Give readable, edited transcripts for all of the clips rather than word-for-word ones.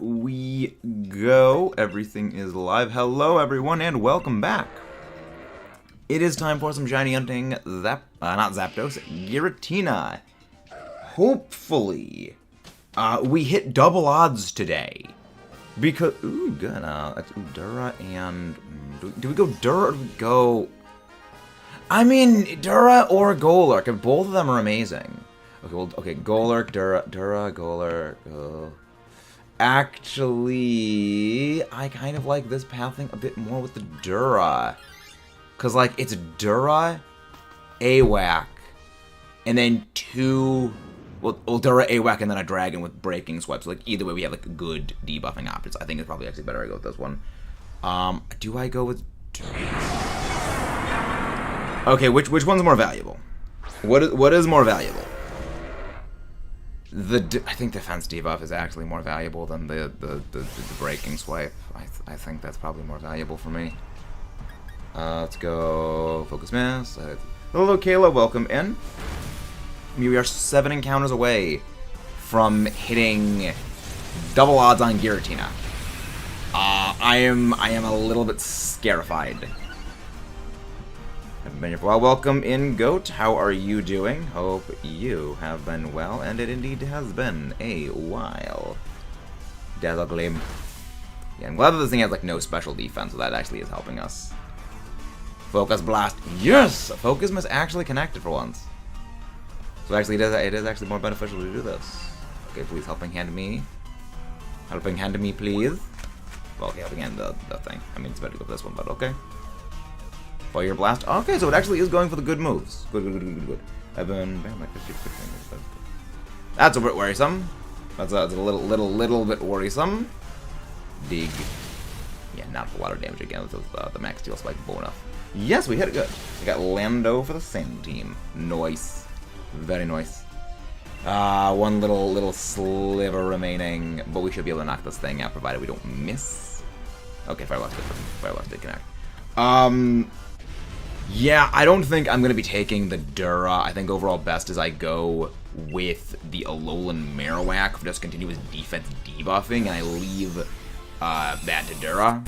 we go. Everything is live. Hello, everyone, and welcome back. It is time for some shiny hunting. Not Zapdos, Giratina. Hopefully, we hit double odds today. Because ooh, good. Dura and do we go Dura or do we go? I mean, Dura or Golurk, and both of them are amazing. Okay, well, okay, Golurk, Dura, Golurk. Actually, I kind of like this pathing a bit more with the Dura. Because, like, it's Dura, AWAC, and then two... Well, Dura, AWAC, and then a Dragon with Breaking Swipe. So, like, either way, we have, like, good debuffing options. I think it's probably actually better I go with this one. Do I go with... Okay, which one's more valuable? What is more valuable? I think defense debuff is actually more valuable than the Breaking Swipe. I think that's probably more valuable for me. Let's go Focus Mass. Hello, Kayla. Welcome in. We are 7 encounters away from hitting double odds on Giratina. I am a little bit scarified. Haven't been here for a while. Welcome in, Goat. How are you doing? Hope you have been well, and it indeed has been a while. Dazzle Gleam. Yeah, I'm glad that this thing has like no special defense, so that actually is helping us. Focus Blast. Yes! Focus Miss actually connected for once. So actually it is actually more beneficial to do this. Okay, please helping hand me. Helping hand me, please. Well, okay, helping hand the thing. I mean, it's better to go for this one, but okay. Fire Blast. Okay, so it actually is going for the good moves. Good. I've been like 50. That's a bit worrisome. That's a little bit worrisome. Dig. Yeah, not a lot of damage again with the Max Steel Spike bonus. Yes, we hit it good. We got Lando for the same team. Nice. Very nice. One little sliver remaining, but we should be able to knock this thing out provided we don't miss. Okay, Fire Blast did connect. Yeah, I don't think I'm going to be taking the Dura. I think overall best is I go with the Alolan Marowak for just continuous defense debuffing, and I leave that to Dura.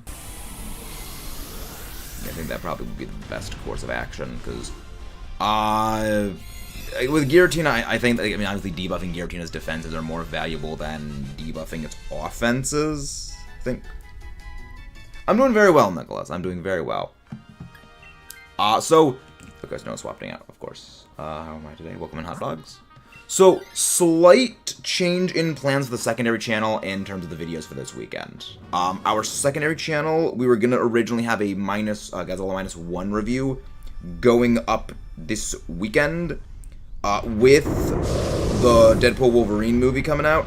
I think that probably would be the best course of action, because with Giratina, I think, I mean, obviously debuffing Giratina's defenses are more valuable than debuffing its offenses, I think. I'm doing very well, Nicholas. I'm doing very well. So, okay, no swapping out, of course. How am I today? Welcome in, hot dogs. So, slight change in plans for the secondary channel in terms of the videos for this weekend. Our secondary channel, we were going to originally have a Godzilla -1 review going up this weekend with the Deadpool Wolverine movie coming out.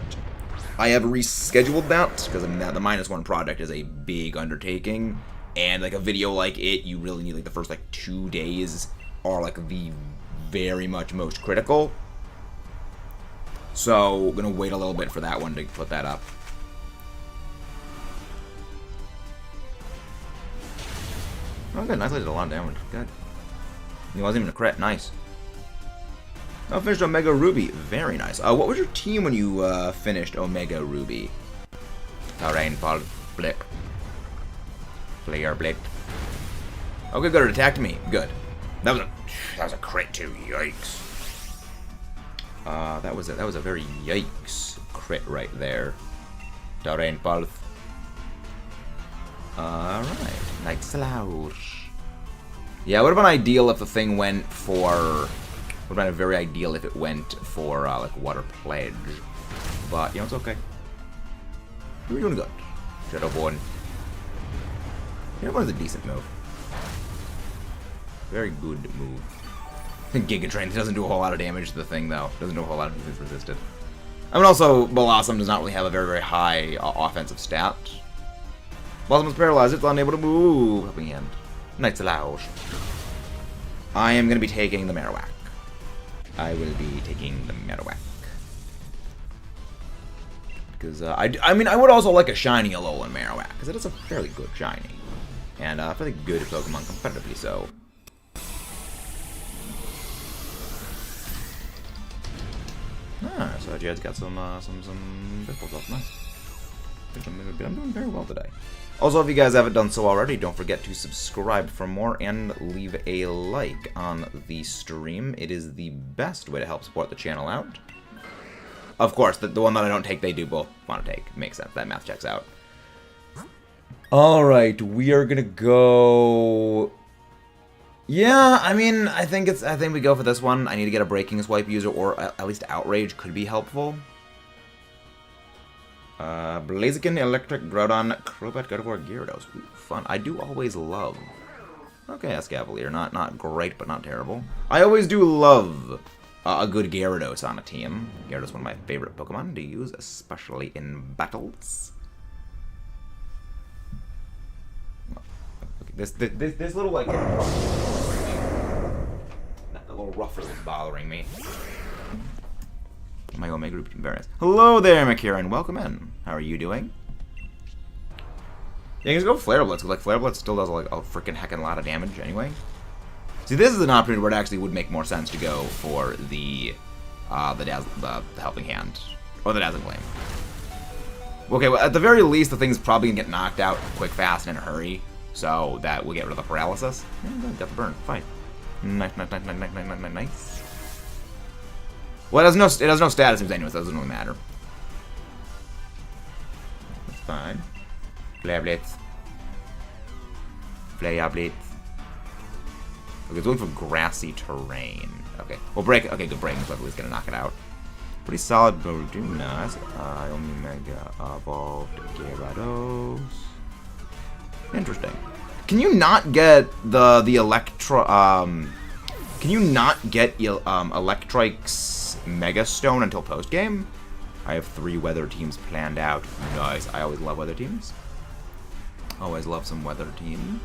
I have rescheduled that because I mean, the -1 project is a big undertaking. And, like, a video like it, you really need, like, the first, like, 2 days are, like, the very much most critical. So, we're gonna wait a little bit for that one to put that up. Oh, good. Nicely did a lot of damage. Good. It wasn't even a crit. Nice. I finished Omega Ruby. Very nice. What was your team when you finished Omega Ruby? Rainfall. Blip. Player Blade. Okay, good. It attacked me. Good. That was a crit too. Yikes. That was a very yikes crit right there. Terrain Pulse. Alright. Night Slash. Yeah, it would have been ideal if the thing went for... Would have been very ideal if it went for, like, Water Pledge. But, you know, it's okay. We're doing good. Shadowborn. Shadowborn is a decent move. Very good move. Giga Train doesn't do a whole lot of damage to the thing, though. Doesn't do a whole lot of defense resisted. I mean, also, Blossom does not really have a very, very high offensive stat. Blossom is paralyzed. It's unable to move. Helping hand. Night's Lounge. I am going to be taking the Marowak. I will be taking the Marowak. Because, I mean, I would also like a shiny Alolan Marowak, because it is a fairly good shiny. And, fairly good Pokemon competitively, so... Ah, so Jed's got some pistols up. Nice. I'm doing very well today. Also, if you guys haven't done so already, don't forget to subscribe for more and leave a like on the stream. It is the best way to help support the channel out. Of course, the one that I don't take, they do both want to take. Makes sense. That math checks out. Alright, we are gonna go... Yeah, I mean, I think we go for this one. I need to get a Breaking Swipe user, or at least Outrage could be helpful. Blaziken, Electric, Groudon, Crobat, Gardevoir, Gyarados. Ooh, fun. I do always love... Okay, Escavalier. Not great, but not terrible. I always do love a good Gyarados on a team. Gyarados is one of my favorite Pokemon to use, especially in battles. Okay, this little, like... That little ruffle is bothering me. My Omega group variants. Hello there, McKieran. Welcome in. How are you doing? Yeah, you can just go Flare Blitz. Like Flare Blitz still does like a freaking heckin' lot of damage anyway. See, this is an opportunity where it actually would make more sense to go for the Helping Hand or the Dazzling Gleam. Okay, well, at the very least, the thing's probably gonna get knocked out quick, fast, and in a hurry, so that will get rid of the paralysis. Yeah, good, got the burn. Fine. Nice. Well, it has no status moves anyway, so it doesn't really matter. That's fine. Flare Blitz. Flare Blitz. Okay, it's going for grassy terrain. Okay, well, break. Okay, good breaking swipe. At least gonna knock it out. Pretty solid, but we're doing nice. Omega evolved Gyarados. Interesting. Can you not get the Electro? Can you not get Electrike's Mega Stone until post game? I have 3 weather teams planned out. Nice. I always love weather teams. Always love some weather teams.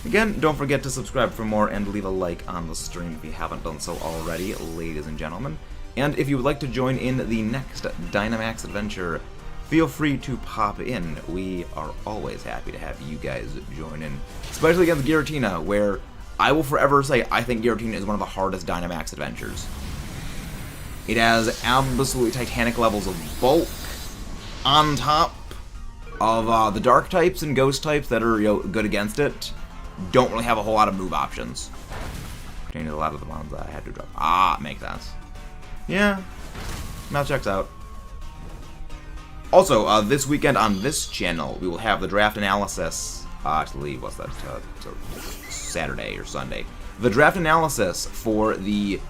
Again, don't forget to subscribe for more and leave a like on the stream if you haven't done so already, ladies and gentlemen. And if you would like to join in the next Dynamax Adventure, feel free to pop in. We are always happy to have you guys join in, especially against Giratina, where I will forever say I think Giratina is one of the hardest Dynamax Adventures. It has absolutely titanic levels of bulk on top of the dark types and ghost types that are good against it. Don't really have a whole lot of move options. Changed a lot of the ones I had to drop. Ah, makes sense. Yeah, math checks out. Also, this weekend on this channel, we will have the draft analysis. Actually, what's that? Saturday or Sunday. The draft analysis for the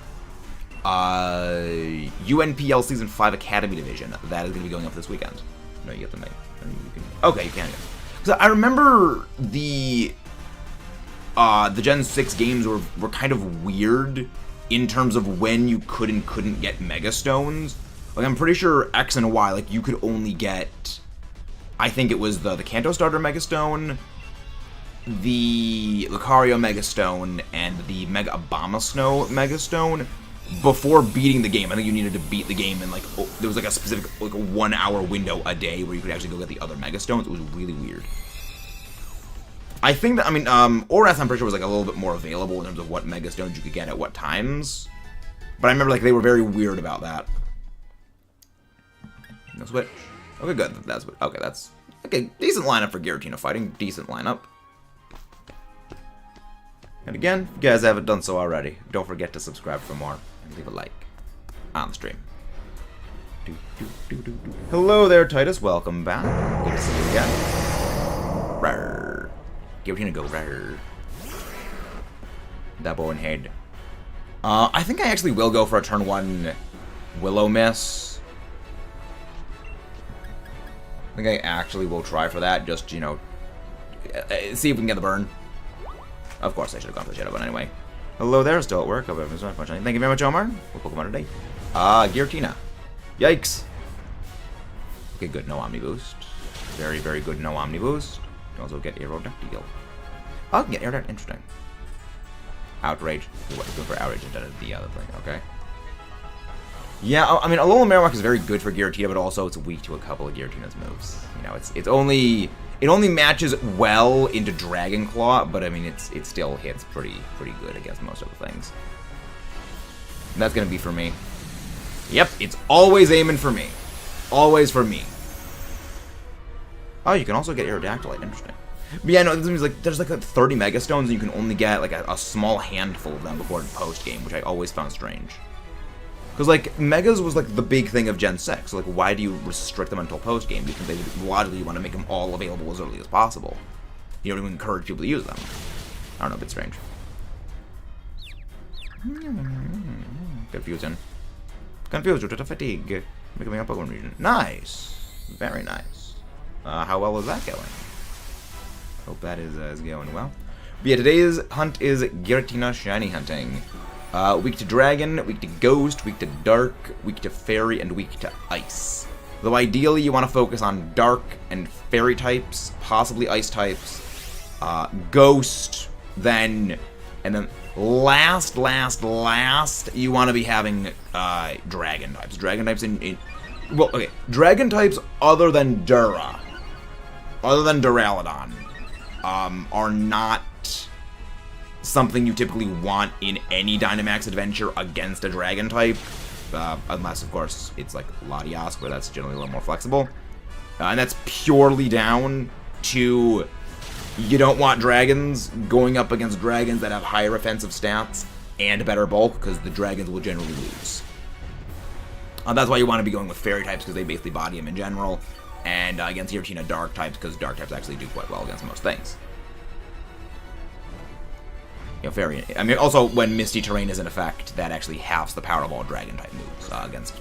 UNPL Season 5 Academy Division. That is going to be going up this weekend. No, you have to make. Okay, you can. Because I remember the Gen 6 games were kind of weird in terms of when you could and couldn't get Mega Stones. Like, I'm pretty sure X and Y, like, you could only get, I think it was the Kanto Starter Mega Stone, the Lucario Mega Stone, and the Mega Abomasnow Mega Stone before beating the game. I think you needed to beat the game in, like, there was, like, a specific, like, a 1 hour window a day where you could actually go get the other Mega Stones. It was really weird. I think that, I mean, Orath, I'm pretty sure, was, like, a little bit more available in terms of what Mega Stones you could get at what times. But I remember, like, they were very weird about that. No switch. Okay, good. That's what. Okay, that's okay. Decent lineup for Giratina fighting. Decent lineup. And again, if you guys haven't done so already, don't forget to subscribe for more and leave a like on the stream. Hello there, Titus. Welcome back. Good to see you again. Rawr. Giratina go rawr. Double and head. I think I actually will go for a turn 1 Willow Miss. I think I actually will try for that, just, you know, see if we can get the burn. Of course, I should have gone for the Shadow Bone anyway. Hello there, still at work. Hope everyone's doing fine. Thank you very much, Omar. What Pokemon today? Giratina. Yikes. Okay, good. No Omni Boost. Very, very good. No Omni Boost. You can also get Aerodactyl. Oh, I can get Aerodactyl. Interesting. Outrage. What, good for Outrage instead of the other thing, okay? Yeah, I mean, Alola Marowak is very good for Giratina, but also it's weak to a couple of Giratina's moves. You know, it only matches well into Dragon Claw, but I mean, it still hits pretty good against most of the things. And that's gonna be for me. Yep, it's always aiming for me. Always for me. Oh, you can also get Aerodactylite. Interesting. But yeah, no, this means like there's like 30 Mega Stones, and you can only get like a small handful of them before post game, which I always found strange. Because like Megas was like the big thing of Gen 6. So, like, why do you restrict them until post game? Because they logically want to make them all available as early as possible. You don't even encourage people to use them. I don't know, a bit strange. Confusion. Confused due to fatigue. Becoming a Pokemon region. Nice. Very nice. How well is that going? Hope that is going well. But yeah, today's hunt is Giratina Shiny Hunting. Weak to Dragon, weak to Ghost, weak to Dark, weak to Fairy, and weak to Ice. Though ideally you want to focus on Dark and Fairy types, possibly Ice types, Ghost, and then last, you want to be having Dragon types. Dragon types well, okay, Dragon types other than Duraludon, are not something you typically want in any Dynamax Adventure against a Dragon type, unless, of course, it's like Latias, where that's generally a little more flexible. And that's purely down to you don't want Dragons going up against Dragons that have higher offensive stats and better bulk, because the Dragons will generally lose. That's why you want to be going with Fairy types, because they basically body them in general, and against Giratina Dark types, because Dark types actually do quite well against most things. You know, Fairy. I mean, also when Misty Terrain is in effect, that actually halves the power of all Dragon type moves against.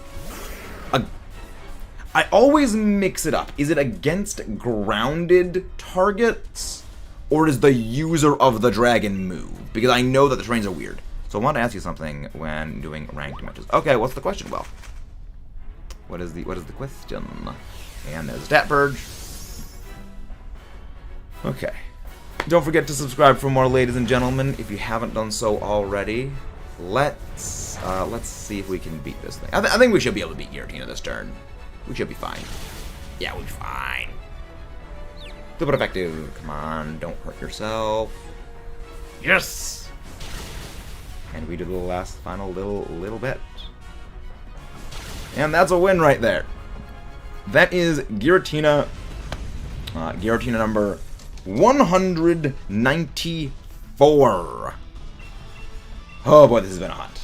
I always mix it up. Is it against grounded targets, or is the user of the Dragon move? Because I know that the terrains are weird. So I want to ask you something when doing ranked matches. Okay, what's the question? Well, what is the question? And there's a stat purge. Okay. Don't forget to subscribe for more, ladies and gentlemen, if you haven't done so already. Let's see if we can beat this thing. I think we should be able to beat Giratina this turn. We should be fine. Yeah, we'll be fine. Super effective. Come on, don't hurt yourself. Yes! And we do the last final little bit. And that's a win right there. That is Giratina. Giratina number 194. Oh boy, this has been hot.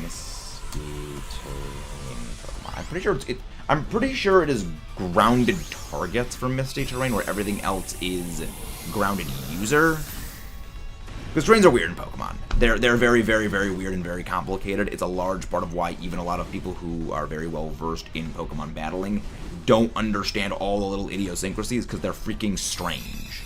Misty Terrain Pokemon. I'm pretty sure it is grounded targets for Misty Terrain, where everything else is grounded user. Because terrains are weird in Pokemon. They're very, very, very weird and very complicated. It's a large part of why even a lot of people who are very well versed in Pokemon battling don't understand all the little idiosyncrasies, because they're freaking strange.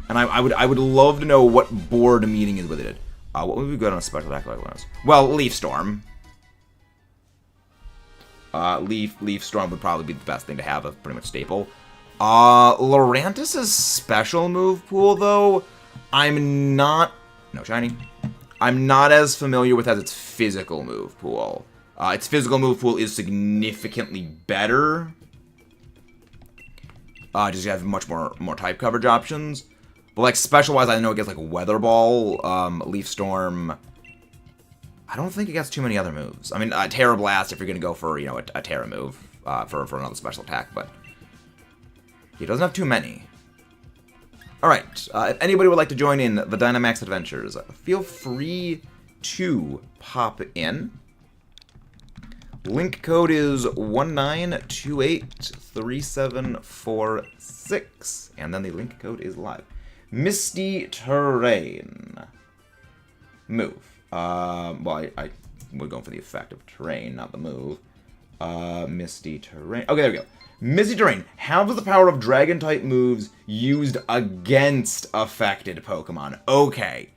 And I would love to know what board meeting is with it. What would we go on a special attack like one? Well, Leaf Storm. Leaf Storm would probably be the best thing to have, a pretty much staple. Lurantis' special move pool, though, I'm not as familiar with as its physical move pool. Its physical move pool is significantly better. Just have much more type coverage options. But like special-wise, I know it gets like Weather Ball, Leaf Storm. I don't think it gets too many other moves. I mean, Terra Blast if you're gonna go for, you know, a Terra move for another special attack, but he doesn't have too many. All right, if anybody would like to join in the Dynamax Adventures, feel free to pop in. Link code is 19283746, and then the link code is live. Misty Terrain. Move. Well, we're going for the effect of terrain, not the move. Misty Terrain. Okay, there we go. Misty Terrain halves the power of Dragon-type moves used against affected Pokemon. Okay.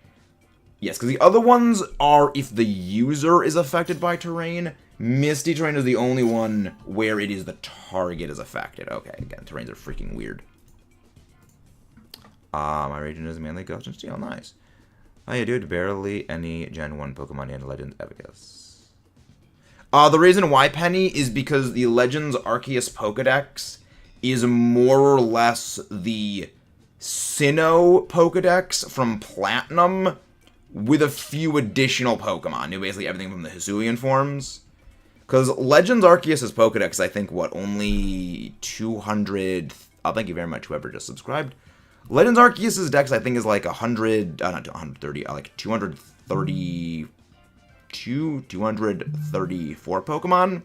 Yes, because the other ones are if the user is affected by terrain. Misty Terrain is the only one where it is the target is affected. Okay, again, terrains are freaking weird. My region is mainly Ghost and Steel. Nice. Oh, yeah, dude. Barely any Gen 1 Pokemon and Legends Evigus. The reason why, Penny, is because the Legends Arceus Pokedex is more or less the Sinnoh Pokedex from Platinum with a few additional Pokemon. Basically everything from the Hisuian forms. Because Legends Arceus' Pokedex, I think, what, only 200... Oh, thank you very much, whoever just subscribed. Legends Arceus' dex, I think, is like 100... not 130, like 234 Pokemon.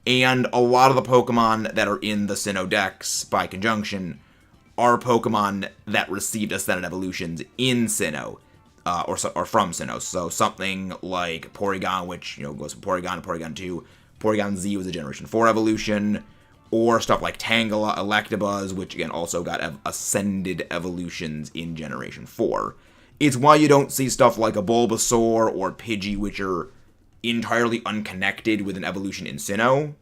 And a lot of the Pokemon that are in the Sinnoh Dex, by conjunction, are Pokemon that received Ascended Evolutions in Sinnoh, or from Sinnoh. So something like Porygon, which, you know, goes from Porygon to Porygon 2. Porygon Z was a Generation 4 evolution. Or stuff like Tangela, Electabuzz, which, again, also got Ascended Evolutions in Generation 4. It's why you don't see stuff like a Bulbasaur or Pidgey, which are entirely unconnected with an evolution in Sinnoh.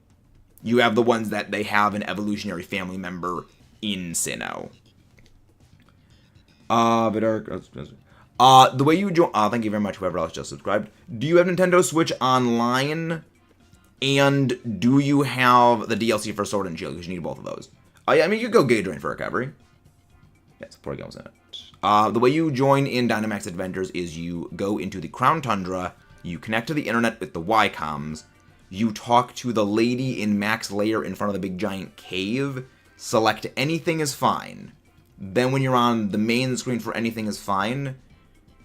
You have the ones that they have an evolutionary family member in Sinnoh. The way you join... thank you very much, whoever else just subscribed. Do you have Nintendo Switch Online? And do you have the DLC for Sword and Shield? Because you need both of those. I mean, you could go Gauge Drain for recovery. Yes, Porygon was in it. The way you join in Dynamax Adventures is you go into the Crown Tundra, you connect to the internet with the Y-Coms, you talk to the lady in Max Lair in front of the big giant cave, select Anything is Fine. Then when you're on the main screen for Anything is Fine...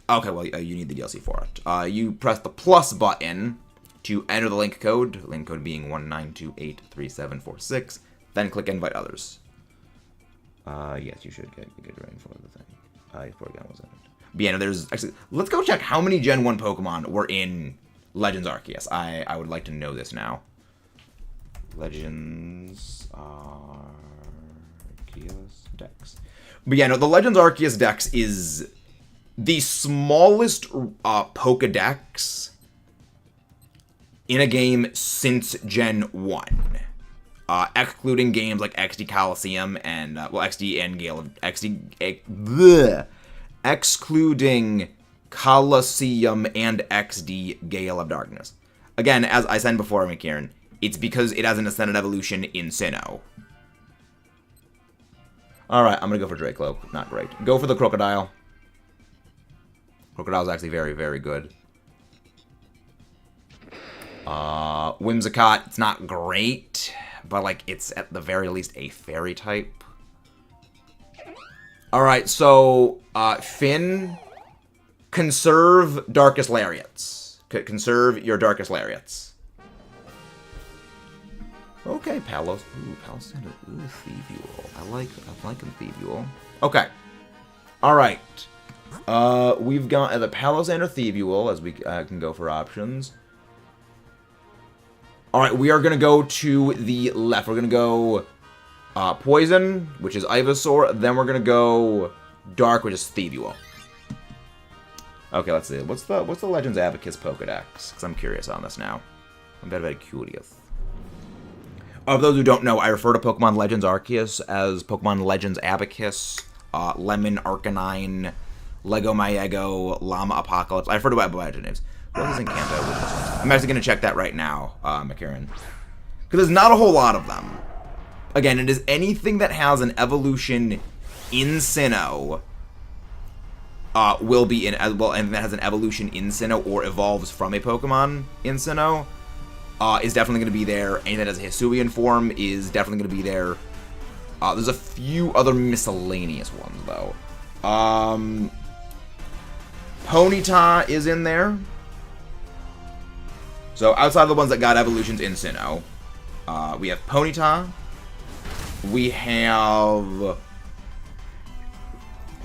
Okay, well, you need the DLC for it. You press the plus button to enter the link code being 19283746, then click Invite Others. Yes, you should get ready for the thing. Porygon was in it. But yeah, no, there's actually... Let's go check how many Gen 1 Pokemon were in Legends Arceus. I would like to know this now. Legends Arceus Dex. But yeah, no, the Legends Arceus Dex is the smallest Pokedex in a game since Gen 1. Excluding games like XD Coliseum and, XD and Gale of... Excluding Coliseum and XD Gale of Darkness. Again, as I said before, McKieran, it's because it has an Ascended Evolution in Sinnoh. Alright, I'm gonna go for Dracloak. Not great. Go for the Crocodile. Crocodile's actually very, very good. Whimsicott, it's not great, but, like, it's at the very least a fairy type. Alright, so, Finn, conserve Darkest Lariats. Conserve your Darkest Lariats. Okay, Palos. Ooh, Palisandre. Ooh, Thievuel. I like him, Thievuel. Okay. Alright. We've got the Palisandre Thievuel, as we can go for options. Alright, we are going to go to the left. We're going to go Poison, which is Ivysaur. Then we're going to go Dark, which is Thievuel. Okay, let's see. What's the Legends Abacus Pokedex? Because I'm curious on this now. I'm very, very curious. Of those who don't know, I refer to Pokemon Legends Arceus as Pokemon Legends Abacus, Lemon Arcanine, Lego Maego, Llama Apocalypse. I refer to it by their names. What is in Kanto? I'm actually going to check that right now, McCarran. Because there's not a whole lot of them. Again, it is anything that has an evolution in Sinnoh will be in, well, and that has an evolution in Sinnoh or evolves from a Pokemon in Sinnoh is definitely going to be there. Anything that has a Hisuian form is definitely going to be there. There's a few other miscellaneous ones, though. Ponyta is in there. So, outside of the ones that got evolutions in Sinnoh, we have Ponyta. We have...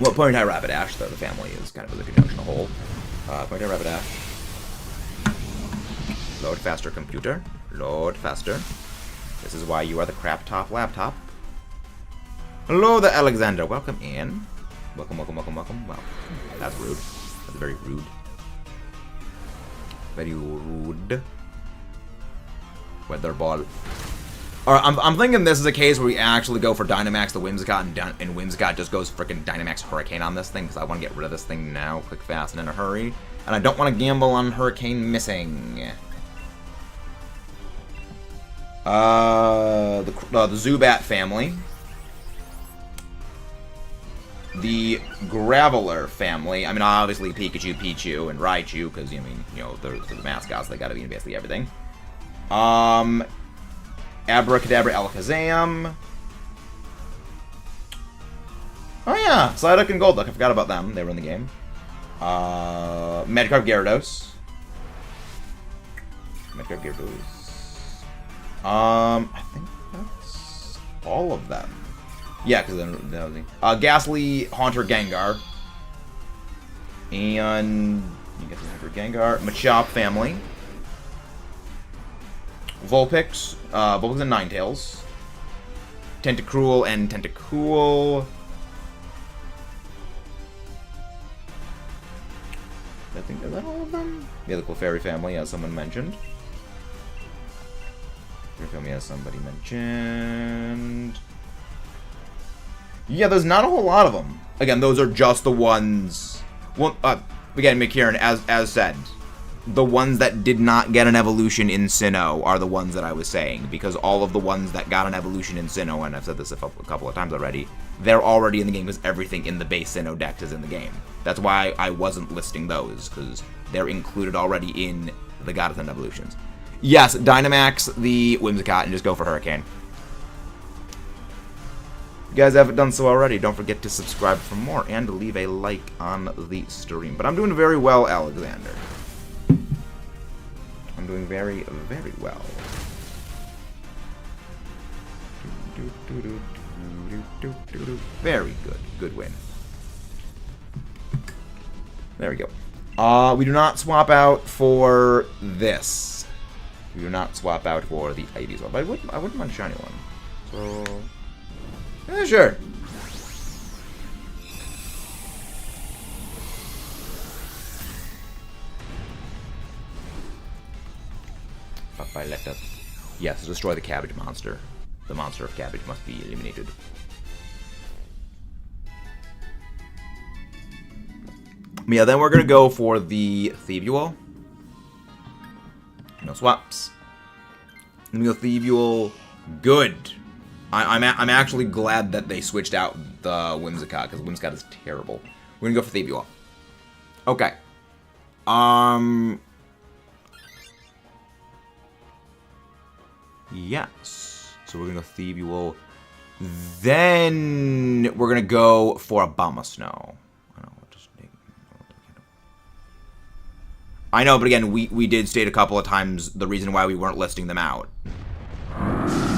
Well, Ponyta Rapidash, though the family is kind of a conjunction of whole. Ponyta Rapidash. Load faster, computer. Load faster. This is why you are the crap top laptop. Hello there, Alexander. Welcome in. Welcome, welcome, welcome, welcome. Wow. That's rude. That's very rude. Very rude. Weather ball. Alright, I'm thinking this is a case where we actually go for Dynamax the Whimsicott, and Whimsicott just goes freaking Dynamax Hurricane on this thing, because I want to get rid of this thing now, quick, fast, and in a hurry. And I don't want to gamble on Hurricane missing. The Zubat family. The Graveler family. I mean, obviously Pikachu, Pichu, and Raichu, because, I mean, you know, they're the mascots. They gotta be in basically everything. Abracadabra Alakazam. Oh yeah, Psyduck and Golduck. I forgot about them. They were in the game. Magikarp Gyarados. Magikarp Gyarados. I think that's all of them. Yeah, because then Ghastly, Haunter, Gengar. And you get the Haunter, Gengar. Machop family. Vulpix. Vulpix and Ninetales. Tentacruel and Tentacool. I think, is that all of them? Yeah, the Clefairy family, as someone mentioned. Clefairy family, as somebody mentioned. Yeah, there's not a whole lot of them. Again, those are just the ones. Well, again, McKieran, as said, the ones that did not get an evolution in Sinnoh are the ones that I was saying, because all of the ones that got an evolution in Sinnoh, and I've said this a couple of times already, they're already in the game because everything in the base Sinnoh deck is in the game. That's why I wasn't listing those, because they're included already in the Goddess evolutions. Yes, Dynamax the Whimsicott and just go for Hurricane. If you guys haven't done so already, don't forget to subscribe for more and leave a like on the stream. But I'm doing very well, Alexander. I'm doing very, very well. Very good. Good win. There we go. We do not swap out for this. We do not swap out for the IVs. But I wouldn't mind a shiny one. So, yeah, sure. Yes, destroy the cabbage monster. The monster of cabbage must be eliminated. Yeah, then we're gonna go for the Thievual. No swaps. Let me go Thievual. Good. I'm actually glad that they switched out the Whimsicott, because Whimsicott is terrible. We're gonna go for Thievual. Okay. Yes. So we're gonna go Thievual. Then we're gonna go for Abomasnow. I know, but again, we did state a couple of times the reason why we weren't listing them out.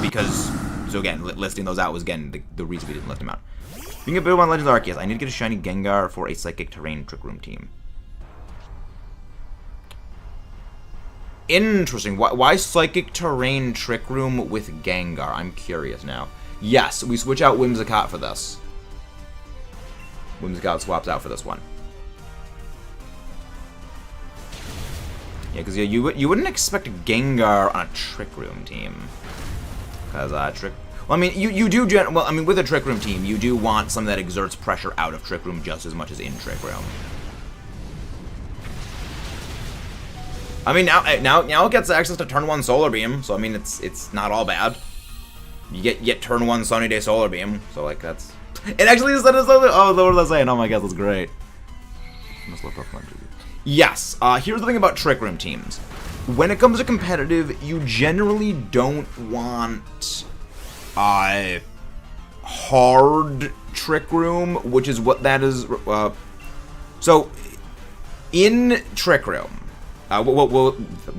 Because, so again, listing those out was, again, the reason we didn't list them out. Being a bit on Legends Arceus, I need to get a shiny Gengar for a Psychic Terrain Trick Room team. Interesting. Why Psychic Terrain Trick Room with Gengar? I'm curious now. Yes, we switch out Whimsicott for this. Whimsicott swaps out for this one. Yeah, because you wouldn't expect Gengar on a Trick Room team. Because Trick... Well, I mean, you do... Well, I mean, with a Trick Room team, you do want something that exerts pressure out of Trick Room just as much as in Trick Room. I mean, now it gets access to turn 1 Solar Beam, so I mean, it's not all bad. You get turn 1 Sunny Day Solar Beam, so like that's... It actually is that. Oh, what was I saying? Oh my god, that's great. Yes. Here's the thing about Trick Room teams. When it comes to competitive, you generally don't want hard Trick Room, which is what that is. So in Trick Room.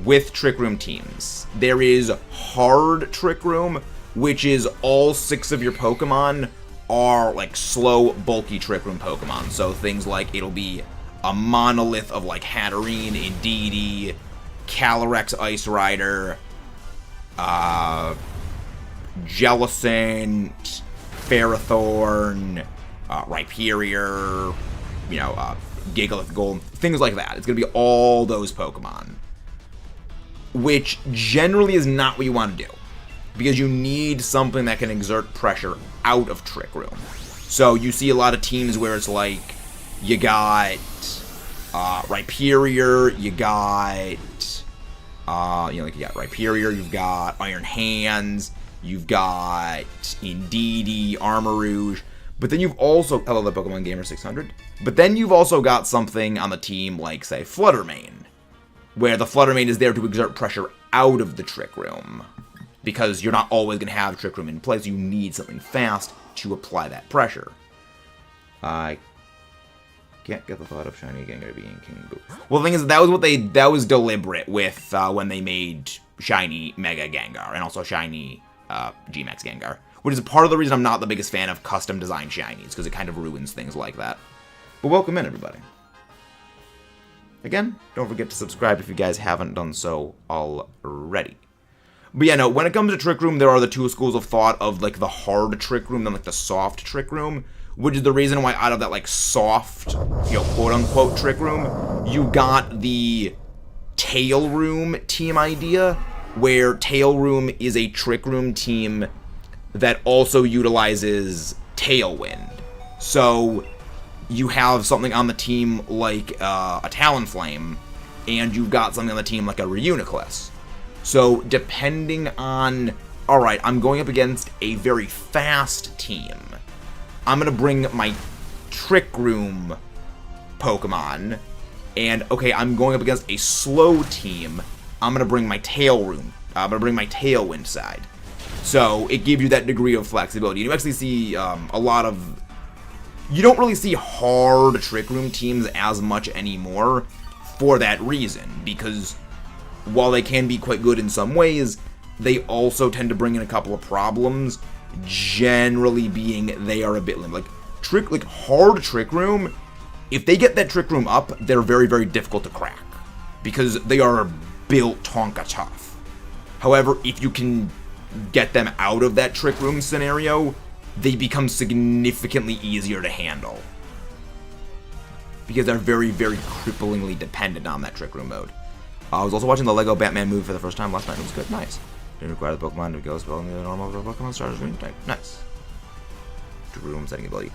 With Trick Room teams, there is hard Trick Room, which is all 6 of your Pokemon are like slow, bulky Trick Room Pokemon. So things like it'll be a monolith of like Hatterene, Indeedee, Calyrex Ice Rider, Jellicent, Ferrothorn, Rhyperior, you know, Gigalith Golem, things like that. It's going to be all those Pokemon. Which generally is not what you want to do. Because you need something that can exert pressure out of Trick Room. So you see a lot of teams where it's like, you got Rhyperior, you got Rhyperior, you've got Iron Hands, you've got Indeedee, Armarouge. But then you've also... Hello, the Pokemon Gamer 600. But then you've also got something on the team like, say, Fluttermane. where the Flutter Mane is there to exert pressure out of the Trick Room, because you're not always going to have Trick Room in place. You need something fast to apply that pressure. I can't get the thought of Shiny Gengar being King Boo. Well, the thing is, that was deliberate with when they made Shiny Mega Gengar and also Shiny G-Max Gengar, which is part of the reason I'm not the biggest fan of custom design shinies, because it kind of ruins things like that. But welcome in, everybody. Again, don't forget to subscribe if you guys haven't done so already. But yeah, no, when it comes to Trick Room, there are the two schools of thought of, like, the hard Trick Room and, like, the soft Trick Room, which is the reason why out of that, like, soft, you know, quote-unquote Trick Room, you got the Tail Room team idea, where Tail Room is a Trick Room team that also utilizes Tailwind. So you have something on the team like a Talonflame, and you've got something on the team like a Reuniclus. So depending on, alright, I'm going up against a very fast team, I'm going to bring my Trick Room Pokemon, and okay, I'm going up against a slow team, I'm going to bring my Tail Room, I'm going to bring my Tailwind side. So it gives you that degree of flexibility. You actually see a lot of... You don't really see hard Trick Room teams as much anymore for that reason, because while they can be quite good in some ways, they also tend to bring in a couple of problems, generally being they are a bit limited. Like hard Trick Room, if they get that Trick Room up, they're very, very difficult to crack, because they are built Tonka tough. However, if you can get them out of that Trick Room scenario, they become significantly easier to handle, because they're very, very cripplingly dependent on that Trick Room mode. I was also watching the Lego Batman movie for the first time last night. It was good. Nice. Didn't require the Pokemon to go spelling the normal Pokemon starters room type. Nice. Trick Room setting ability.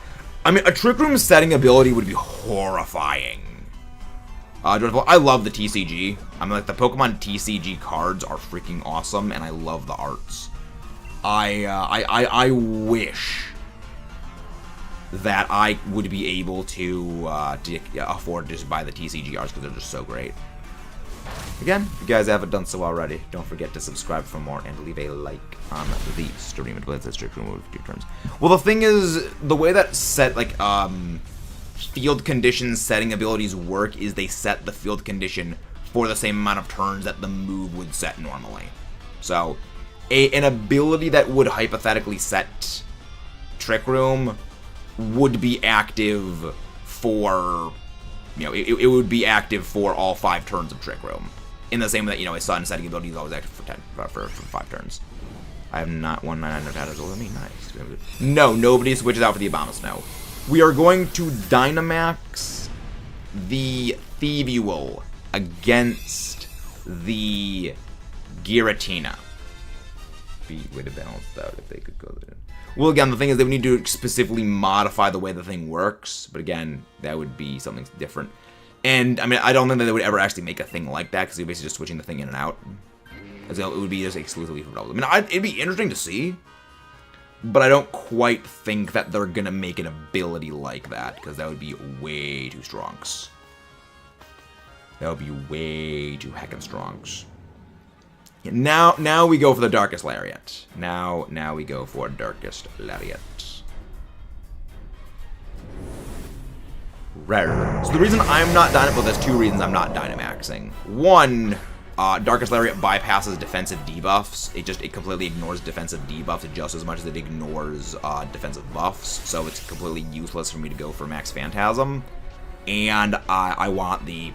I mean, a Trick Room setting ability would be horrifying. I love the TCG. I mean, like, the Pokemon TCG cards are freaking awesome, and I love the arts. I wish that I would be able to afford to just buy the TCG arts, because they're just so great. Again, if you guys haven't done so already, don't forget to subscribe for more and leave a like on the stream. It plays that Trick Room with 2 turns. Well, the thing is, the way that field conditions setting abilities work is they set the field condition for the same amount of turns that the move would set normally. So an ability that would hypothetically set Trick Room would be active for, you know, it would be active for all 5 turns of Trick Room. In the same way that, you know, a Sun setting ability is always active for 5 turns. I have not 199 batters older than me. Nice. No, nobody switches out for the Abomasnow. We are going to Dynamax the Thievual against the Giratina. Way to balance that out if they could go there. Well, again, the thing is they would need to specifically modify the way the thing works, but again, that would be something different. And, I mean, I don't think that they would ever actually make a thing like that, because they're basically just switching the thing in and out. As it would be just exclusively for doubles. I mean, it'd be interesting to see, but I don't quite think that they're gonna make an ability like that, because that would be way too strongs. That would be way too heckin' strongs. Now we go for the Darkest Lariat. Now we go for Darkest Lariat. Rare. So the reason I'm not well, there's 2 reasons I'm not Dynamaxing. One, Darkest Lariat bypasses defensive debuffs. It completely ignores defensive debuffs just as much as it ignores defensive buffs. So it's completely useless for me to go for Max Phantasm. And I want the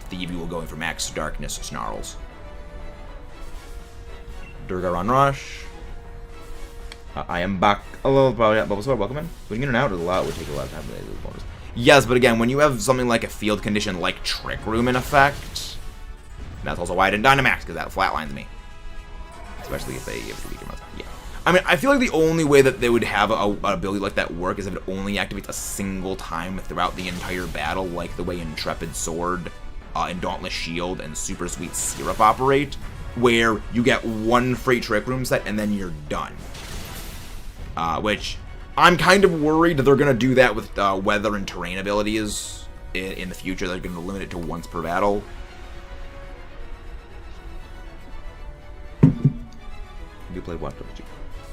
Thievual going for Max Darkness Snarls. Durga Run Rush. I am back. Hello, Bulbasaur, welcome in. Swinging in and out of the lot would take a lot of time to do bonus. Yes, but again, when you have something like a field condition like Trick Room in effect, that's also why I didn't Dynamax, because that flatlines me. Especially if they give it a weaker mouse. Yeah. I mean, I feel like the only way that they would have an ability like that work is if it only activates a single time throughout the entire battle, like the way Intrepid Sword, and Dauntless Shield, and Super Sweet Syrup operate, where you get 1 free Trick Room set and then you're done. Which I'm kind of worried that they're going to do that with weather and terrain abilities in the future. They're going to limit it to once per battle. play Watch Dogs 2?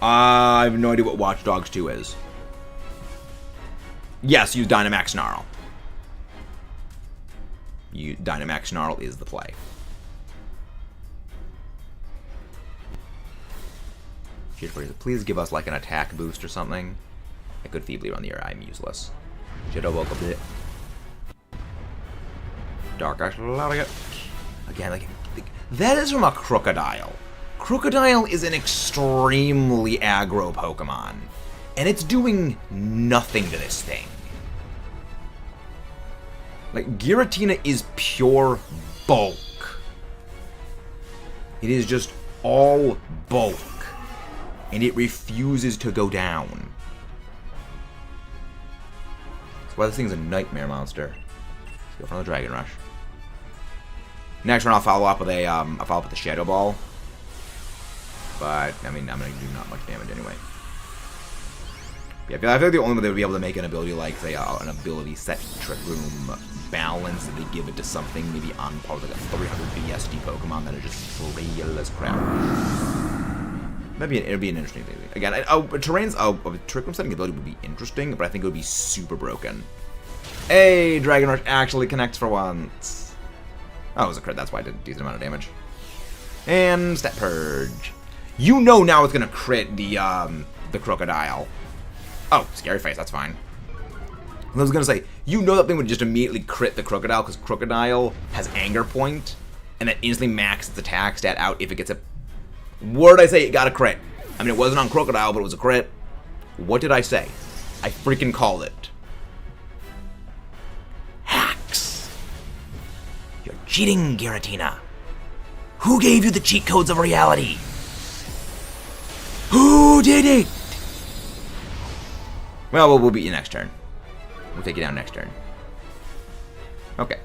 I have no idea what Watch Dogs 2 is. Yes, use Dynamax Snarl. Dynamax Snarl is the play. Please give us like an attack boost or something. I could feebly run the air. I'm useless. Shadow Bulk a bit. Dark Ash Lariat. Again, like that is from a Crocodile. Crocodile is an extremely aggro Pokemon, and it's doing nothing to this thing. Like, Giratina is pure bulk. It is just all bulk, and it refuses to go down. That's why this thing's a nightmare monster. Let's go for the Dragon Rush. Next one, I'll follow up with the Shadow Ball. But I mean, I'm gonna do not much damage anyway. Yeah, I feel like the only way they would be able to make an ability like, say, an ability set Trick Room balance, if they give it to something maybe on par with like a 300 BSD Pokemon that are just frail as crap. It'd be an interesting thing. Again, Terrain's Trick Room setting ability would be interesting, but I think it would be super broken. Hey, Dragon Rush actually connects for once. Oh, it was a crit. That's why I did a decent amount of damage. And Step Purge. You know now it's gonna crit the Crocodile. Oh, Scary Face. That's fine. I was gonna say, you know that thing would just immediately crit the Crocodile because Crocodile has Anger Point, and that instantly maxes its attack stat out if it gets a. What did I say? It got a crit. I mean, it wasn't on Crocodile, but it was a crit. What did I say? I freaking called it. Hacks. You're cheating, Giratina. Who gave you the cheat codes of reality? Who did it? Well, we'll beat you next turn. We'll take you down next turn. Okay.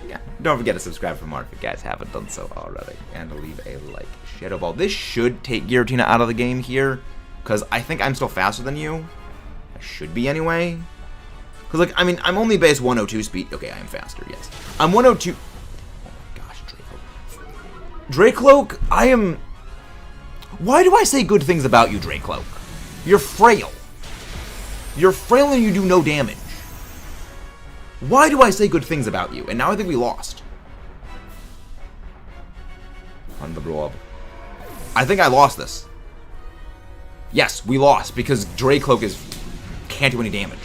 Yeah. Don't forget to subscribe for more if you guys haven't done so already. And to leave a like. Shadow Ball. This should take Giratina out of the game here. Because I think I'm still faster than you. I should be anyway. Because, like, I mean, I'm only base 102 speed. Okay, I am faster, yes. I'm 102. Oh my gosh, Dracloak. Dracloak, I am. Why do I say good things about you, Dracloak? You're frail. You're frail and you do no damage. Why do I say good things about you? And now I think we lost. On the blob. I think I lost this. Yes, we lost because Dracloak can't do any damage.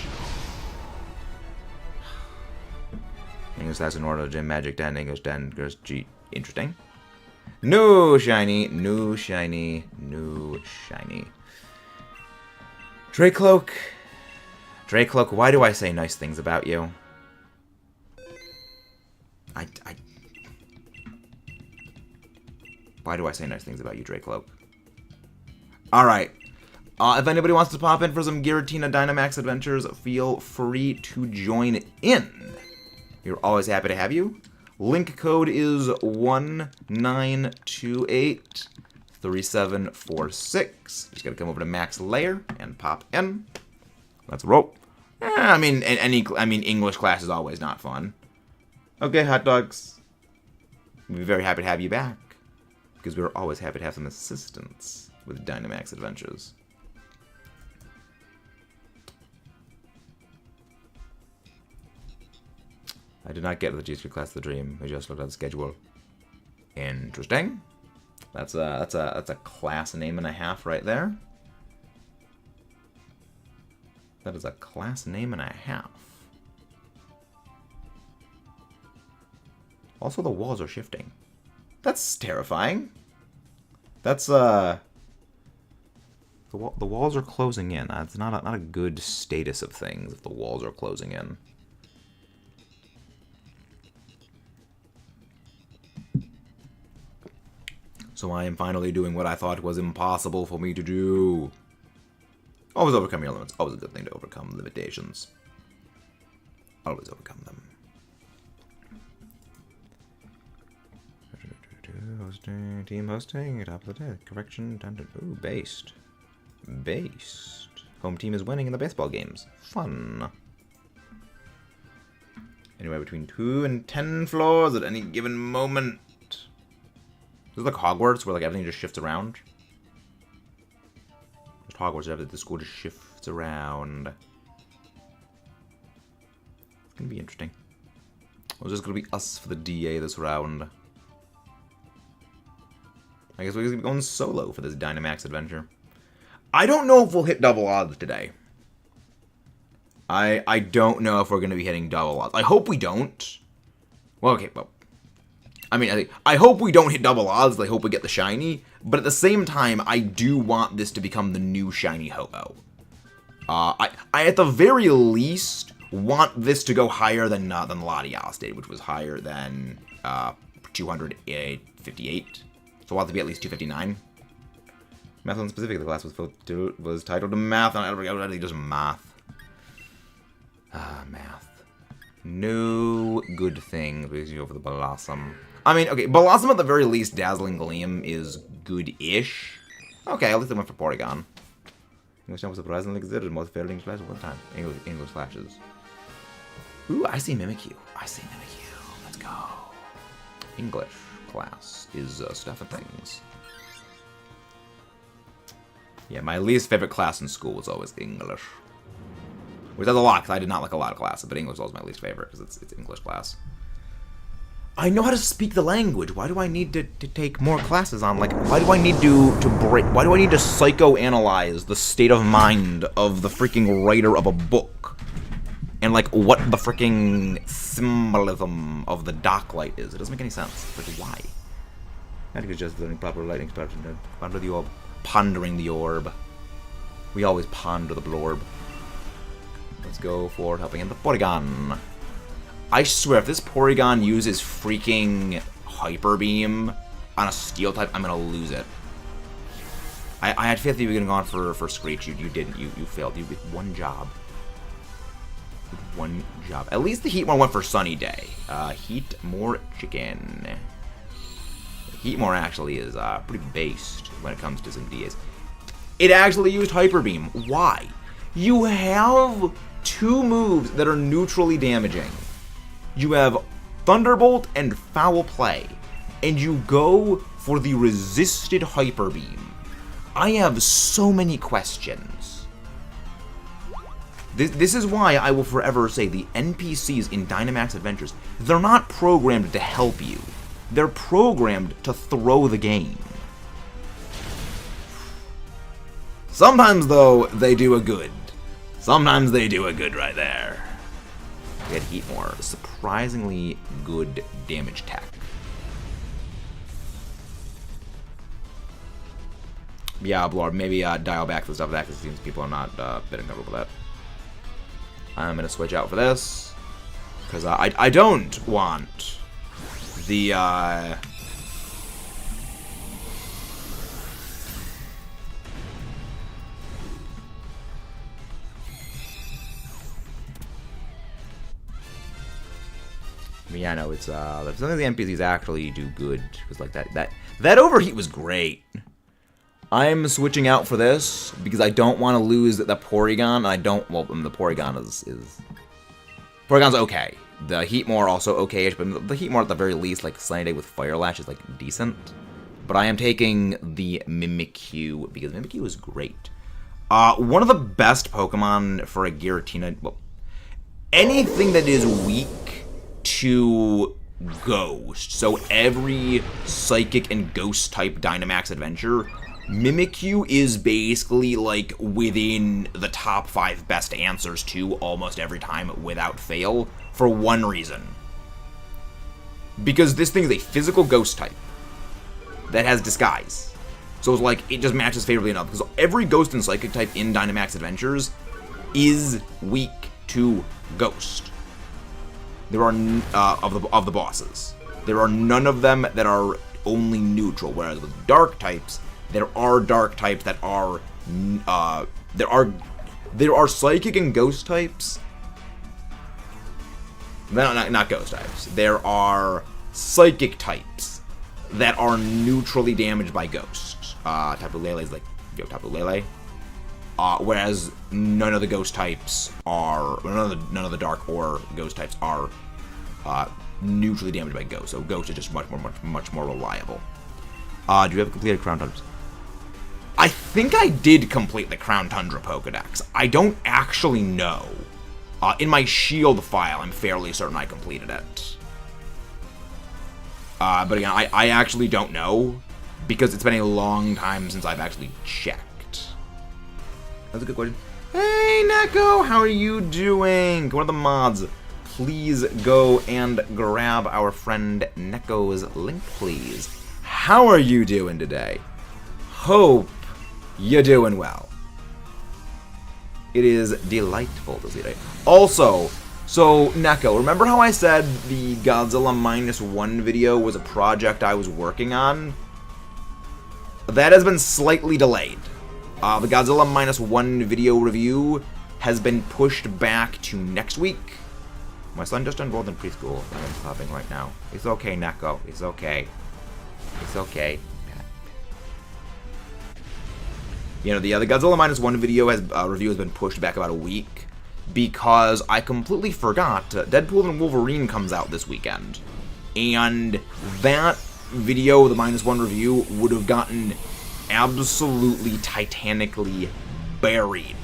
English that's in order, Gym Magic 10, English 10, goes G. Interesting. No shiny, no shiny, no shiny. Dracloak. Dracloak, why do I say nice things about you? Why do I say nice things about you, Dracloak? Alright. If anybody wants to pop in for some Giratina Dynamax Adventures, feel free to join in. We're always happy to have you. Link code is 19283746. Just gotta come over to Max Layer and pop in. Let's roll. I mean, English class is always not fun. Okay, hot dogs. We'll be very happy to have you back. Because we're always happy to have some assistance with Dynamax Adventures. I did not get the G3 class of the dream. I just looked at the schedule. Interesting. That's a class name and a half right there. That is a class name and a half. Also, the walls are shifting. That's terrifying. That's the walls are closing in. It's not a good status of things if the walls are closing in. So I am finally doing what I thought was impossible for me to do. Always overcome your limits. Always a good thing to overcome limitations. Always overcome them. Hosting, team hosting, top of the deck. Correction, time to. Ooh, based. Based. Home team is winning in the baseball games. Fun. Anywhere between 2 and 10 floors at any given moment. Is this like Hogwarts where like everything just shifts around? Hogwarts after the school just shifts around. It's gonna be interesting. Or is this gonna be us for the DA this round? I guess we're gonna be going solo for this Dynamax Adventure. I don't know if we'll hit double odds today. I don't know if we're gonna be hitting double odds. I hope we don't. Well, okay, well. I mean, I hope we don't hit double odds. I hope we get the shiny. But at the same time, I do want this to become the new shiny Ho-Oh. I at the very least want this to go higher than Latias did, which was higher than 258. So I want it to be at least 259. Math on specific, the class was titled to Math, and everybody does math. Math. No good things because you go for the Blossom. I mean, okay, Blossom at the very least, Dazzling Gleam is good-ish. Okay, at least I went for Porygon. English was surprisingly considered most fair English flashes one time. English flashes. Ooh, I see Mimikyu. I see Mimikyu. Let's go. English class is stuff and things. Yeah, my least favorite class in school was always English. Which does a lot, because I did not like a lot of classes, but English was always my least favorite, because it's English class. I know how to speak the language. Why do I need to take more classes on, like, why do I need to psychoanalyze the state of mind of the freaking writer of a book? And, like, what the freaking symbolism of the dock light is. It doesn't make any sense. Like, why? I think it's just learning proper lighting expression. Ponder the orb. Pondering the orb. We always ponder the blorb. Let's go for helping in the Porygon. I swear, if this Porygon uses freaking Hyper Beam on a Steel type, I'm gonna lose it. I had faith that you were gonna go on for Screech. You didn't. You failed. You did one job. One job. At least the Heatmore went for Sunny Day. Heatmore Chicken. Heatmore actually is pretty based when it comes to some DAs. It actually used Hyper Beam. Why? You have two moves that are neutrally damaging. You have Thunderbolt and Foul Play, and you go for the resisted Hyper Beam. I have so many questions. This is why I will forever say the NPCs in Dynamax Adventures, they're not programmed to help you. They're programmed to throw the game. Sometimes, though, they do a good. Sometimes they do a good right there. We had Heatmore. Surprisingly good damage tech. Yeah, Blorb, maybe dial back the stuff of that because it seems people are not bidding comfortable with that. I'm going to switch out for this. Because I don't want the... I mean, yeah, no, it's some of the NPCs actually do good. Because like that overheat was great. I'm switching out for this because I don't want to lose the Porygon. Well, the Porygon is Porygon's okay. The Heatmore also okay-ish, but the Heatmore at the very least, like Sunny Day with Fire Lash is like decent. But I am taking the Mimikyu because Mimikyu is great. One of the best Pokemon for a Giratina. Well, anything that is weak to Ghost. So every Psychic and Ghost type Dynamax Adventure, Mimikyu is basically like within the top 5 best answers to almost every time without fail for one reason. Because this thing is a physical Ghost type that has Disguise. So it's like, it just matches favorably enough. Because every Ghost and Psychic type in Dynamax Adventures is weak to Ghost. There are, of the bosses, there are none of them that are only neutral, whereas with Dark types, there are Dark types that are, there are Psychic and Ghost types, not Ghost types, there are Psychic types that are neutrally damaged by Ghost. Tapu Lele is like, Tapu Lele. Whereas none of the Ghost types are, none of the Dark or Ghost types are neutrally damaged by Ghost. So Ghost is just much more reliable. Do you have completed Crown Types? I think I did complete the Crown Tundra Pokedex. I don't actually know. In my Shield file, I'm fairly certain I completed it. But again, I actually don't know, because it's been a long time since I've actually checked. That's a good question. Hey, Neko, how are you doing? One of the mods, please go and grab our friend Neko's link, please. How are you doing today? Hope you're doing well. It is delightful to see today. Also, so Neko, remember how I said the Godzilla -1 video was a project I was working on? That has been slightly delayed. The Godzilla -1 video review has been pushed back to next week. My son just enrolled in preschool. I'm popping right now. It's okay, Neko. It's okay. It's okay. You know, the Godzilla -1 video review has been pushed back about a week because I completely forgot Deadpool and Wolverine comes out this weekend, and that video, the -1 review, would have gotten absolutely titanically buried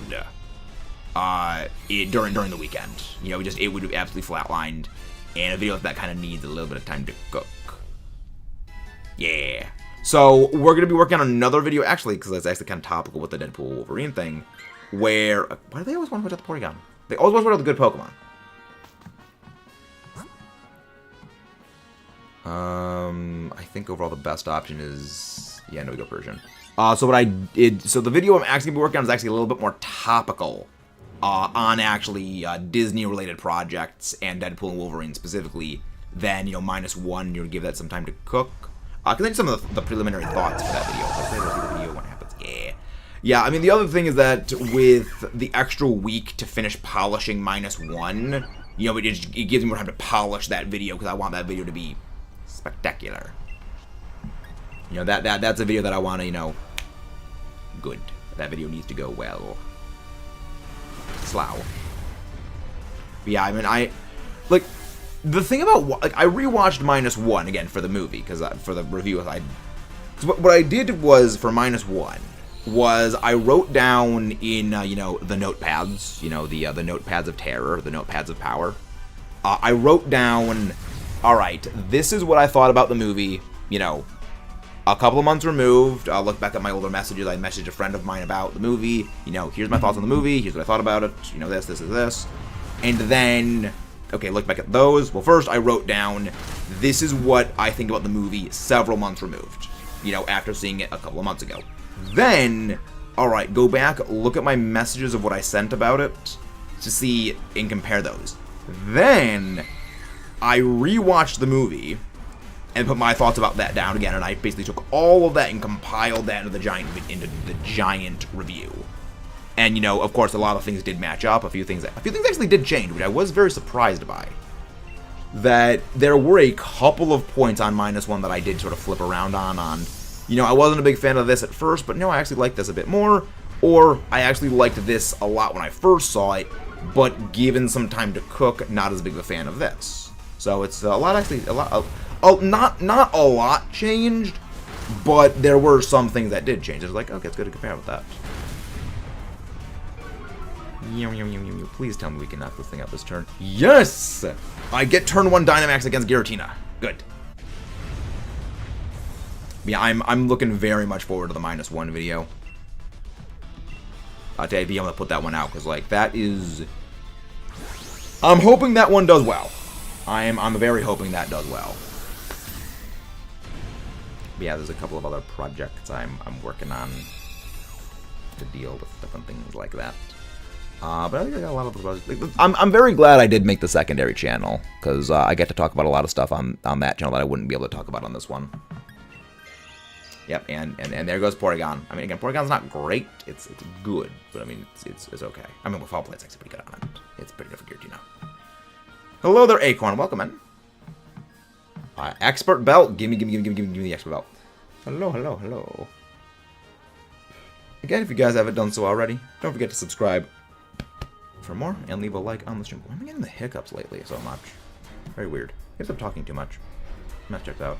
during the weekend. You know, it would have absolutely flatlined, and a video that kind of needs a little bit of time to cook. Yeah. So we're going to be working on another video, actually, because it's actually kind of topical with the Deadpool Wolverine thing, where... Why do they always want to put out the Porygon? They always want to put out the good Pokemon. I think overall the best option is... Yeah, no, we go Persian. So what I did... So the video I'm actually going to be working on is actually a little bit more topical on actually Disney-related projects and Deadpool and Wolverine specifically than, you know, -1. You'll give that some time to cook. Because I need some of the preliminary thoughts for that video. Let's say the video when it happens. Yeah. Yeah, I mean, the other thing is that with the extra week to finish polishing -1, you know, it gives me more time to polish that video because I want that video to be spectacular. You know, that's a video that I want to, you know, good. That video needs to go well. Slow. But yeah, I mean, like... The thing about, like, I rewatched -1 again for the movie, because for the review, what I did was, for -1, was I wrote down in, you know, the notepads, you know, the notepads of terror, the notepads of power, I wrote down, alright, this is what I thought about the movie, you know, a couple of months removed. I'll look back at my older messages. I messaged a friend of mine about the movie, you know, here's my thoughts on the movie, here's what I thought about it, you know, this, and then... Okay, look back at those. Well, first I wrote down, this is what I think about the movie several months removed, you know, after seeing it a couple of months ago. Then, alright, go back, look at my messages of what I sent about it to see and compare those. Then, I rewatched the movie and put my thoughts about that down again, and I basically took all of that and compiled that into the giant review. And, you know, of course, a lot of things did match up. A few things actually did change, which I was very surprised by. That there were a couple of points on -1 that I did sort of flip around on. You know, I wasn't a big fan of this at first, but no, I actually liked this a bit more. Or, I actually liked this a lot when I first saw it, but given some time to cook, not as big of a fan of this. So it's a lot, actually, not a lot changed, but there were some things that did change. I was like, okay, it's good to compare with that. Please tell me we can knock this thing out this turn. Yes! I get turn 1 Dynamax against Giratina. Good. Yeah, I'm looking very much forward to the -1 video. I'll tell you, be able to put that one out, because, like, that is... I'm hoping that one does well. I'm very hoping that does well. But yeah, there's a couple of other projects I'm working on to deal with different things like that. But I think I got a lot of those. I'm very glad I did make the secondary channel, because I get to talk about a lot of stuff on that channel that I wouldn't be able to talk about on this one. Yep, and there goes Porygon. I mean, again, Porygon's not great. It's good, but I mean, it's okay. I mean, with Fall Plate's actually pretty good on it. It's pretty good for Giratina. Hello there, Acorn. Welcome in. Expert belt. Give me the expert belt. Hello. Again, if you guys haven't done so already, don't forget to subscribe for more and leave a like on the stream. Why am I getting the hiccups lately so much? Very weird. I guess I'm talking too much. I'm not checked out.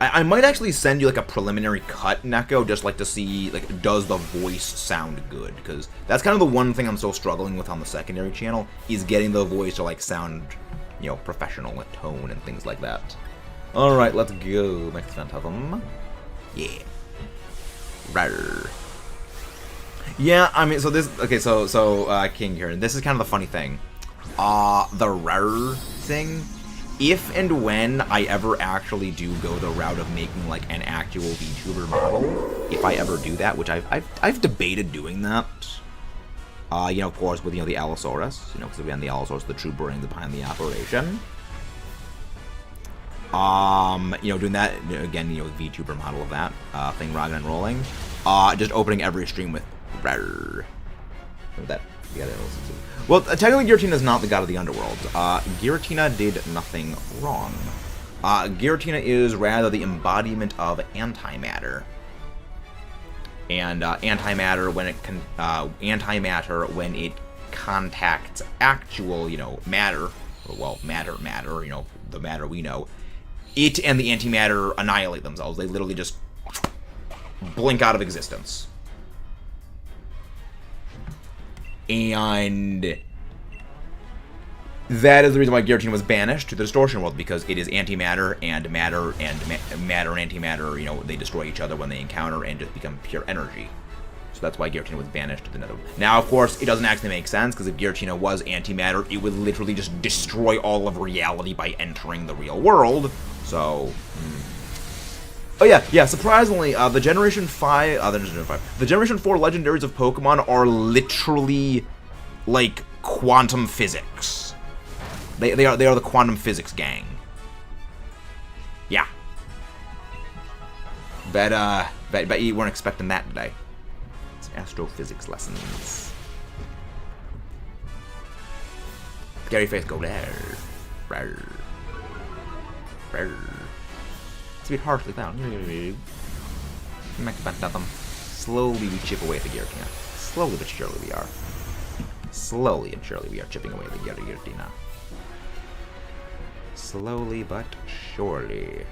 I might actually send you like a preliminary cut, Neko, just like to see, like, does the voice sound good? Because that's kind of the one thing I'm still struggling with on the secondary channel, is getting the voice to like sound, you know, professional with tone and things like that. Alright, let's go. Next Phantasm. Yeah. Rawr. Yeah, I mean, so this, okay, so King here, this is kind of the funny thing. The Rawr thing, if and when I ever actually do go the route of making like an actual VTuber model, if I ever do that, which I've debated doing that. You know, of course, with, you know, the Allosaurus, you know, because again, the Allosaurus, the true brains behind the operation. You know, doing that again, you know, VTuber model of that thing, rocking and rolling. Just opening every stream with Rawr. That. Yeah, well, technically Giratina is not the god of the underworld. Giratina did nothing wrong. Giratina is rather the embodiment of antimatter. And antimatter when it contacts actual, you know, matter, well, matter, you know, the matter we know, it and the antimatter annihilate themselves. They literally just blink out of existence. And that is the reason why Giratina was banished to the distortion world, because it is antimatter, and matter and antimatter, you know, they destroy each other when they encounter and just become pure energy. So that's why Giratina was banished to the nether. Now, of course, it doesn't actually make sense, because if Giratina was antimatter, it would literally just destroy all of reality by entering the real world. So, oh yeah, surprisingly, the Generation 4 legendaries of Pokemon are literally, like, quantum physics. They are the quantum physics gang. Yeah. Bet you weren't expecting that today. It's astrophysics lessons. Scary face, go there. Rawr. Rawr. Speed harshly down. Slowly we chip away at the Giratina. Slowly but surely we are. Slowly and surely we are chipping away at the Giratina. Slowly but surely.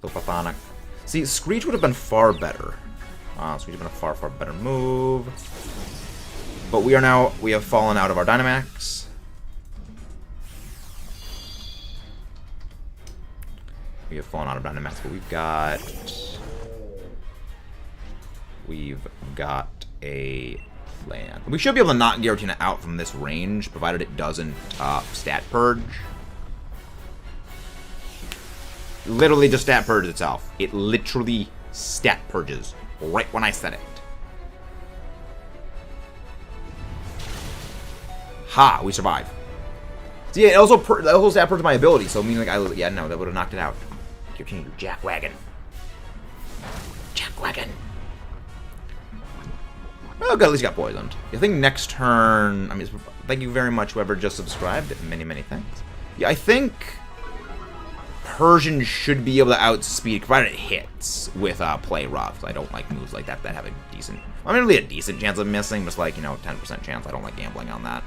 Lopathonic. See, Screech would have been far better. Screech would have been a far, far better move. But we have fallen out of our Dynamax. We have fallen out of Dynamax, but we've got a land. We should be able to knock Giratina out from this range, provided it doesn't stat purge. Literally just stat purges itself. It literally stat purges right when I said it. Ha! We survive. So yeah, it also stat purged my ability, so meaning like yeah, no, that would have knocked it out. Giratina, you jackwagon. Jackwagon. Oh, good, at least got poisoned. I think next turn, I mean, thank you very much whoever just subscribed. Many, many thanks. Yeah, I think Persian should be able to outspeed, provided it hits with Play Rough. I don't like moves like that have a decent, I mean, really a decent chance of missing, just like, you know, 10% chance. I don't like gambling on that.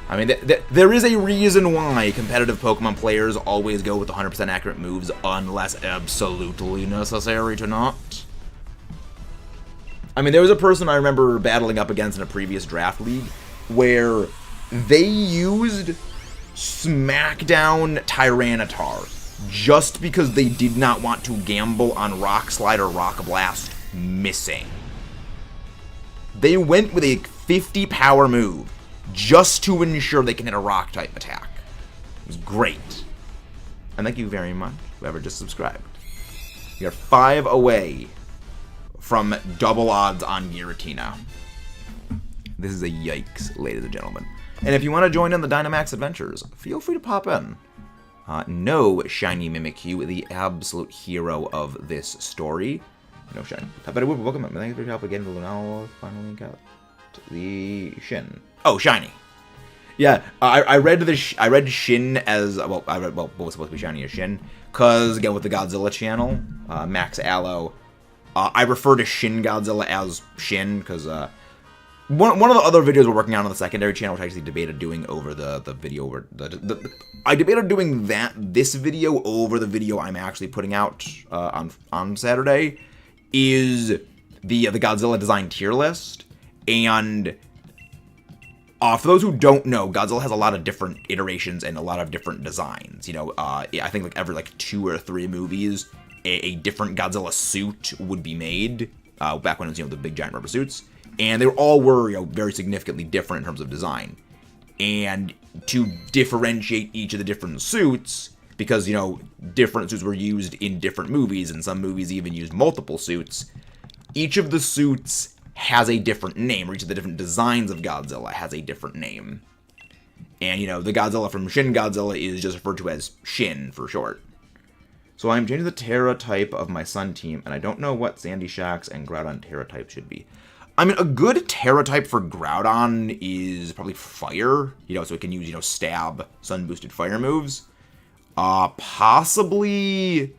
I mean, there is a reason why competitive Pokemon players always go with 100% accurate moves unless absolutely necessary to not. I mean, there was a person I remember battling up against in a previous draft league where they used Smackdown Tyranitar just because they did not want to gamble on Rock Slide or Rock Blast missing. They went with a 50 power move just to ensure they can hit a rock type attack. It was great. And thank you very much, whoever just subscribed. We are 5 away from double odds on Giratina. This is a yikes, ladies and gentlemen. And if you want to join in the Dynamax Adventures, feel free to pop in. No Shiny Mimikyu, the absolute hero of this story. No Shiny. But I would welcome him. Thank you for your help again. Now finally got the Shin. Oh, Shiny. Yeah, I read Shin as well. What was supposed to be Shiny as Shin, because again with the Godzilla channel, Max Allo, I refer to Shin Godzilla as Shin because One of the other videos we're working on the secondary channel, which I actually debated doing over the video, I debated doing this video over the video I'm actually putting out on Saturday, is the Godzilla design tier list. And for those who don't know, Godzilla has a lot of different iterations and a lot of different designs. You know, I think like every 2 or 3 movies, a different Godzilla suit would be made. Back when it was, the big giant rubber suits. And they all were, very significantly different in terms of design. And to differentiate each of the different suits, because, different suits were used in different movies, and some movies even used multiple suits, each of the suits has a different name, or each of the different designs of Godzilla has a different name. And, the Godzilla from Shin Godzilla is just referred to as Shin for short. So I'm changing the Terra type of my Sun team, and I don't know what Sandy Shocks and Groudon Terra type should be. I mean, a good Terra type for Groudon is probably Fire, so it can use, stab, sun-boosted fire moves. Possibly,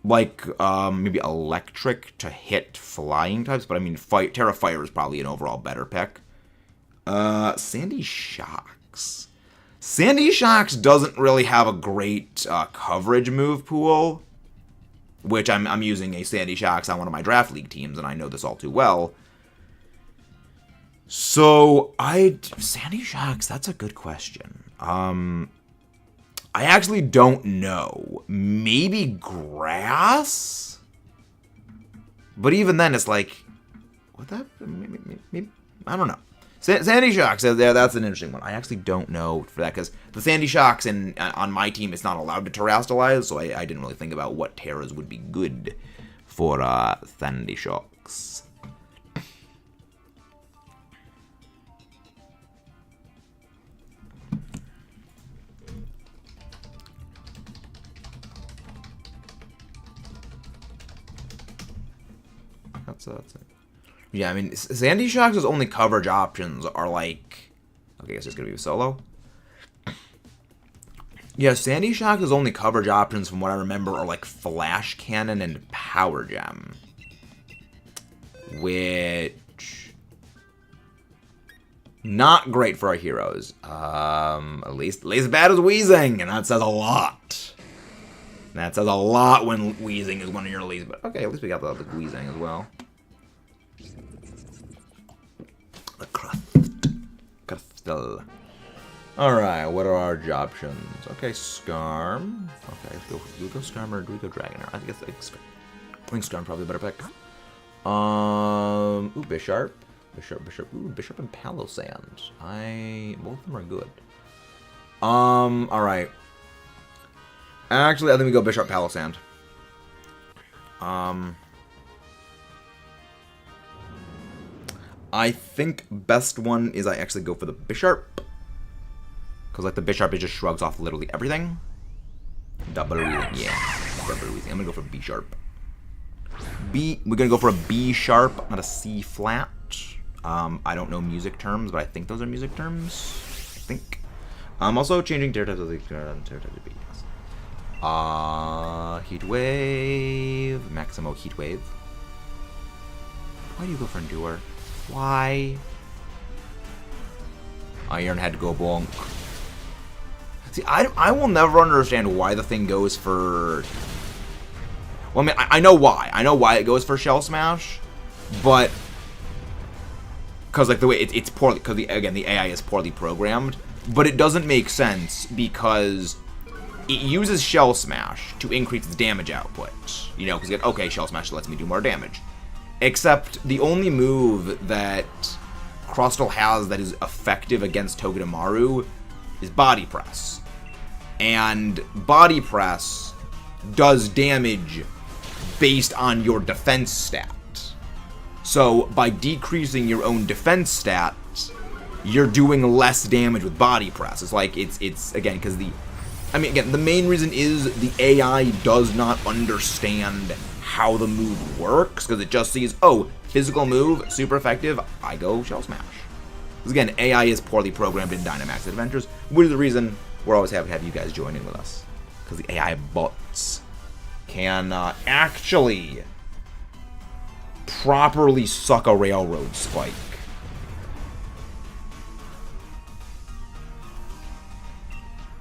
maybe Electric to hit flying types, but I mean, Terra Fire is probably an overall better pick. Sandy Shocks. Sandy Shocks doesn't really have a great coverage move pool, which I'm using a Sandy Shocks on one of my Draft League teams, and I know this all too well. So, Sandy Shocks, that's a good question. I actually don't know. Maybe Grass? But even then, it's like, what that, maybe I don't know. Sandy Shocks, that's an interesting one. I actually don't know for that, because the Sandy Shocks on my team is not allowed to terrestrialize, so I didn't really think about what Terras would be good for Sandy Shocks. That's it. Yeah, I mean, Sandy Shocks' only coverage options are like... Okay, I guess it's going to be a solo. Yeah, Sandy Shocks' only coverage options, from what I remember, are like Flash Cannon and Power Gem. Which... not great for our heroes. At least bad as Weezing, and that says a lot. That says a lot when Weezing is one of your least... But okay, at least we got the Weezing as well. The Crustle. Alright, what are our options? Okay, Skarm. Okay, do we go Skarm or do we go Dragonair? I think Skarm probably a better pick. Ooh, Bisharp. Ooh, Bisharp and Palossand. Both of them are good. Alright. Actually, I think we go Bisharp Palossand. I think best one is I actually go for the Bisharp. Because, like, the Bisharp, it just shrugs off literally everything. Double Weezing, yeah. Double Weezing. I'm going to go for B-Sharp. We're going to go for a B-Sharp, not a C-Flat. I don't know music terms, but I think those are music terms. I think. I'm also changing Terra type to B. Heat Wave. Maximo Heat Wave. Why do you go for Endure? Why? Iron Head go bonk. See, I will never understand why the thing goes for... Well, I mean, I know why. I know why it goes for Shell Smash, but... Because, like, the way it's poorly... Because, again, the AI is poorly programmed. But it doesn't make sense because it uses Shell Smash to increase its damage output. You know, because, okay, Shell Smash lets me do more damage. Except the only move that Crustle has that is effective against Togedemaru is Body Press. And Body Press does damage based on your defense stat. So by decreasing your own defense stat, you're doing less damage with Body Press. It's like, it's again, because the main reason is the AI does not understand how the move works, because it just sees, oh, physical move, super effective, I go Shell Smash. Because again, AI is poorly programmed in Dynamax Adventures, which is the reason we're always happy to have you guys join in with us. Because the AI bots can actually properly suck a Railroad Spike.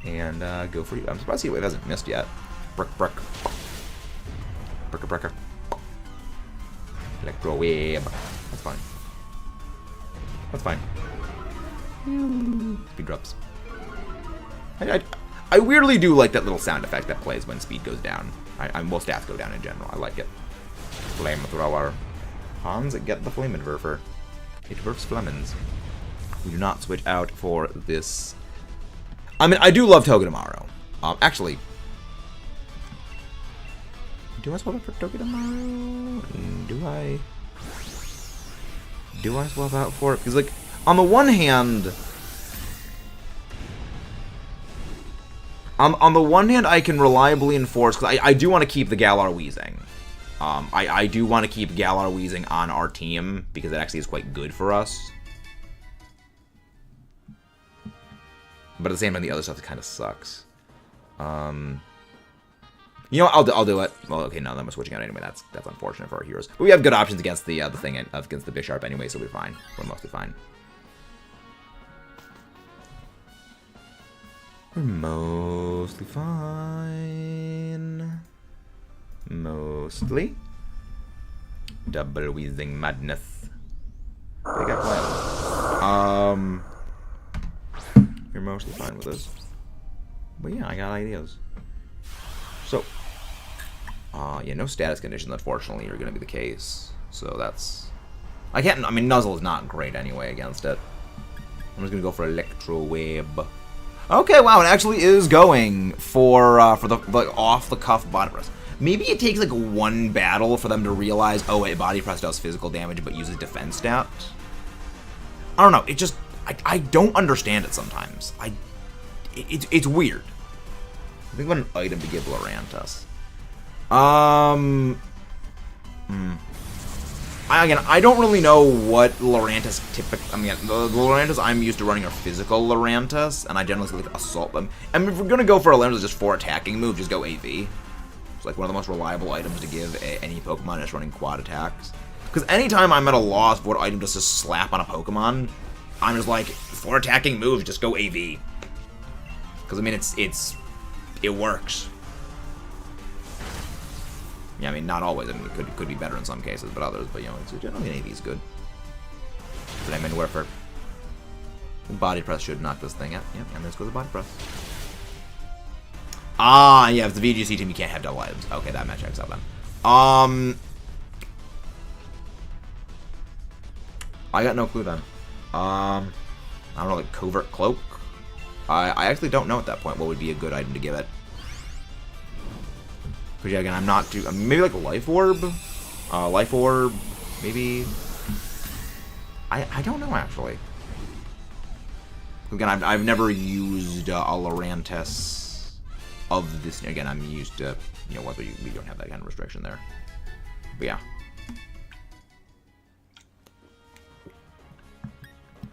And go for you. I'm surprised Heat Wave hasn't missed yet. Brick. Bricker. Electro Wave. That's fine. Speed drops. I weirdly do like that little sound effect that plays when speed goes down. Well, stats go down in general. I like it. Flamethrower. Hans, get the Flame Adverfer. It verfs Flemons. We do not switch out for this. I mean, I do love Togedemaru. Actually, do I swap out for Togedemaru? Do I swap out for it? Because, like, on the one hand, I can reliably enforce, because I do want to keep the Galar Weezing. I do want to keep Galar Weezing on our team, because it actually is quite good for us. But at the same time, the other stuff kind of sucks. You know, I'll do it. Well, okay, none of them are switching out anyway. That's unfortunate for our heroes. But we have good options against the thing against the Bisharp anyway, so we're fine. We're mostly fine. We're mostly fine. Mostly. Double Weezing madness. They got plans. You're mostly fine with this. But yeah, I got ideas. So, yeah, no status conditions, unfortunately, are going to be the case. So that's... I mean, Nuzzle is not great anyway against it. I'm just going to go for Electro Wave. Okay, wow, it actually is going for the off-the-cuff body press. Maybe it takes, like, one battle for them to realize, oh, wait, body press does physical damage but uses defense stats. I don't know, it just... I don't understand it sometimes. It's weird. I think what an item to give Lurantis. Again, I don't really know what Lurantis typically... I mean, the Lurantis I'm used to running are physical Lurantis, and I generally like assault them. I mean, if we're going to go for a Lurantis just 4 attacking move, just go AV. It's like one of the most reliable items to give any Pokemon that's running quad attacks. Because anytime I'm at a loss for what item just to slap on a Pokemon, I'm just like, 4 attacking moves, just go AV. Because, I mean, it works. Yeah, I mean, not always. I mean, it could be better in some cases, but others. But, you know, generally an AV is good. Flame Adverfer. Body press should knock this thing out. Yep, and let's go to the body press. Ah, yeah, if it's the VGC team, you can't have double items. Okay, that match checks out then. I got no clue then. I don't know, like Covert Cloak? I actually don't know at that point what would be a good item to give it. Because, yeah, again, I'm not too... maybe like a Life Orb? Life Orb, maybe... I don't know, actually. Again, I've never used a Lurantis of this... Again, I'm used to, you know, whether we don't have that kind of restriction there. But, yeah.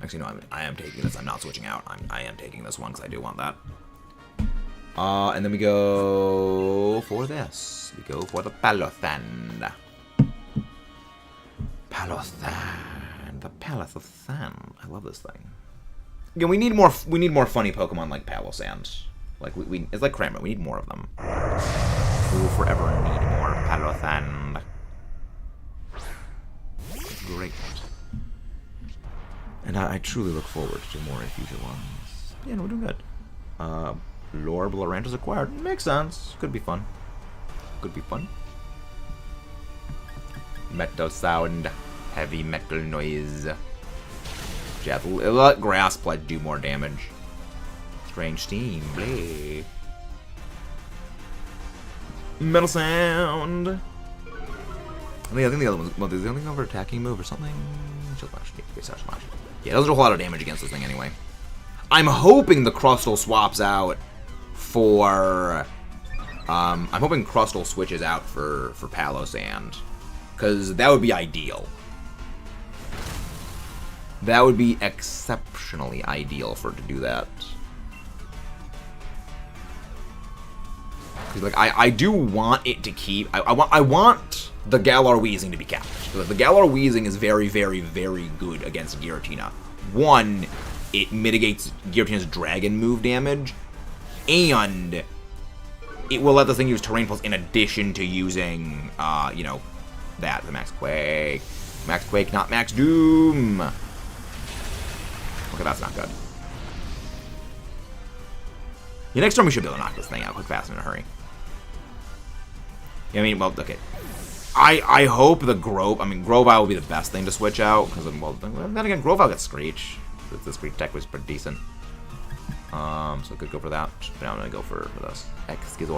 Actually, no, I am taking this. I'm not switching out. I am taking this one because I do want that. And then we go for this. We go for the Palothan. Palothan. The Palothan. I love this thing. Again, we need more funny Pokemon like Palosand. Like it's like Kramer. We need more of them. We will forever need more Palothan. It's great. And I truly look forward to more in future ones. Yeah, no, we're doing good. Lorb Lurantis acquired. Makes sense. Could be fun. Could be fun. Metal sound. Heavy metal noise. Yeah, let Grass Pledge do more damage. Strange Steam. Bleh. Metal sound. I think the other one was the only over attacking move or something. Yeah, it doesn't do a whole lot of damage against this thing anyway. I'm hoping the Crustle swaps out for... I'm hoping Crustle switches out for Palosand. Because that would be ideal. That would be exceptionally ideal for it to do that. Like, I do want it to keep... I want the Galar Weezing to be kept. Because the Galar Weezing is very, very, very good against Giratina. One, it mitigates Giratina's Dragon move damage. And it will let this thing use Terrain Pulse in addition to using, you know, the Max Quake. Max Quake, not Max Doom. Okay, that's not good. Yeah, next turn we should be able to knock this thing out quick, fast, and in a hurry. Yeah, I mean, well, okay. I hope the Grovyle will be the best thing to switch out, because, well, then again, Grovyle gets Screech. The Screech tech was pretty decent. So I could go for that, but now I'm going to go for this. Excuse.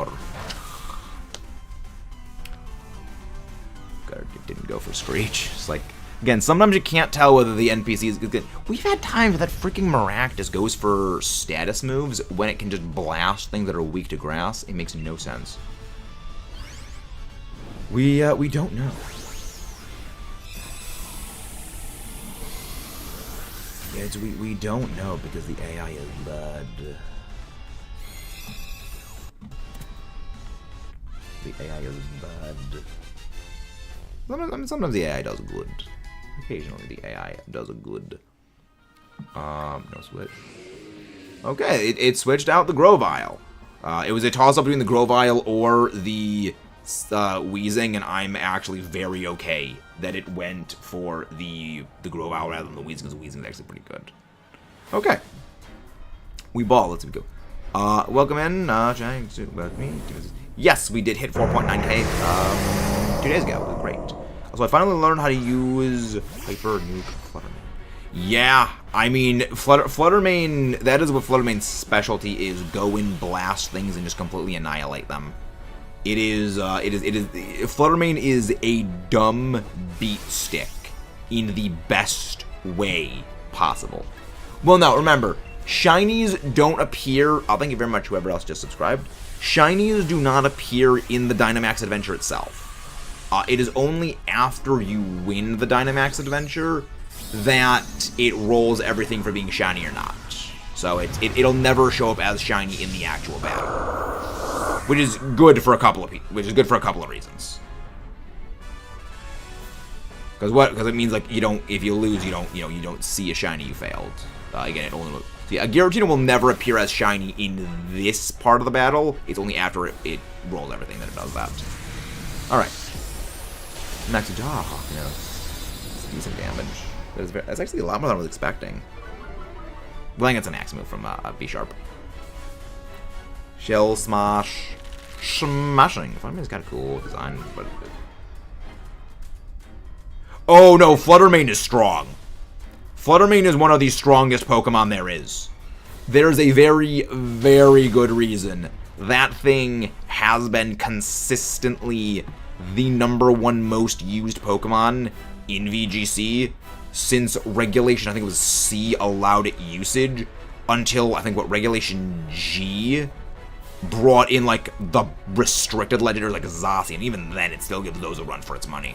Didn't go for Screech. It's like, again, sometimes you can't tell whether the NPC is good. We've had times that freaking Maractus goes for status moves when it can just blast things that are weak to grass. It makes no sense. We don't know. Yeah, we don't know because the AI is bad. The AI is bad. Sometimes the AI does good. Occasionally the AI does a good. No switch. Okay, it switched out the Grovyle. It was a toss-up between the Grovyle or the Weezing, and I'm actually very okay that it went for the Grovyle rather than the Weezing, because the Weezing is actually pretty good. Okay. We ball. Let's go. Welcome in. Trying to welcome me. Yes, we did hit 4.9k 2 days ago. Great. So I finally learned how to use Hyper Nuke Fluttermane. Yeah, I mean, Fluttermane, that is what Fluttermane's specialty is. Go in, blast things, and just completely annihilate them. Fluttermane is a dumb beat stick in the best way possible. Well, now, remember, shinies don't appear, thank you very much, whoever else just subscribed. Shinies do not appear in the Dynamax Adventure itself. It is only after you win the Dynamax Adventure that it rolls everything for being shiny or not. So it'll never show up as shiny in the actual battle, which is good for a couple of reasons. Because it means, like, if you lose, you don't see a shiny you failed. Again, it only see, a Giratina will never appear as shiny in this part of the battle. It's only after it rolls everything that it does that. All right. Max Jaw, you know, it's decent damage. That's actually a lot more than I was expecting. Well, I think it's a max move from B Sharp. Shell Smash. Smashing. Fluttermane's kind of cool design, but... Oh no, Fluttermane is strong. Fluttermane is one of the strongest Pokemon there is. There's a very, very good reason that thing has been consistently the #1 most used Pokemon in VGC since Regulation, I think it was C, allowed it usage, until, I think, Regulation G brought in, like, the restricted legendaries like Zacian. Even then, it still gives those a run for its money.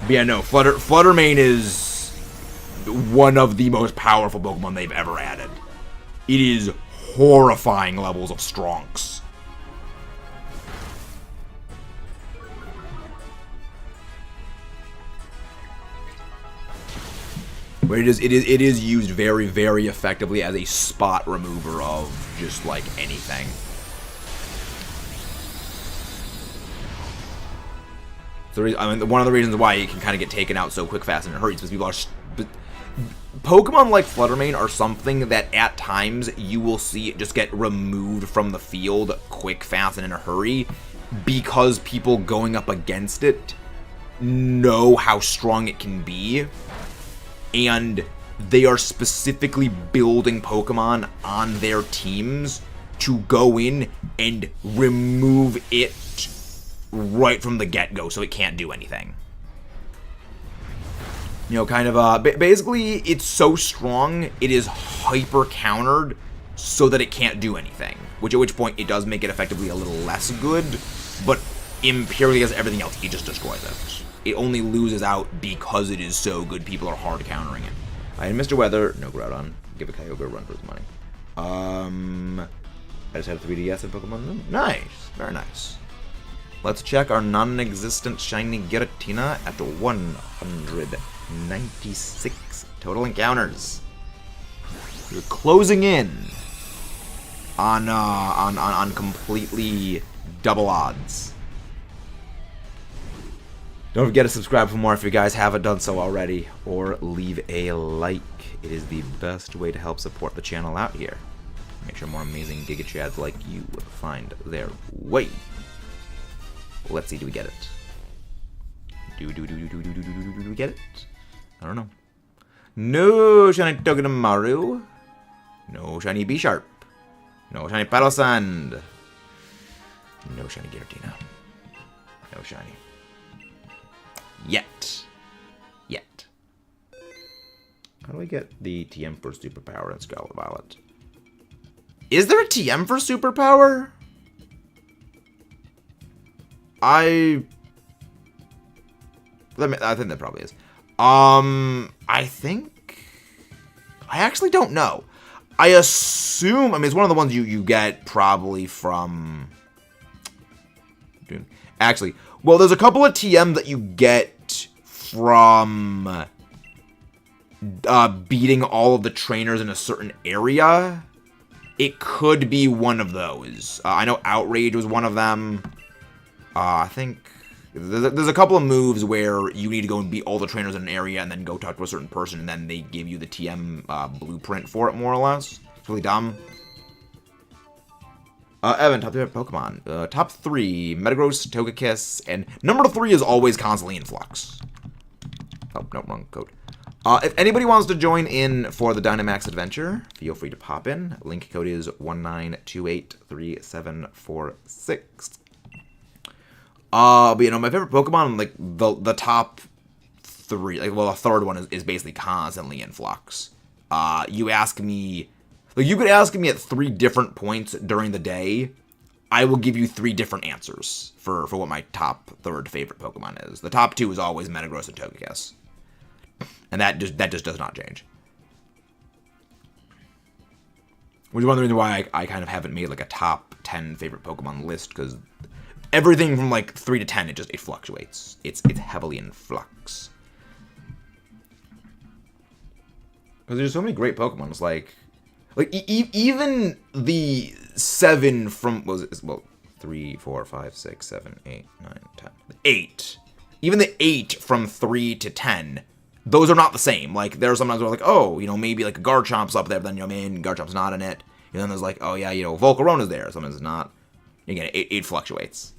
But yeah, no, Fluttermane is one of the most powerful Pokemon they've ever added. It is horrifying levels of strongs. Where it is used very, very effectively as a spot remover of just, like, anything. So, I mean, one of the reasons why it can kind of get taken out so quick, fast, and in a hurry is because people are... Pokemon like Fluttermane are something that at times you will see it just get removed from the field quick, fast, and in a hurry because people going up against it know how strong it can be. And they are specifically building Pokemon on their teams to go in and remove it right from the get-go so it can't do anything. You know, kind of, basically, it's so strong, it is hyper-countered so that it can't do anything. At which point, it does make it effectively a little less good, but impurely as everything else, it just destroys it. It only loses out because it is so good. People are hard countering it. I had Mr. Weather, no Groudon. Give a Kyogre a run for his money. I just had a 3DS in Pokemon. Nice, very nice. Let's check our non-existent shiny Giratina at 196 total encounters. We're closing in on completely double odds. Don't forget to subscribe for more if you guys haven't done so already, or leave a like. It is the best way to help support the channel out here. Make sure more amazing Giga Chads like you find their way. Let's see, do we get it? Do we get it? I don't know. No shiny Togedemaru. No shiny B-Sharp. No shiny Paddle Sand. No shiny Giratina. No shiny. Yet. How do I get the TM for superpower in Scarlet Violet? Is there a TM for superpower? I think there probably is. I actually don't know. I assume, I mean, it's one of the ones you get probably from... Actually, well, there's a couple of TM that you get from beating all of the trainers in a certain area. It could be one of those. I know Outrage was one of them. I think there's a couple of moves where you need to go and beat all the trainers in an area and then go talk to a certain person, and then they give you the TM blueprint for it, more or less. It's really dumb. Evan, top 3 Pokemon. Top 3, Metagross, Togekiss, and number 3 is always constantly in flux. Oh, no, wrong code. If anybody wants to join in for the Dynamax Adventure, feel free to pop in. Link code is 19283746. But you know, my favorite Pokemon, like the top 3, like, well, the third one is basically constantly in flux. You ask me, like, you could ask me at 3 different points during the day. I will give you 3 different answers for what my top 3rd favorite Pokemon is. The top 2 is always Metagross and Togekiss. And that just does not change. Which is one of the reasons why I kind of haven't made like a top 10 favorite Pokemon list, because everything from like 3 to 10, it fluctuates. It's heavily in flux. Because there's so many great Pokemon. It's like even the 7 from, what was it? Well, 3, 4, 5, 6, 7, 8, 9, 10. 8. Even the 8 from 3 to 10. Those are not the same. Like, there are sometimes where, like, oh, you know, maybe, like, a Garchomp's up there, but then, you know, man, Garchomp's not in it. And then there's, like, oh, yeah, you know, Volcarona's there. Sometimes it's not. Again, it fluctuates.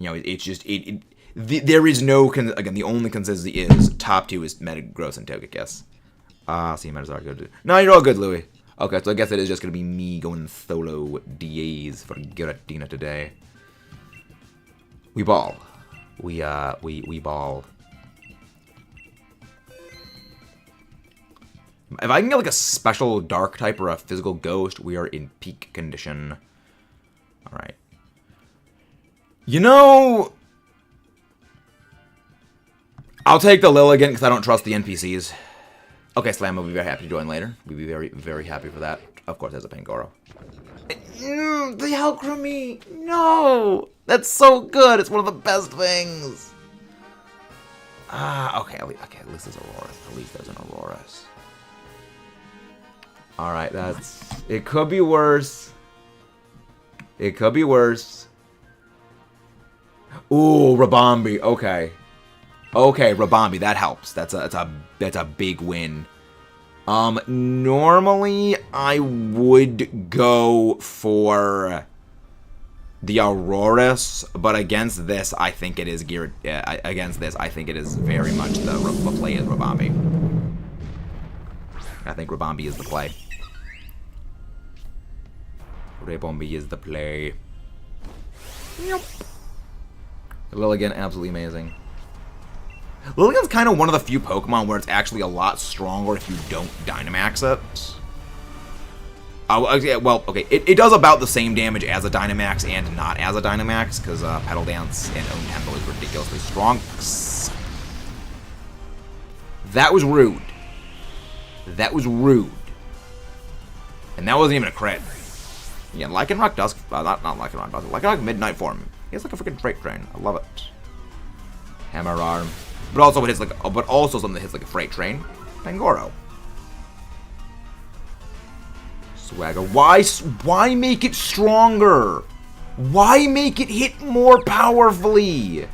You know, it's just, there is no, again, the only consistency is top 2 is Metagross and Togekiss. See, Metazar good. No, you're all good, Louie. Okay, so I guess it is just going to be me going solo DAs for Giratina today. We ball. We ball. If I can get like a special dark type or a physical ghost, we are in peak condition. Alright. You know, I'll take the Lilligant because I don't trust the NPCs. Okay, Slam will be very happy to join later. We'd be very, very happy for that. Of course, there's a Pangoro. The Alchemy! No! That's so good! It's one of the best things! Okay, at least there's Auroras. At least there's an Auroras. Alright, it could be worse. It could be worse. Ooh, Rabombi. Okay. Okay, Rabombi, that helps. That's a big win. Normally I would go for the Auroras, but against this, I think it is against this, I think it is very much the play is Rabombi. I think Rabombi is the play. Rabombi is the play. Yep. Lilligant, absolutely amazing. Lilligant's kind of one of the few Pokemon where it's actually a lot stronger if you don't Dynamax it. Well, okay, it does about the same damage as a Dynamax and not as a Dynamax, because Petal Dance and Own Tempo is ridiculously strong. That was rude. That was rude. And that wasn't even a crit. Yeah, Lycanroc does, not Lycanroc, but Lycanroc Midnight form. He has like a freaking freight train. I love it. Hammer Arm. But also it hits like, but also something that hits like a freight train. Pangoro. Swagger. Why make it stronger? Why make it hit more powerfully?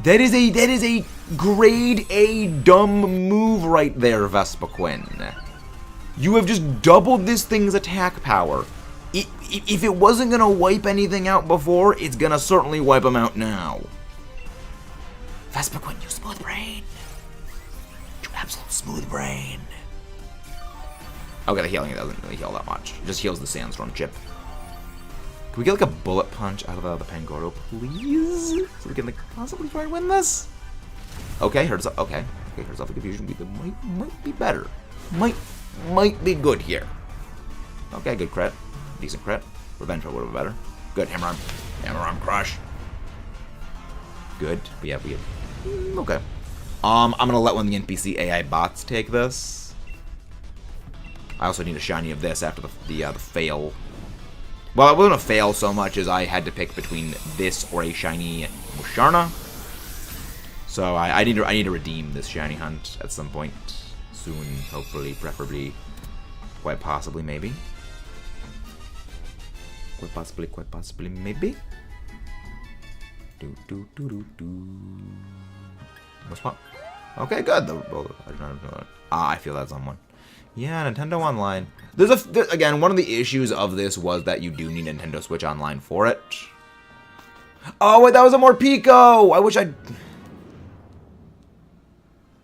That is a grade A dumb move right there, Vespiquen. You have just doubled this thing's attack power. If it wasn't gonna wipe anything out before, it's gonna certainly wipe them out now. Vespiquen, you smooth brain. You absolute smooth brain. Okay, the healing doesn't really heal that much. It just heals the sandstorm chip. Can we get like a bullet punch out of the Pangoro, please? So we can like possibly try and win this? Okay, here's okay, here's off the confusion. We might be better. Might be good here. Okay, good crit. Decent crit. Revenge would have been better. Good hammer arm. Hammer arm crush. Good. We have okay. I'm gonna let one of the NPC AI bots take this. I also need a shiny of this after the fail. Well, it wasn't a fail so much as I had to pick between this or a shiny Musharna. So I need to redeem this shiny hunt at some point soon, hopefully, preferably, quite possibly, maybe. Quite possibly, maybe. What's what? Okay, good. I feel that's on one. Yeah, Nintendo Online. Again, one of the issues of this was that you do need Nintendo Switch Online for it. Oh, wait, that was a Morpeko! I wish I'd...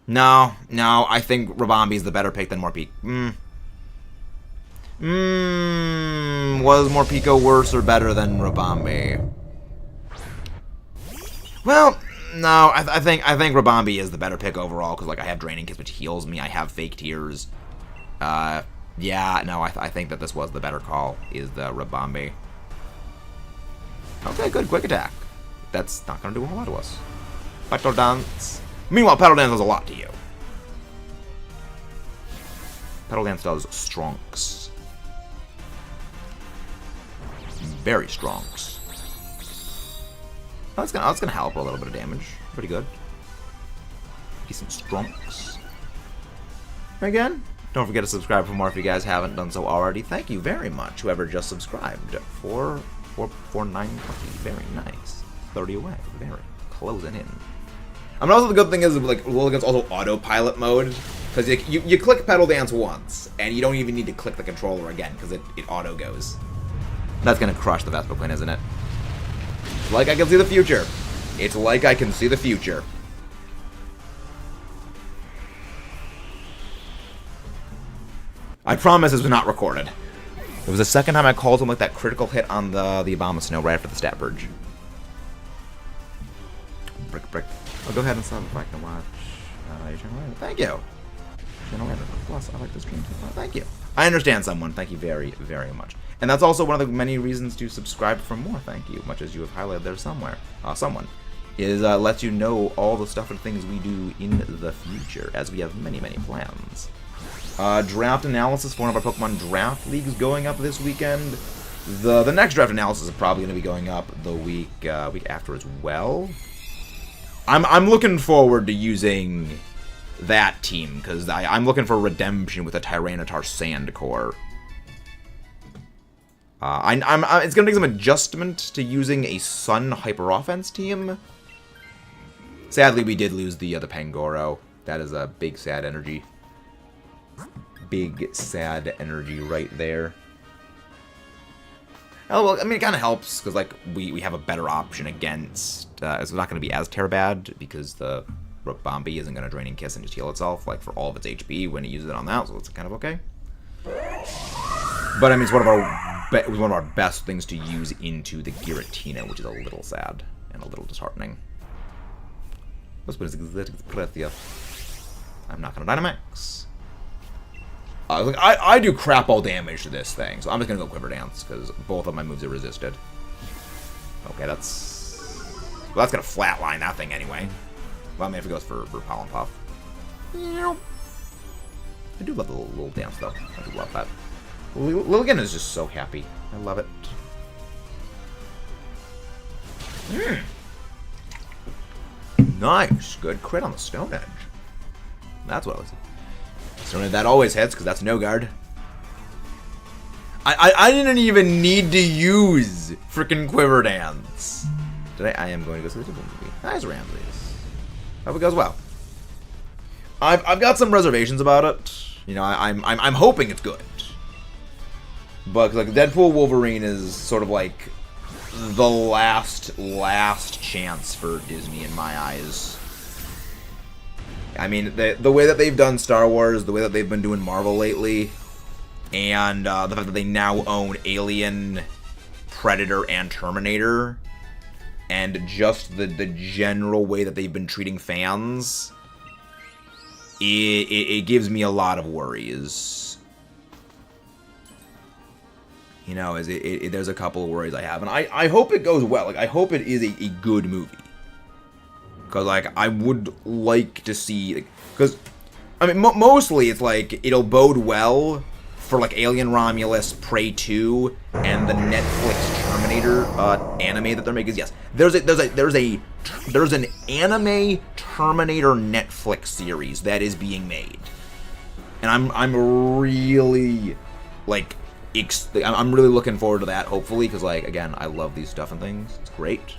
No, I think Rabambi's the better pick than Morpeko. Was Morpeko worse or better than Rabambi? Well, no, I think Rabambi is the better pick overall, because like I have Draining Kiss, which heals me. I have Fake Tears. Yeah, no, I think that this was the better call, is the Rabambi. Okay, good, quick attack. That's not going to do a whole lot to us. Petal Dance. Meanwhile, Petal Dance does a lot to you. Petal Dance does strongs. Very strongs. That's gonna help a little bit of damage. Pretty good. Decent strongs. Again, don't forget to subscribe for more if you guys haven't done so already. Thank you very much, whoever just subscribed for 920. Very nice. 30 away. Very closing in. I mean, also the good thing is like Lilligant's also autopilot mode, because you click Petal Dance once and you don't even need to click the controller again because it auto goes. That's gonna crush the Vespiquen, isn't it? It's like I can see the future. It's like I can see the future. I promise this was not recorded. It was the second time I called him like that critical hit on the Abomasnow right after the stat purge. Brick. I'll go ahead and sub if I can watch your channel. Thank you. Channel Plus, I like this stream too. Thank you. I understand someone. Thank you very, very much. And that's also one of the many reasons to subscribe for more. Thank you, much as you have highlighted there somewhere. Someone is lets you know all the stuff and things we do in the future, as we have many, many plans. Draft analysis for one of our Pokemon draft leagues going up this weekend. The next draft analysis is probably going to be going up the week after as well. I'm looking forward to using that team because I'm looking for redemption with a Tyranitar Sand Core. It's gonna take some adjustment to using a Sun Hyper Offense team. Sadly, we did lose the Pangoro. That is a big sad energy. Big sad energy right there. Oh, well, I mean, it kind of helps, because, like, we have a better option against... it's not going to be as bad because the Rabambi isn't going to Draining Kiss and just heal itself, like, for all of its HP when it uses it on that, so it's kind of okay. But, I mean, it's one of our best things to use into the Giratina, which is a little sad and a little disheartening. I'm not going to Dynamax. I do crap all damage to this thing, so I'm just going to go Quiver Dance, because both of my moves are resisted. Okay, that's going to flatline that thing anyway. Well, I mean, if it goes for Pollen Puff. I do love the little dance, though. I do love that. Lilligant is just so happy. I love it. Nice. Good crit on the Stone Edge. That's what I was Certainly that always hits, because that's no guard. I didn't even need to use freaking Quiver Dance. Today I am going to go see the Dibble movie. Nice Ramses. Hope it goes well. I've got some reservations about it. You know, I'm hoping it's good. But like Deadpool Wolverine is sort of like the last chance for Disney in my eyes. I mean, the way that they've done Star Wars, the way that they've been doing Marvel lately, and the fact that they now own Alien, Predator, and Terminator, and just the general way that they've been treating fans, it gives me a lot of worries. You know, there's a couple of worries I have, and I hope it goes well. Like, I hope it is a good movie. Because, like, I would like to see, like, because, I mean, mostly it's like, it'll bode well for, like, Alien Romulus, Prey 2, and the Netflix Terminator anime that they're making. Yes, there's an anime Terminator Netflix series that is being made. And I'm really, like, I'm really looking forward to that, hopefully, because, like, again, I love these stuff and things. It's great.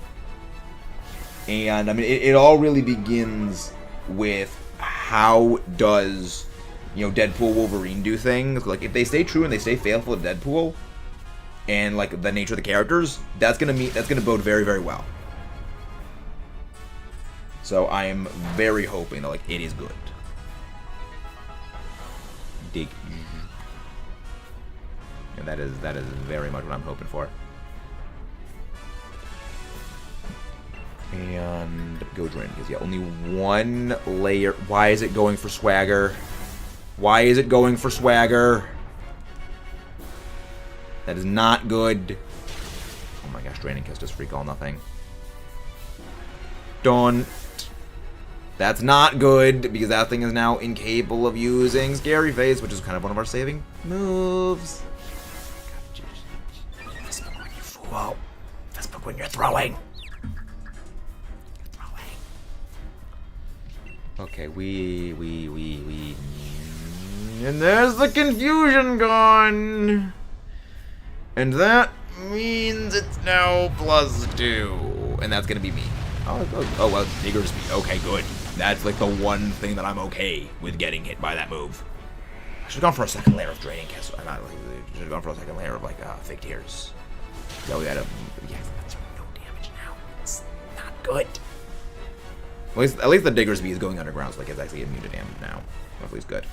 And, I mean, it all really begins with how does, you know, Deadpool Wolverine do things. Like, if they stay true and they stay faithful to Deadpool and, like, the nature of the characters, that's gonna bode very, very well. So I am very hoping that, like, it is good. Dig. And that is very much what I'm hoping for. And go drain, because yeah, only one layer. Why is it going for swagger? Why is it going for swagger? That is not good. Oh my gosh, draining kiss, just freak all nothing. Don't. That's not good, because that thing is now incapable of using Scary Face, which is kind of one of our saving moves. Facebook when you fool. Facebook when you're throwing. Okay, and there's the confusion gone! And that means it's now +2. And that's gonna be me. Oh well, Digger's me. Okay, good. That's like the one thing that I'm okay with getting hit by that move. I should've gone for a second layer of Draining Kiss. I should've gone for a second layer of, like, Fake Tears. So we had a... Yeah, that's no damage now. It's not good. At least the Diggersby is going underground, so like it's actually immune to damage now. Hopefully it's good.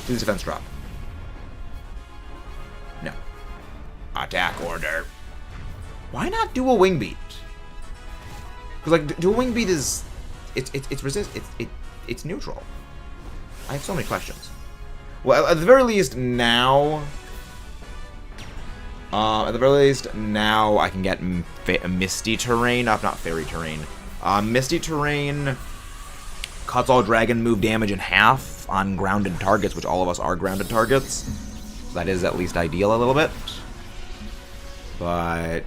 Please defense drop. No. Attack order. Why not Dual Wing Beat? Because like Dual Wing Beat is it's neutral. I have so many questions. Well, at the very least now. At the very least, now I can get Misty Terrain, not Fairy Terrain. Misty Terrain cuts all dragon move damage in half on grounded targets, which all of us are grounded targets. So that is at least ideal a little bit. But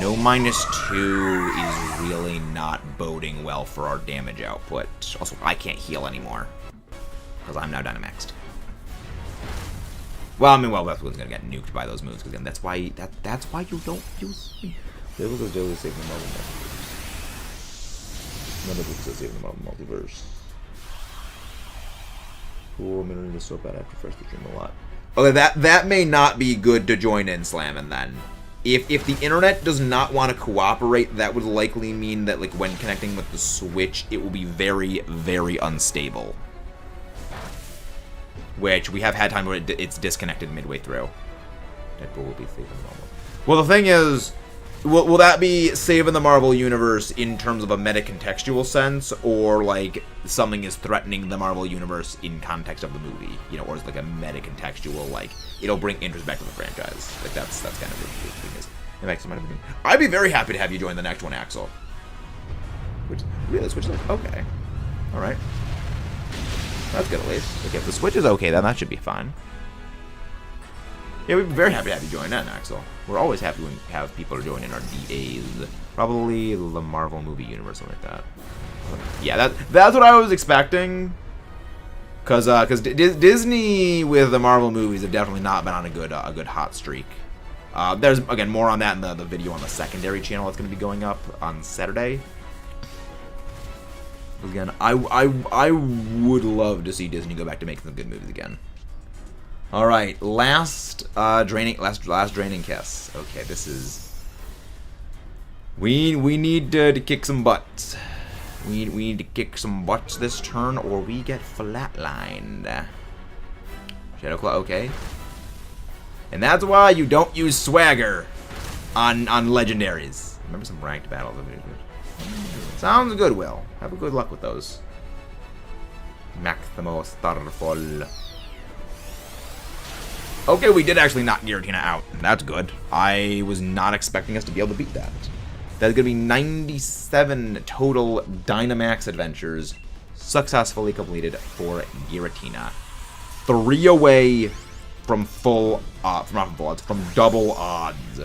no -2 is really not boding well for our damage output. Also, I can't heal anymore, because I'm now Dynamaxed. Well, I mean, that's what's gonna get nuked by those moves, because that's why you don't use. They will daily save the Marvel multiverse. None of them save the Marvel multiverse. Cool, I'm gonna so bad after first stream a lot. Okay, that may not be good to join in slamming then. If the internet does not want to cooperate, that would likely mean that like when connecting with the Switch, it will be very, very unstable. Which we have had time where it's disconnected midway through. Deadpool will be saving Marvel. Well, the thing is, will that be saving the Marvel universe in terms of a meta-contextual sense, or like something is threatening the Marvel universe in context of the movie, you know, or is like a meta-contextual, like it'll bring interest back to the franchise. Like that's kind of what the thing is. It makes some I'd be very happy to have you join the next one, Axel. Which really, Switch is like okay, all right. That's good at least. Okay, if the Switch is okay, then that should be fine. Yeah, we'd be very happy to have you join in, Axel. We're always happy when we have people join in our DAs. Probably the Marvel movie universe, something like that. Yeah, that's what I was expecting. Because Disney with the Marvel movies have definitely not been on a good hot streak. There's, again, more on that in the video on the secondary channel that's going to be going up on Saturday. Again, I would love to see Disney go back to making some good movies again. All right, last draining kiss. Okay, this is we need to kick some butts. We need to kick some butts this turn, or we get flatlined. Shadow Claw, okay. And that's why you don't use swagger on legendaries. Remember some ranked battles. Sounds good, Will. Have a good luck with those. Maximo Starfall. Okay, we did actually knock Giratina out. That's good. I was not expecting us to be able to beat that. That's going to be 97 total Dynamax Adventures successfully completed for Giratina. 3 away from full odds, from double odds.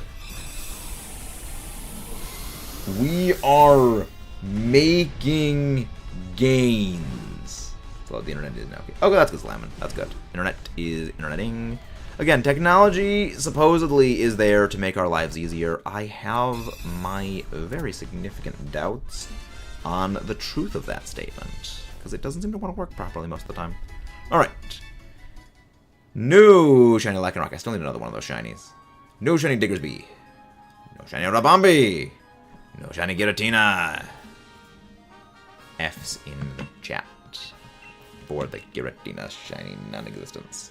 We are making gains. So the internet is now okay. Okay, that's good, slamming. That's good. Internet is interneting. Again, technology supposedly is there to make our lives easier. I have my very significant doubts on the truth of that statement, because it doesn't seem to want to work properly most of the time. Alright. No shiny Lycanroc. I still need another one of those shinies. No shiny Diggersby. No shiny Rabombi. No shiny Giratina. F's in the chat for the Giratina shiny non-existence.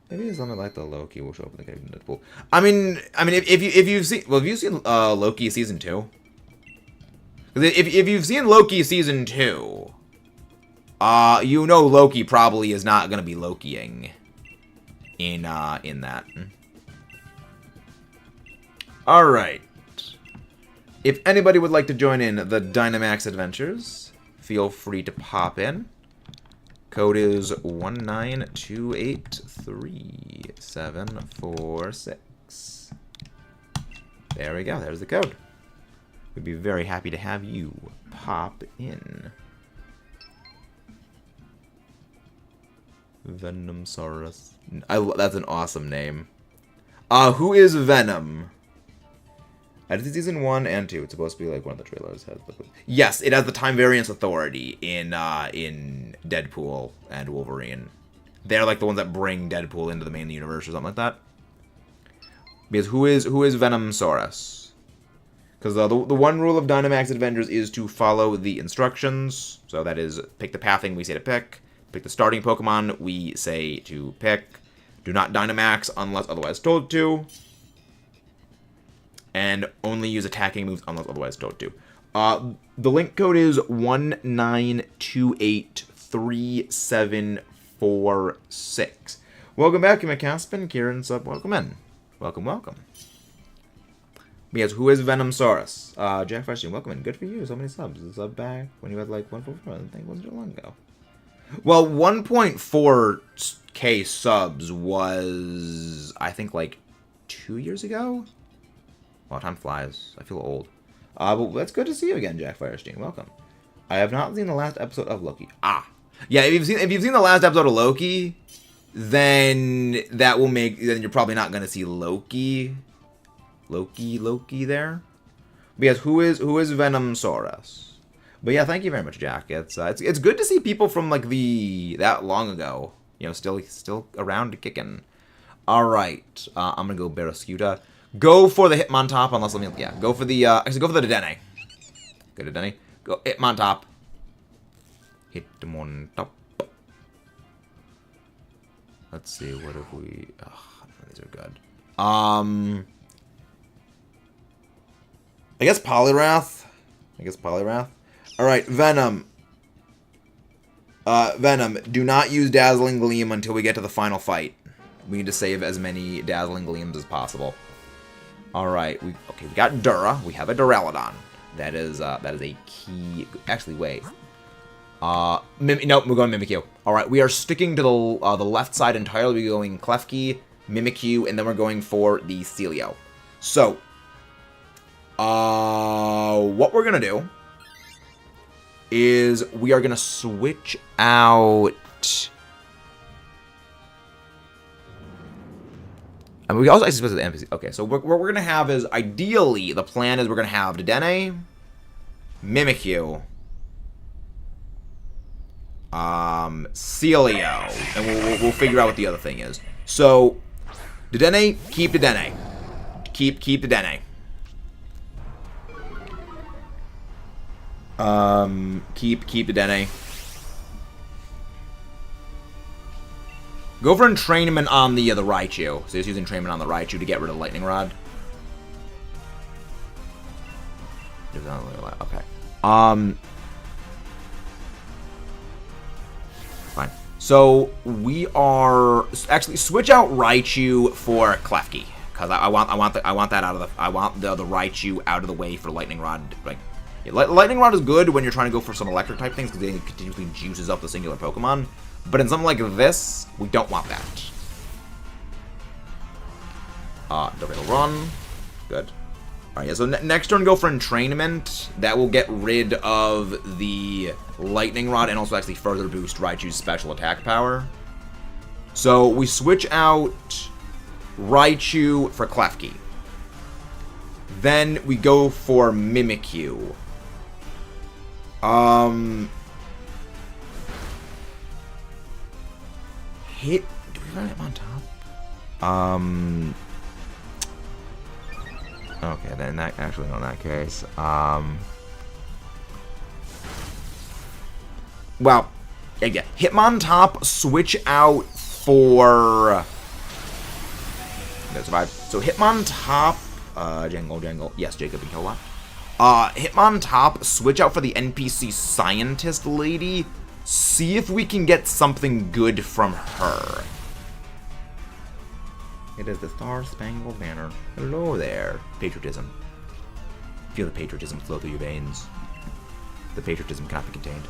Maybe something like the Loki will show up in the Captain Deadpool. I mean, if you've seen, well, have you seen Loki season 2? If you've seen Loki season 2, you know Loki probably is not gonna be Lokiing in that. All right. If anybody would like to join in the Dynamax Adventures, feel free to pop in. Code is 192834746. There we go. There's the code. We'd be very happy to have you pop in. Venomsaurus. That's an awesome name. Who is Venom? I did season 1 and 2. It's supposed to be like one of the trailers has the... Yes, it has the time variance authority in Deadpool and Wolverine. They're like the ones that bring Deadpool into the main universe or something like that. Because who is Venomsaurus? Because the one rule of Dynamax Adventures is to follow the instructions. So that is, pick the pathing we say to pick. Pick the starting Pokemon we say to pick. Do not Dynamax unless otherwise told to. And only use attacking moves unless otherwise told to. The link code is 192834746. Welcome back, Caspin, Kieran, sub, welcome in. Welcome, welcome. Yes, who is Venomsaurus? Jack Freshman, welcome in. Good for you, so many subs. The sub back when you had like 144, I think wasn't too long ago. Well, 1.4k subs was, I think, like 2 years ago? Wow, time flies. I feel old. But that's good to see you again, Jack Firestein. Welcome. I have not seen the last episode of Loki. Yeah, if you've seen the last episode of Loki, then that will make, then you're probably not gonna see Loki there. But yes, who is Venomsaurus? But yeah, thank you very much, Jack. It's good to see people from like that long ago, you know, still around kicking. All right, I'm gonna go Barrascuda. Go for the Hitmontop, unless go for the actually go for the Dedenne. Go to Dedenne. Go Hitmontop. Hitmontop. Let's see, what have we? These are good. I guess Poliwrath. All right, Venom. Venom, do not use Dazzling Gleam until we get to the final fight. We need to save as many Dazzling Gleams as possible. All right, we got Dura. We have a Duraludon. That is a key. Actually, wait. Nope, we're going Mimikyu. All right, we are sticking to the left side entirely. We're going Klefki, Mimikyu, and then we're going for the Celio. So, what we're gonna do is we are gonna switch out I mean, we also actually supposed to the NPC. Okay, so what we're gonna have is, ideally, the plan is we're gonna have Dedenne, Mimikyu, Celio, and we'll figure out what the other thing is. So, Dedenne, keep Dedenne. Keep Dedenne. Keep Dedenne. Go for entrainment on the Raichu. So he's using entrainment on the Raichu to get rid of Lightning Rod. Okay. Fine. So we are actually switch out Raichu for Klefki, because I want that out of the the Raichu out of the way for Lightning Rod. Like, yeah, Lightning Rod is good when you're trying to go for some electric type things because it continuously juices up the singular Pokemon. But in something like this, we don't want that. Double run. Good. Alright, yeah, so next turn, go for entrainment. That will get rid of the Lightning Rod and also actually further boost Raichu's special attack power. So we switch out Raichu for Klefki. Then we go for Mimikyu. Do we run him on top? Okay, then that actually, in that case, well, yeah, Hitmontop, switch out for, survive. So Hitmontop, Jangle, yes, Jacob and Kill Hitmontop, switch out for the NPC scientist lady. See if we can get something good from her. It is the Star-Spangled Banner. Hello there. Patriotism. Feel the patriotism flow through your veins. The patriotism cannot be contained.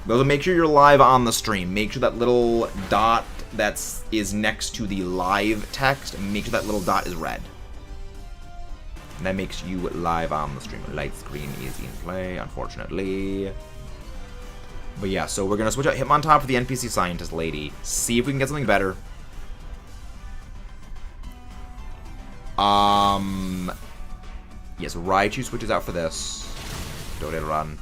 Though, make sure you're live on the stream. Make sure that little dot is next to the live text, make sure that little dot is red. And that makes you live on the stream. Light screen is in play, unfortunately. But yeah, so we're going to switch out Hitmontop for the NPC scientist lady. See if we can get something better. Yes, Raichu switches out for this. Run.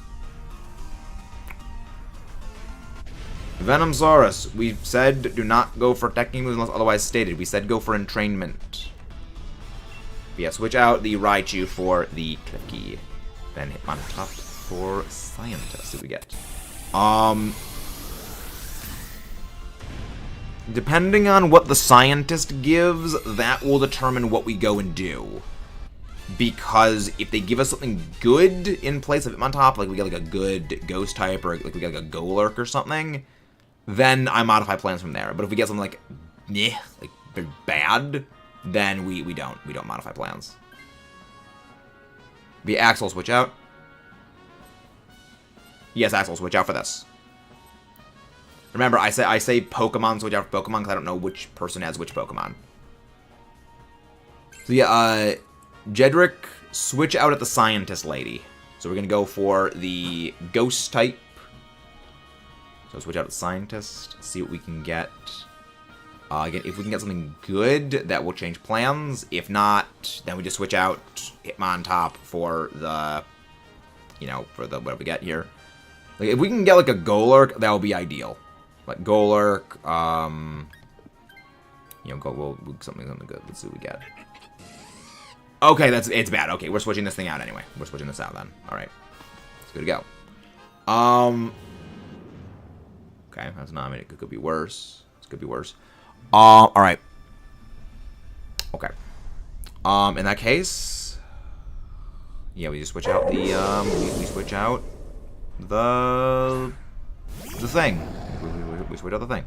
Venomsaurus. We said do not go for attacking moves unless otherwise stated. We said go for entrainment. But yeah, switch out the Raichu for the Klefki. Then Hitmontop for scientist. See what we get. Depending on what the scientist gives, that will determine what we go and do. Because if they give us something good in place of Hitmontop, like we get like a good ghost type, or like we get like a Golurk or something, then I modify plans from there. But if we get something like, like bad, then we don't modify plans. The Axel switch out. Yes, Axel switch out for this. Remember, I say Pokemon switch out for Pokemon because I don't know which person has which Pokemon. So yeah, Jedrick, switch out at the scientist lady. So we're gonna go for the ghost type. So switch out at the scientist. See what we can get. Again, if we can get something good, that will change plans. If not, then we just switch out Hitmontop for the, for the whatever we get here. Like, if we can get like a Golurk, that would be ideal. Like Golurk, we'll something good. Let's see what we get. Okay, it's bad. Okay, we're switching this thing out anyway. We're switching this out then. All right, it's good to go. Okay, that's not. I mean, it could be worse. It could be worse. All right. Okay. In that case, yeah, we just switch out the we switch out the thing. We switch out the thing.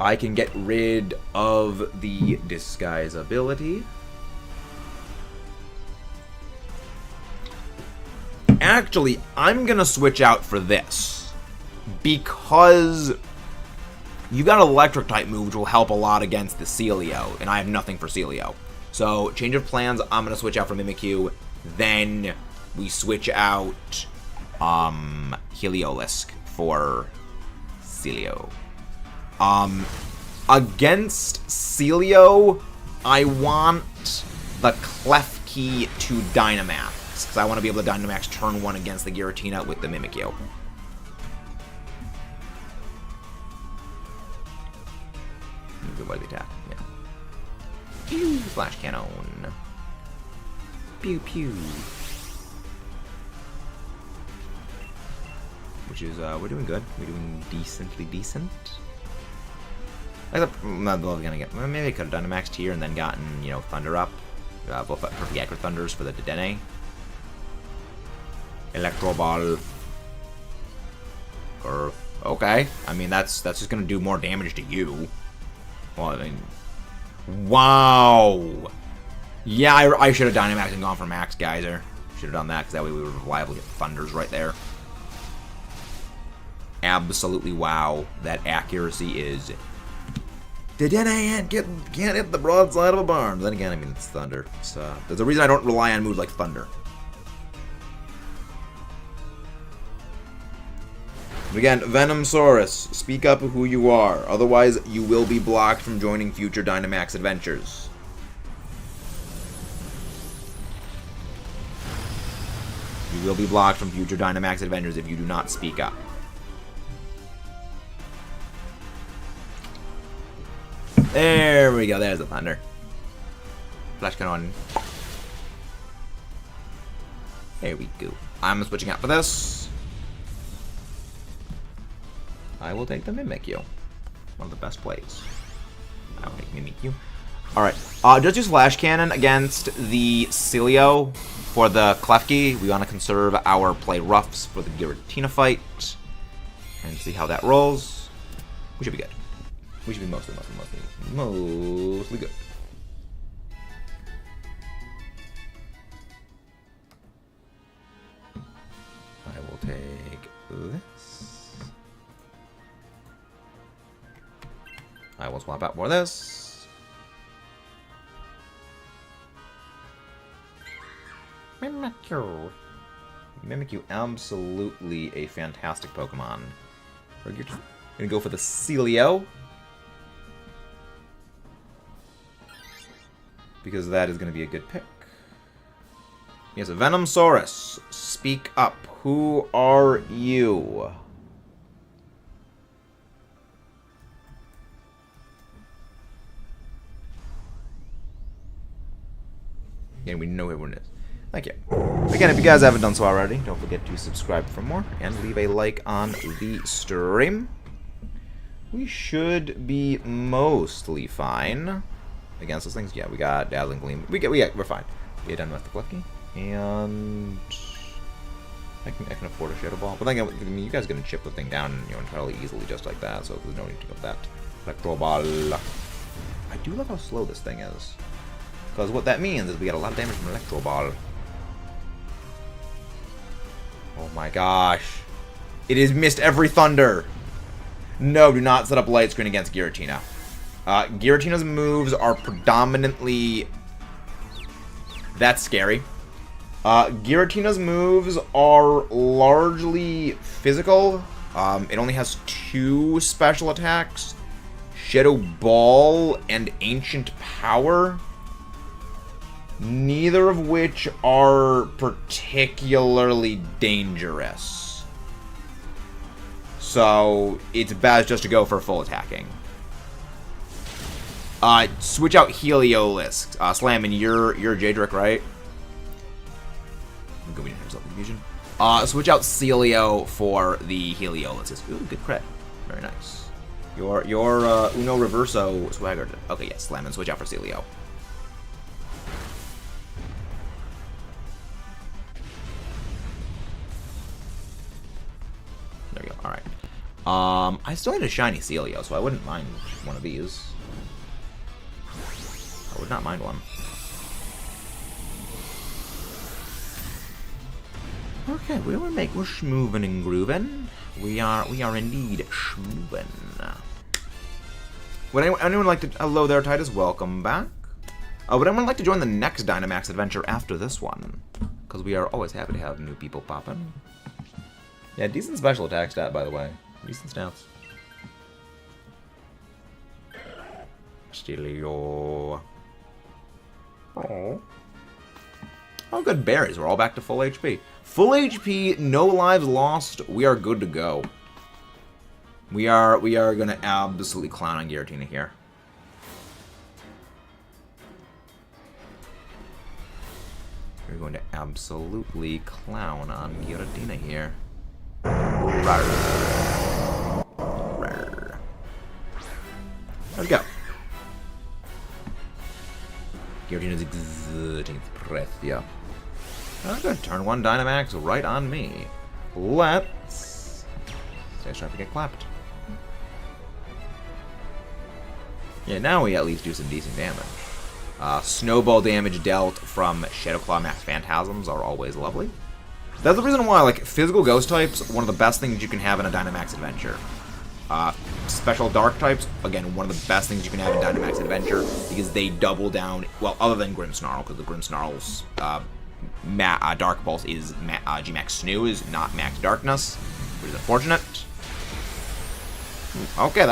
I can get rid of the disguise ability. Actually, I'm gonna switch out for this because you got an electric type move which will help a lot against the Celio, and I have nothing for Celio. So, change of plans, I'm gonna switch out for Mimikyu, then we switch out Heliolisk for Celio. Against Celio, I want the Klefki to Dynamax, because I want to be able to Dynamax turn 1 against the Giratina with the Mimikyu. Good way to attack, yeah. Pew! Flash Cannon. Pew pew. Which is, we're doing good. We're doing decently decent. I'm not gonna get. Maybe I could have Dynamaxed here and then gotten, you know, Thunder up. Both perfect accurate Thunders for the Dedenne. Electro Ball. Curve. Okay. I mean, that's just gonna do more damage to you. Well, I mean, wow. Yeah, I should have Dynamaxed and gone for Max Geyser. Should have done that, because that way we would reliably get Thunders right there. Absolutely wow. That accuracy is... Dedenne can't hit the broadside of a barn. Then again, I mean, it's Thunder. So, there's a reason I don't rely on moves like Thunder. Again, Venomsaurus, speak up who you are. Otherwise, you will be blocked from joining future Dynamax Adventures. You will be blocked from future Dynamax Adventures if you do not speak up. There we go, there's the Thunder. Flash Cannon. There we go. I'm switching out for this. I will take the Mimikyu. One of the best plays. I will take Mimikyu. Alright, just use Flash Cannon against the Celio for the Klefki. We want to conserve our play roughs for the Giratina fight. And see how that rolls. We should be good. We should be mostly good. I will take this. I will swap out for this. Mimikyu. Mimikyu, absolutely a fantastic Pokemon. We're gonna go for the Celio, because that is going to be a good pick. Yes, Venomsaurus, speak up. Who are you? And we know everyone is. Thank you. Again, if you guys haven't done so already, don't forget to subscribe for more and leave a like on the stream. We should be mostly fine against those things. Yeah, we got Dazzling Gleam. We're fine. We're done with the Klefki. And I can afford a Shadow Ball. But then, I mean, you guys are gonna chip the thing down, you know, entirely easily just like that, so there's no need to go with that. Electro Ball. I do love how slow this thing is. Because what that means is we get a lot of damage from Electro Ball. Oh my gosh. It has missed every Thunder. No, do not set up Light Screen against Giratina. Giratina's moves are predominantly... That's scary. Giratina's moves are largely physical. It only has 2 special attacks. Shadow Ball and Ancient Power. Neither of which are particularly dangerous. So, it's best just to go for full attacking. Switch out Heliolisk. Slam, and you're Jadric, right? Switch out Celio for the Heliolisk. Ooh, good crit. Very nice. Your Uno Reverso swaggered. Okay, yes, Slam and switch out for Celio. There we go. All right. I still need a shiny Celio, so I wouldn't mind one of these. I would not mind one. Okay, we're schmoovin' and groovin'. We are indeed schmoovin'. Would anyone like to... Hello there, Titus. Welcome back. Would anyone like to join the next Dynamax Adventure after this one? because we are always happy to have new people popping. Yeah, decent special attack stat, by the way. Decent stats. Steelio. Oh. Oh, good berries. We're all back to full HP. Full HP, no lives lost. We are good to go. We are gonna absolutely clown on Giratina here. We're going to absolutely clown on Giratina here. Rawr. Rawr. Let's go. Giratina's exuding breath, yeah. Oh, good. Turn 1 Dynamax right on me. Let's stay sharp to get clapped. Yeah, now we at least do some decent damage. Snowball damage dealt from Shadow Claw Max Phantasms are always lovely. That's the reason why, like, physical ghost types, one of the best things you can have in a Dynamax Adventure. Special dark types, again, one of the best things you can have in Dynamax Adventure, because they double down, well, other than Grimmsnarl, because the Grimmsnarl's Dark Pulse is G-Max Snooze, not Max Darkness, which is unfortunate. Okay,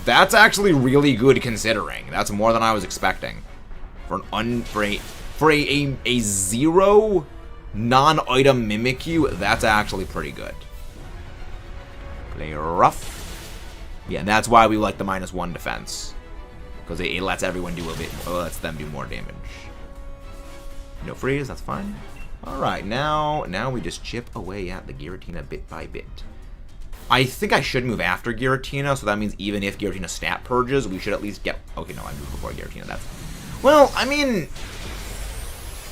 that's actually really good considering. That's more than I was expecting. For a zero non-item Mimikyu, that's actually pretty good. Play rough. Yeah, and that's why we like the -1 defense. Because it lets everyone do a bit more, lets them do more damage. No freeze, that's fine. Alright, now we just chip away at the Giratina bit by bit. I think I should move after Giratina, so that means even if Giratina stat purges, we should at least get... Okay, no, I moved before Giratina, that's... Well, I mean...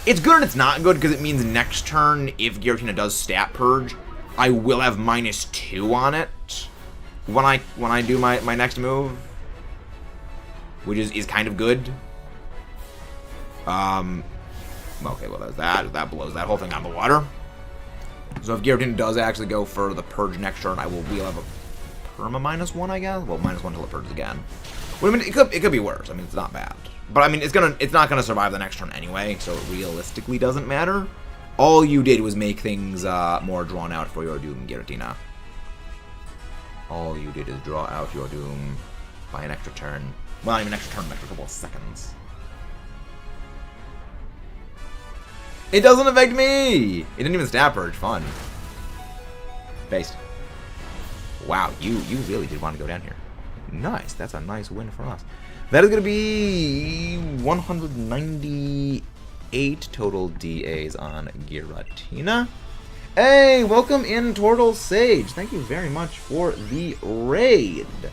It's good and it's not good, because it means next turn, if Giratina does stat purge, I will have -2 on it when I do my next move. Which is kind of good. Okay, well there's that. That blows that whole thing out of the water. So if Giratina does actually go for the purge next turn, we'll have a perma -1, I guess. Well, -1 until it purges again. Well, I mean, it could be worse. I mean, it's not bad, but I mean, it's not gonna survive the next turn anyway, so it realistically doesn't matter. All you did was make things more drawn out for your doom, Giratina. All you did is draw out your doom by an extra turn. Well, not even an extra turn, an extra couple of seconds. It doesn't affect me! It didn't even stat purge. Fun. Based. Wow, you really did want to go down here. Nice. That's a nice win for us. That is going to be 198 total DAs on Giratina. Hey, welcome in, Tortle Sage. Thank you very much for the raid.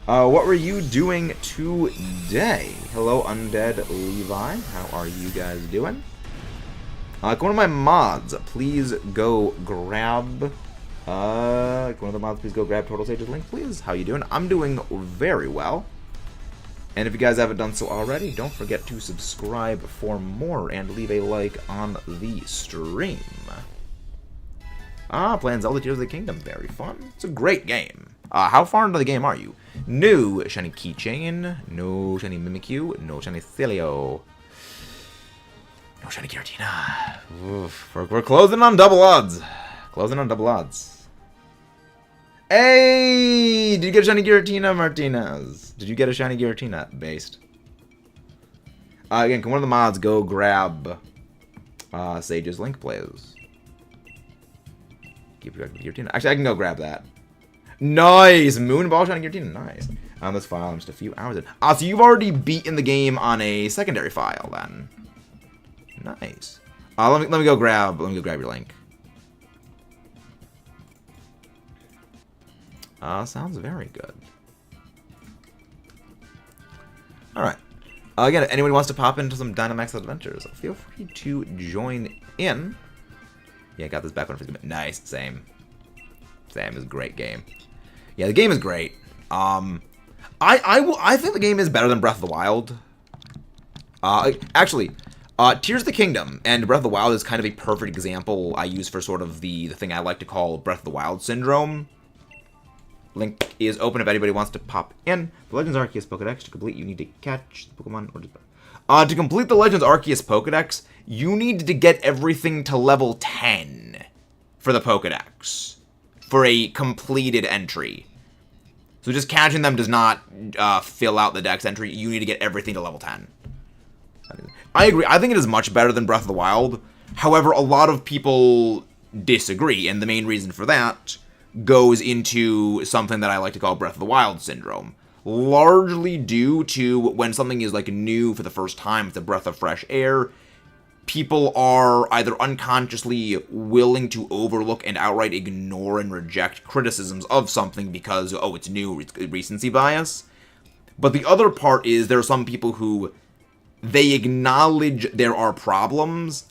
What were you doing today? Hello, Undead Levi. How are you guys doing? One of my mods, please go grab... one of the mods, please go grab Tortle Sage's link, please. How you doing? I'm doing very well. And if you guys haven't done so already, don't forget to subscribe for more and leave a like on the stream. Playing Zelda Tears of the Kingdom. Very fun. It's a great game. How far into the game are you? No shiny Keychain. No shiny Mimikyu. No shiny Celio. No shiny Giratina. Oof. We're closing on double odds. Closing on double odds. Hey! Did you get a shiny Giratina, Martinez? Did you get a shiny Giratina? Based. Again, can one of the mods go grab Sage's link, please? Keep track of Giratina. Actually, I can go grab that. Nice! Moonball shiny Giratina. Nice. On this file, I'm just a few hours in. So you've already beaten the game on a secondary file, then. Nice. Let me go grab your link. Sounds very good. Alright. Again, if anyone wants to pop into some Dynamax Adventures, feel free to join in. Yeah, I got this back when it was good. Nice, same. Same, is a great game. Yeah, the game is great. I think the game is better than Breath of the Wild. Actually, Tears of the Kingdom and Breath of the Wild is kind of a perfect example I use for sort of the thing I like to call Breath of the Wild syndrome. Link is open if anybody wants to pop in. The Legends Arceus Pokédex to complete, you need to catch the Pokemon or just... To complete the Legends Arceus Pokedex, you need to get everything to level 10 for the Pokedex, for a completed entry. So just catching them does not fill out the dex entry. You need to get everything to level 10. I agree. I think it is much better than Breath of the Wild. However, a lot of people disagree, and the main reason for that goes into something that I like to call Breath of the Wild syndrome. Largely due to when something is like new for the first time, it's a breath of fresh air, people are either unconsciously willing to overlook and outright ignore and reject criticisms of something because, oh, it's new, it's recency bias. But the other part is there are some people who, they acknowledge there are problems,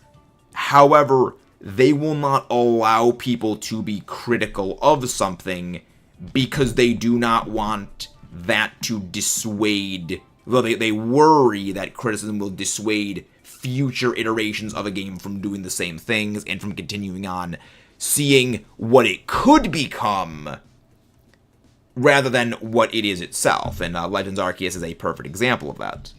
however, they will not allow people to be critical of something because they do not want that to dissuade, well, they worry that criticism will dissuade future iterations of a game from doing the same things and from continuing on seeing what it could become rather than what it is itself. And Legends Arceus is a perfect example of that.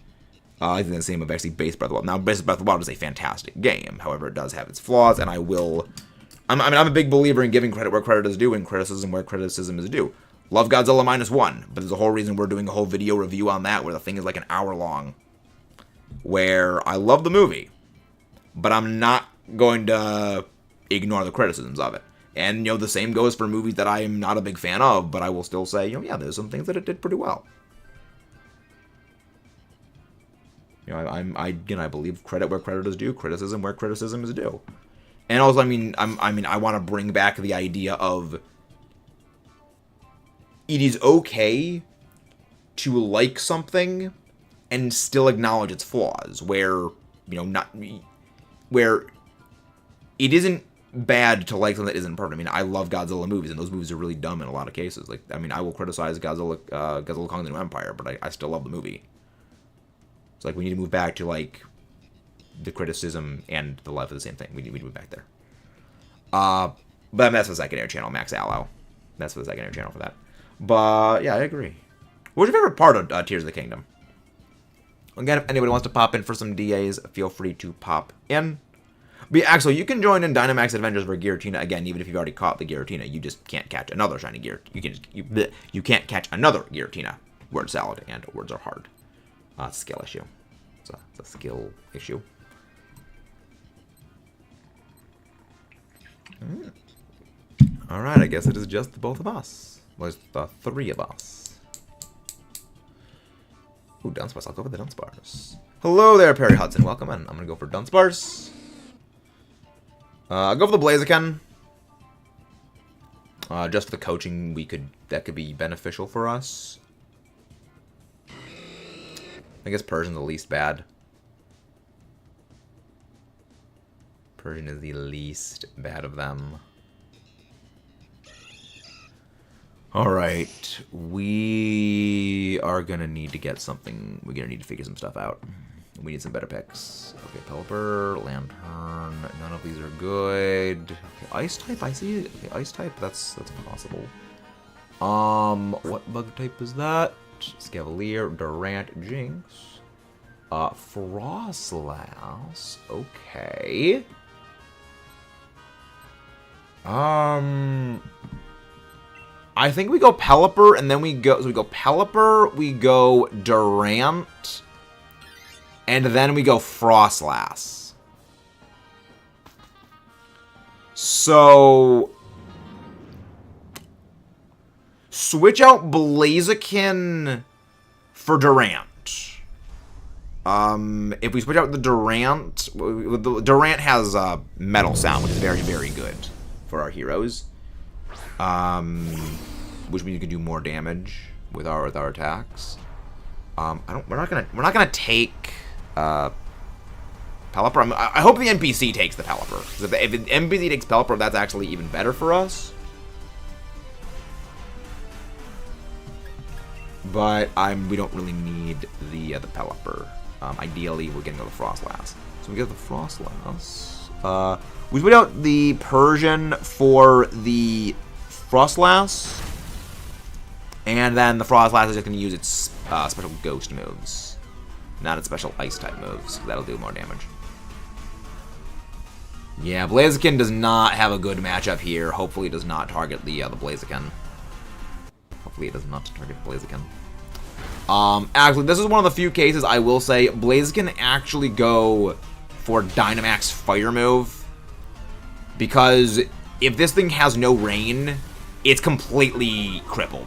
I think the same of actually Base Breath of the Wild. Now, Base Breath of the Wild is a fantastic game. However, it does have its flaws, and I'm a big believer in giving credit where credit is due and criticism where criticism is due. Love Godzilla -1, but there's a whole reason we're doing a whole video review on that where the thing is like an hour long. Where I love the movie, but I'm not going to ignore the criticisms of it. And, the same goes for movies that I'm not a big fan of, but I will still say, yeah, there's some things that it did pretty well. I believe credit where credit is due, criticism where criticism is due. And also, I want to bring back the idea of it is okay to like something and still acknowledge its flaws, where where it isn't bad to like something that isn't perfect. I love Godzilla movies, and those movies are really dumb in a lot of cases. I will criticize Godzilla Kong the New Empire, but I still love the movie. It's like we need to move back to the criticism and the love of the same thing. We need to move back there. But that's the secondary channel, Max Allo. That's for the secondary channel for that. But yeah, I agree. What's your favorite part of Tears of the Kingdom? Again, if anybody wants to pop in for some DAs, feel free to pop in. But Axel, you can join in Dynamax Adventures for Giratina again, even if you've already caught the Giratina. You just can't catch another shiny Giratina. You can't catch another Giratina. Word salad and words are hard. It's a skill issue. It's a skill issue. Alright, I guess it is just the both of us. Well, it's the three of us. Ooh, Dunsparce. I'll go for the Dunsparce. Hello there, Perry Hudson. Welcome in. I'm going to go for Dunsparce. I'll go for the Blaziken. Just for the coaching, that could be beneficial for us. I guess Persian's the least bad. Persian is the least bad of them. Alright, we are gonna need to get something. We're gonna need to figure some stuff out. We need some better picks. Okay, Pelipper, Lantern, none of these are good. Okay, Ice type, I see it. Okay, Ice type, that's possible. What bug type is that? Scavalier, Durant, Jinx. Frostlass, okay. I think we go Pelipper, and then we go Pelipper, we go Durant, and then we go Frostlass. So switch out Blaziken for Durant. If we switch out the Durant has Metal Sound, which is very, very good for our heroes. Which means you can do more damage with our attacks. We're not gonna take Pelipper. I hope the NPC takes the Pelipper. Because if the NPC takes Pelipper, that's actually even better for us. But we don't really need the Pelipper. Ideally, we're gonna go the Frostlass. So we get the Frostlass. We put out the Persian for the Frostlass, and then the Frostlass is just going to use its special ghost moves. Not its special Ice-type moves. That'll do more damage. Yeah, Blaziken does not have a good matchup here. Hopefully it does not target the Blaziken. Hopefully it does not target Blaziken. Actually, this is one of the few cases I will say Blaziken actually go for Dynamax Fire move. Because if this thing has no rain, it's completely crippled.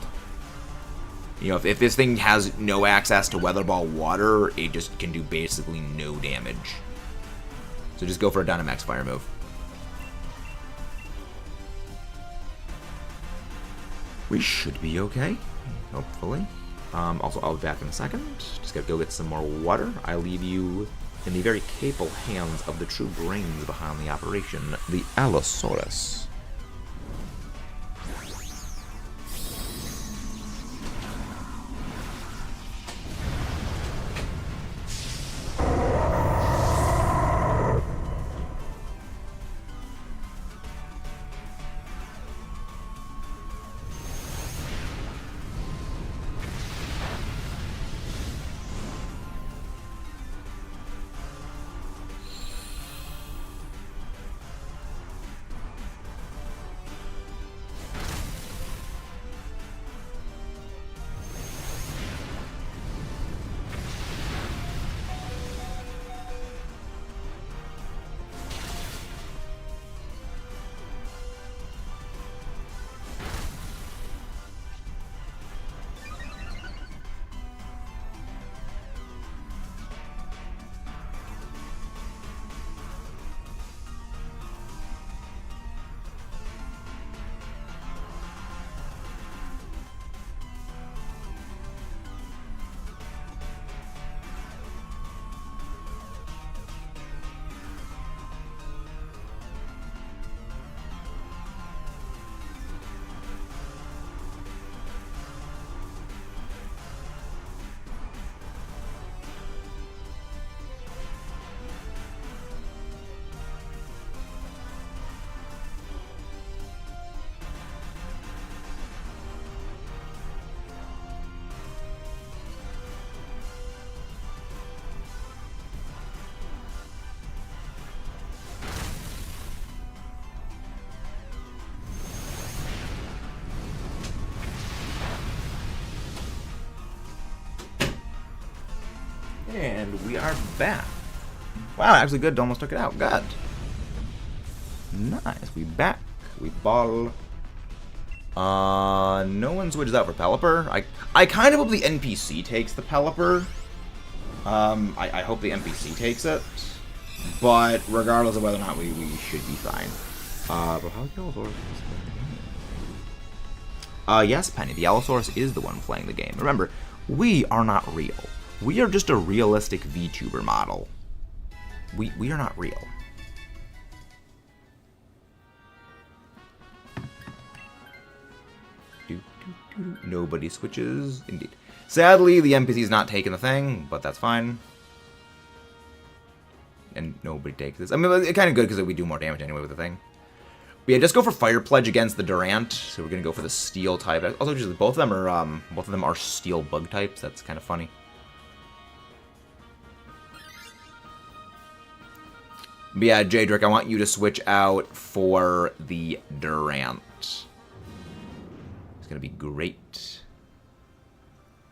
You know, if this thing has no access to Weather Ball Water, it just can do basically no damage. So just go for a Dynamax Fire move. We should be okay, hopefully. Also, I'll be back in a second. Just gotta go get some more water. I leave you in the very capable hands of the true brains behind the operation, the Allosaurus. And we are back. Wow, actually good. Almost took it out. Good. Nice. We back. We ball. No one switches out for Pelipper. I kind of hope the NPC takes the Pelipper. I hope the NPC takes it. But regardless of whether or not we should be fine. But how the Allosaurus is playing the game? Yes, Penny. The Allosaurus is the one playing the game. Remember, we are not real. We are just a realistic VTuber model. We are not real. Nobody switches. Indeed. Sadly, the NPC is not taking the thing, but that's fine. And nobody takes this. I mean, it's kind of good because we do more damage anyway with the thing. But yeah, just go for Fire Pledge against the Durant. So we're gonna go for the Steel type. Also, just both of them are Steel bug types. That's kind of funny. But yeah, Jadrick, I want you to switch out for the Durant. It's gonna be great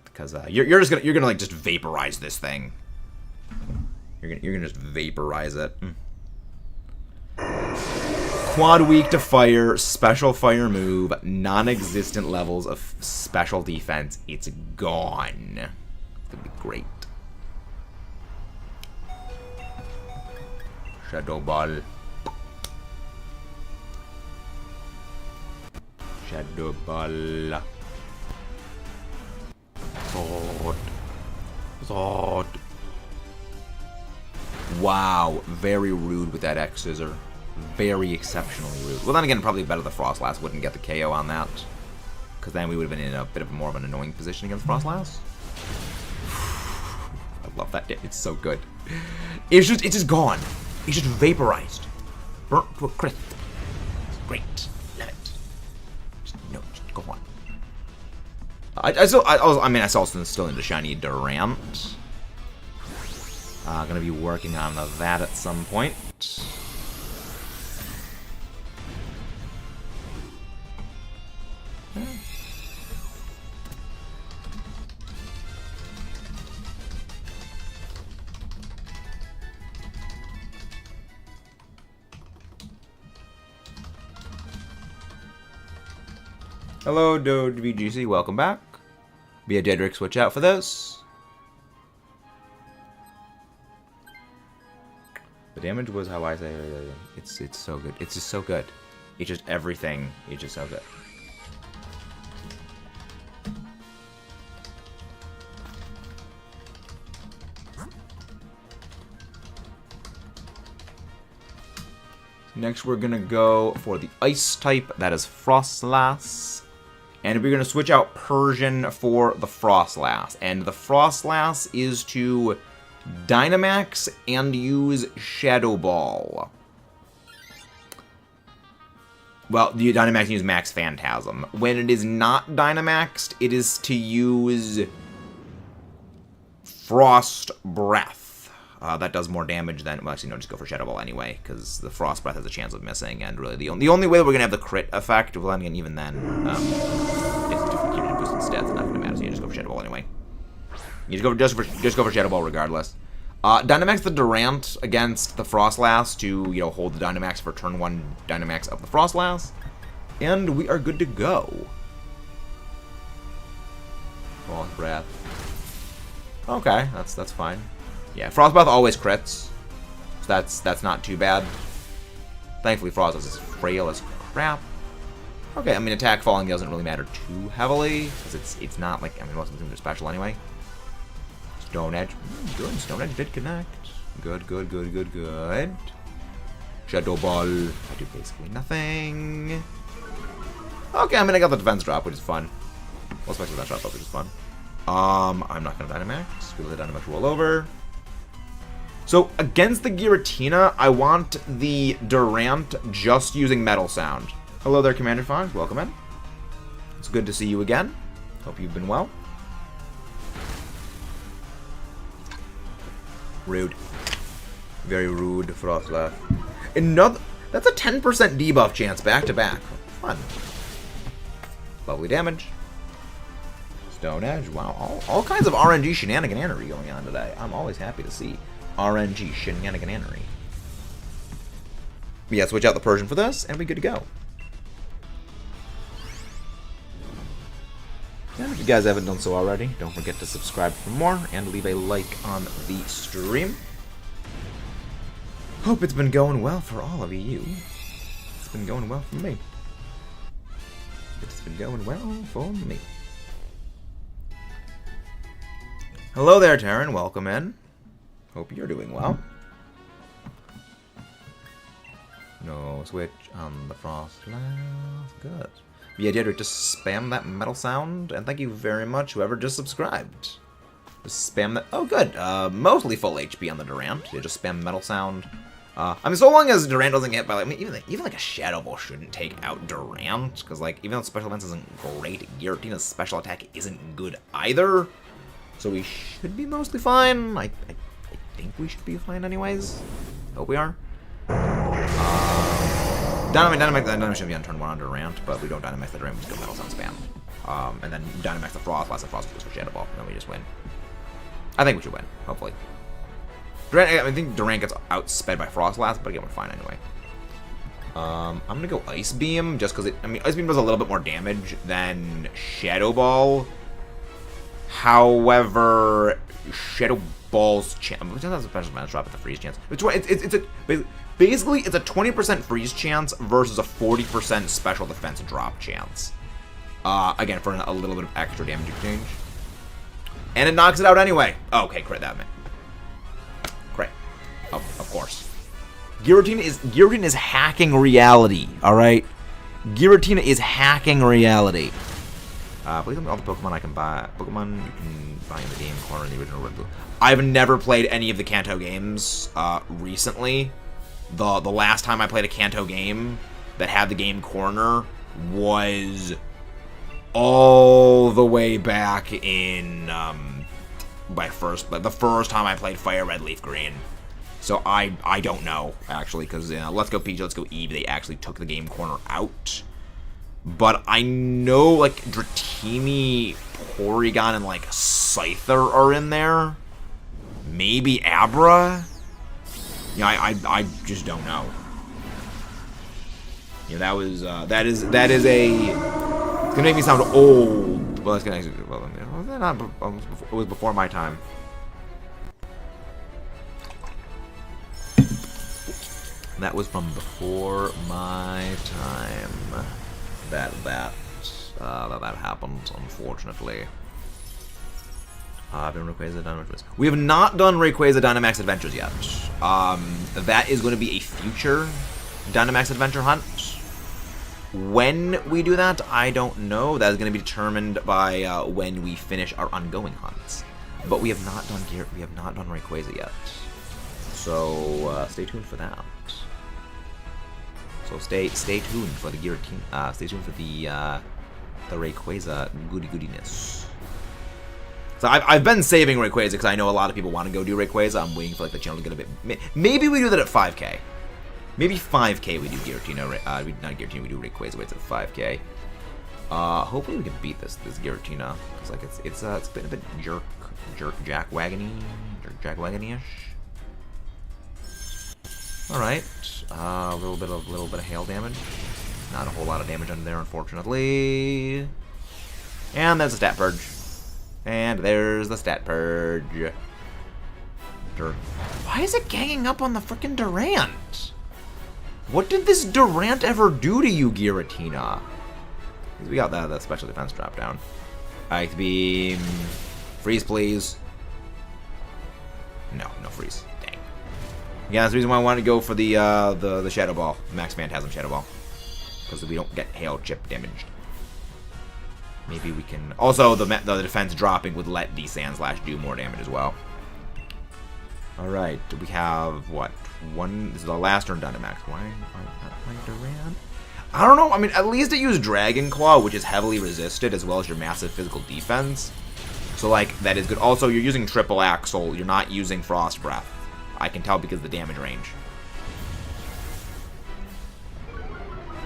because you're gonna like just vaporize this thing. You're gonna just vaporize it. Quad weak to fire, special fire move, non-existent levels of special defense. It's gone. It's gonna be great. Shadow Ball. Shadow Ball. Sword. Sword. Wow, very rude with that X Scissor. Very exceptionally rude. Well, then again, probably better the Frostlass wouldn't get the KO on that. Because then we would have been in a bit of more of an annoying position against Frostlass. I love that. It's so good. It's just gone. It's just vaporized. Burnt to a crisp. It's great. Love it. Just go on. I saw still into shiny Durant. Gonna be working on that at some point. Hello, DodeVGC, welcome back. Be a Dedrick switch out for this. The damage was how I say it's so good. It's just so good. It's just everything. It's just so good. Next, we're gonna go for the ice type. That is Frostlass. And we're gonna switch out Persian for the Frostlass. And the Frostlass is to Dynamax and use Shadow Ball. Well, the Dynamax can use Max Phantasm. When it is not Dynamaxed, it is to use Frost Breath. That does more damage than... Well, actually, no, just go for Shadow Ball anyway, because the Frost Breath has a chance of missing, and really the only way that we're going to have the crit effect, well, and even then, it's different gear to boost its stats, it's not going to matter, so you just go for Shadow Ball anyway. You just go for Shadow Ball regardless. Dynamax the Durant against the Frostlass to, you know, hold the Dynamax for turn 1 Dynamax of the Frostlass, and we are good to go. Frost Breath. Okay, that's fine. Yeah, Frost Breath always crits, so that's not too bad. Thankfully, Frost is frail as crap. Okay, I mean, attack falling doesn't really matter too heavily, because it's not like, I mean, most of the things are special anyway. Stone Edge, good. Stone Edge did connect. Good. Shadow Ball, I do basically nothing. Okay, I mean, I got the defense drop, which is fun. Well, especially that drop, which is fun. I'm not gonna Dynamax. We let Dynamax roll over. So, against the Giratina, I want the Durant just using Metal Sound. Hello there, Commander Fox. Welcome in. It's good to see you again. Hope you've been well. Rude. Very rude, Frostlass. Another... That's a 10% debuff chance back-to-back. Fun. Lovely damage. Stone Edge. Wow, all kinds of RNG shenaniganery going on today. I'm always happy to see RNG shenaniganery. Yeah, switch out the Persian for this, and we're good to go. And if you guys haven't done so already, don't forget to subscribe for more, and leave a like on the stream. Hope it's been going well for all of you. It's been going well for me. It's been going well for me. Hello there, Taryn. Welcome in. Hope you're doing well. No switch on the Frostlass. Good. Yeah, Dedrick, just spam that Metal Sound, and thank you very much, whoever just subscribed. Just spam that. Oh, good. Mostly full HP on the Durant. Yeah, just spam Metal Sound. I mean, so long as Durant doesn't get by, like, I mean, even like a Shadow Ball shouldn't take out Durant, because like even though special defense isn't great, Giratina's special attack isn't good either. So we should be mostly fine. I think we should be fine anyways. Hope we are. Dynamax should be on turn 1 on Durant, but we don't Dynamax the Durant, we just go Metal Sound spam. And then Dynamax the Frost, last the Frost goes for Shadow Ball, and then we just win. I think we should win, hopefully. Durant, I think Durant gets outsped by Frostlass, but again, we're fine anyway. I'm gonna go Ice Beam, just because I mean, Ice Beam does a little bit more damage than Shadow Ball. However, Shadow Ball's chance, which has a special damage drop at the freeze chance. Basically, it's a 20% freeze chance versus a 40% special defense drop chance. Again, for a little bit of extra damage exchange. And it knocks it out anyway. Oh, okay, crit that, man. Crit. Of course. Giratina is hacking reality, alright? Giratina is hacking reality. Please all the Pokemon I can buy. Pokemon you can buy in the game corner in the original Red Blue. I've never played any of the Kanto games recently. The last time I played a Kanto game that had the game corner was all the way back in but the first time I played Fire Red Leaf Green. So I don't know, actually, because Let's Go Peach, Let's Go Eevee, they actually took the game corner out. But I know, like, Dratini, Porygon, and, like, Scyther are in there. Maybe Abra? Yeah, I just don't know. Yeah, that is a... It's gonna make me sound old. Well, it's gonna... Well, it was before my time. That was from before my time. That happened, unfortunately. I've done Rayquaza Dynamax. We have not done Rayquaza Dynamax Adventures yet. That is going to be a future Dynamax Adventure hunt. When we do that, I don't know. That is going to be determined by when we finish our ongoing hunts. But we have not done Rayquaza yet. So stay tuned for that. So stay tuned for the Giratina. Stay tuned for the Rayquaza goodiness. So I've been saving Rayquaza because I know a lot of people want to go do Rayquaza. I'm waiting for like the channel to get a bit. Maybe we do that at 5K. Maybe 5K we do Giratina. Not Giratina. We do Rayquaza. Waits at 5K. Hopefully we can beat this Giratina because like it's been a bit jack wagony-ish. All right. A little bit of hail damage. Not a whole lot of damage under there, unfortunately. And there's a stat purge. And there's the stat purge. Why is it ganging up on the frickin' Durant? What did this Durant ever do to you, Giratina? We got that special defense drop down. Ice Beam. Freeze, please. No freeze. Dang. Yeah, that's the reason why I wanted to go for the Shadow Ball. Max Phantasm Shadow Ball. Because we don't get hail chip damaged. Maybe we can... Also, the defense dropping would let the Sand Slash do more damage as well. Alright, we have, what? This is the last turn Dynamax. Why not playing Durant? I don't know. I mean, at least it used Dragon Claw, which is heavily resisted, as well as your massive physical defense. So, like, that is good. Also, you're using Triple Axle. You're not using Frost Breath. I can tell because of the damage range.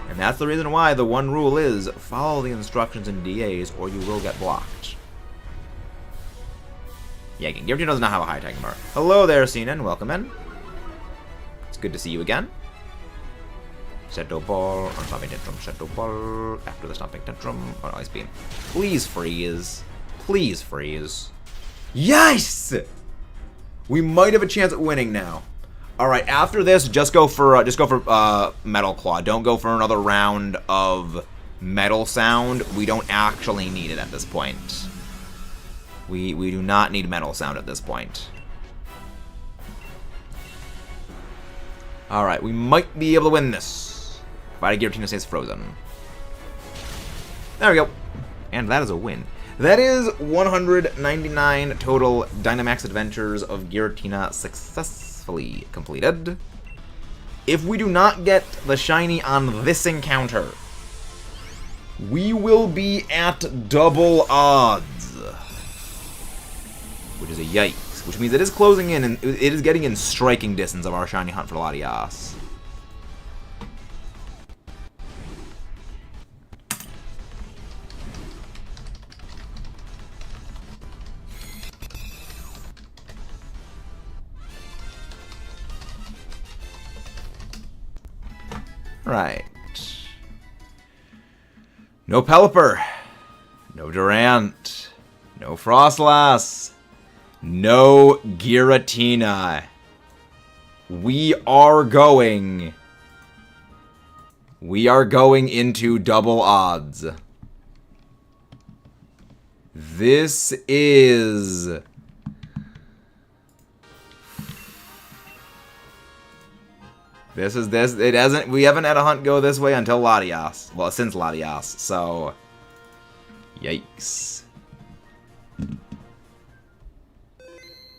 And that's the reason why the one rule is follow the instructions in DAs or you will get blocked. Yeah, again, Giratina does not have a high attack bar. Hello there, Sinan. Welcome in. It's good to see you again. Shadow Ball, or Stomping Tantrum, Shadow Ball, after the Stomping Tantrum, or Ice Beam. Please freeze. Please freeze. Yes! We might have a chance at winning now. Alright, after this, just go for Metal Claw. Don't go for another round of Metal Sound. We don't actually need it at this point. We do not need Metal Sound at this point. Alright, we might be able to win this. Provided Giratina stays frozen. There we go. And that is a win. That is 199 total Dynamax Adventures of Giratina successfully completed. If we do not get the shiny on this encounter, we will be at double odds. Which is a yikes. Which means it is closing in and it is getting in striking distance of our shiny hunt for Latias. Right. No Pelipper. No Durant. No Frostlass. No Giratina. We are going into double odds. This is... It hasn't, we haven't had a hunt go this way until Latias. Well, since Latias, so... Yikes.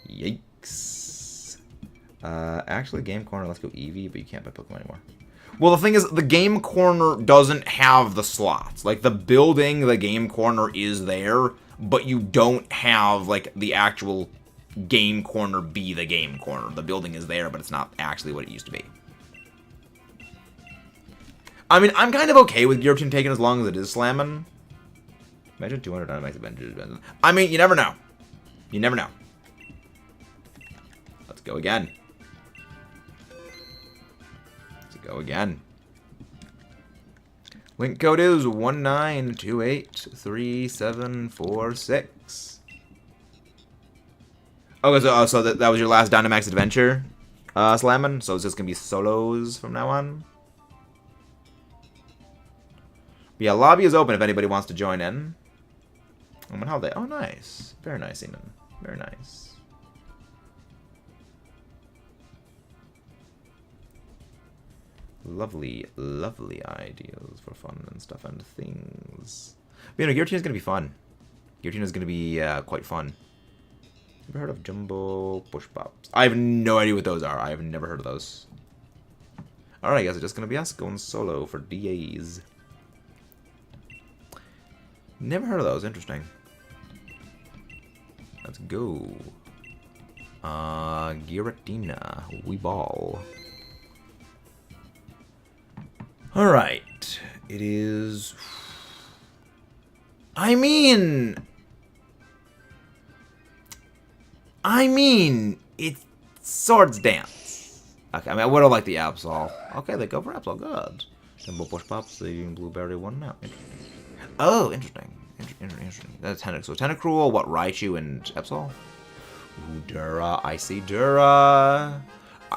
Yikes. Actually, Game Corner, let's go Eevee, but you can't buy Pokemon anymore. Well, the thing is, the game corner doesn't have the slots. Like, the building, the game corner is there, but you don't have, like, the actual game corner be the game corner. The building is there, but it's not actually what it used to be. I mean, I'm kind of okay with Giratina taking as long as it is slamming. Imagine 200 Dynamax Adventures. I mean, you never know. You never know. Let's go again. Go again. Link code is 19283746. Okay, so that was your last Dynamax Adventure, slamming. So it's just gonna be solos from now on. But yeah, lobby is open if anybody wants to join in. Oh, how they? Oh, nice, very nice, Eamon. Very nice. Lovely, lovely ideas for fun and stuff and things. But, you know, Giratina's gonna be fun. Giratina's gonna be quite fun. Ever heard of Jumbo Push Pops? I have no idea what those are. I have never heard of those. Alright, I guess it's just gonna be us going solo for DAs. Never heard of those. Interesting. Let's go. Giratina. We ball. Alright. It is... I mean, it's Swords Dance. Okay, I mean, I would have liked the Absol. Okay, they go for Absol. Good. Simple Push Pops, the Blueberry one now. Oh, interesting. Interesting. That's Tentacruel. So Tentacruel, what, Raichu and Absol? Ooh, Dura. I see Dura.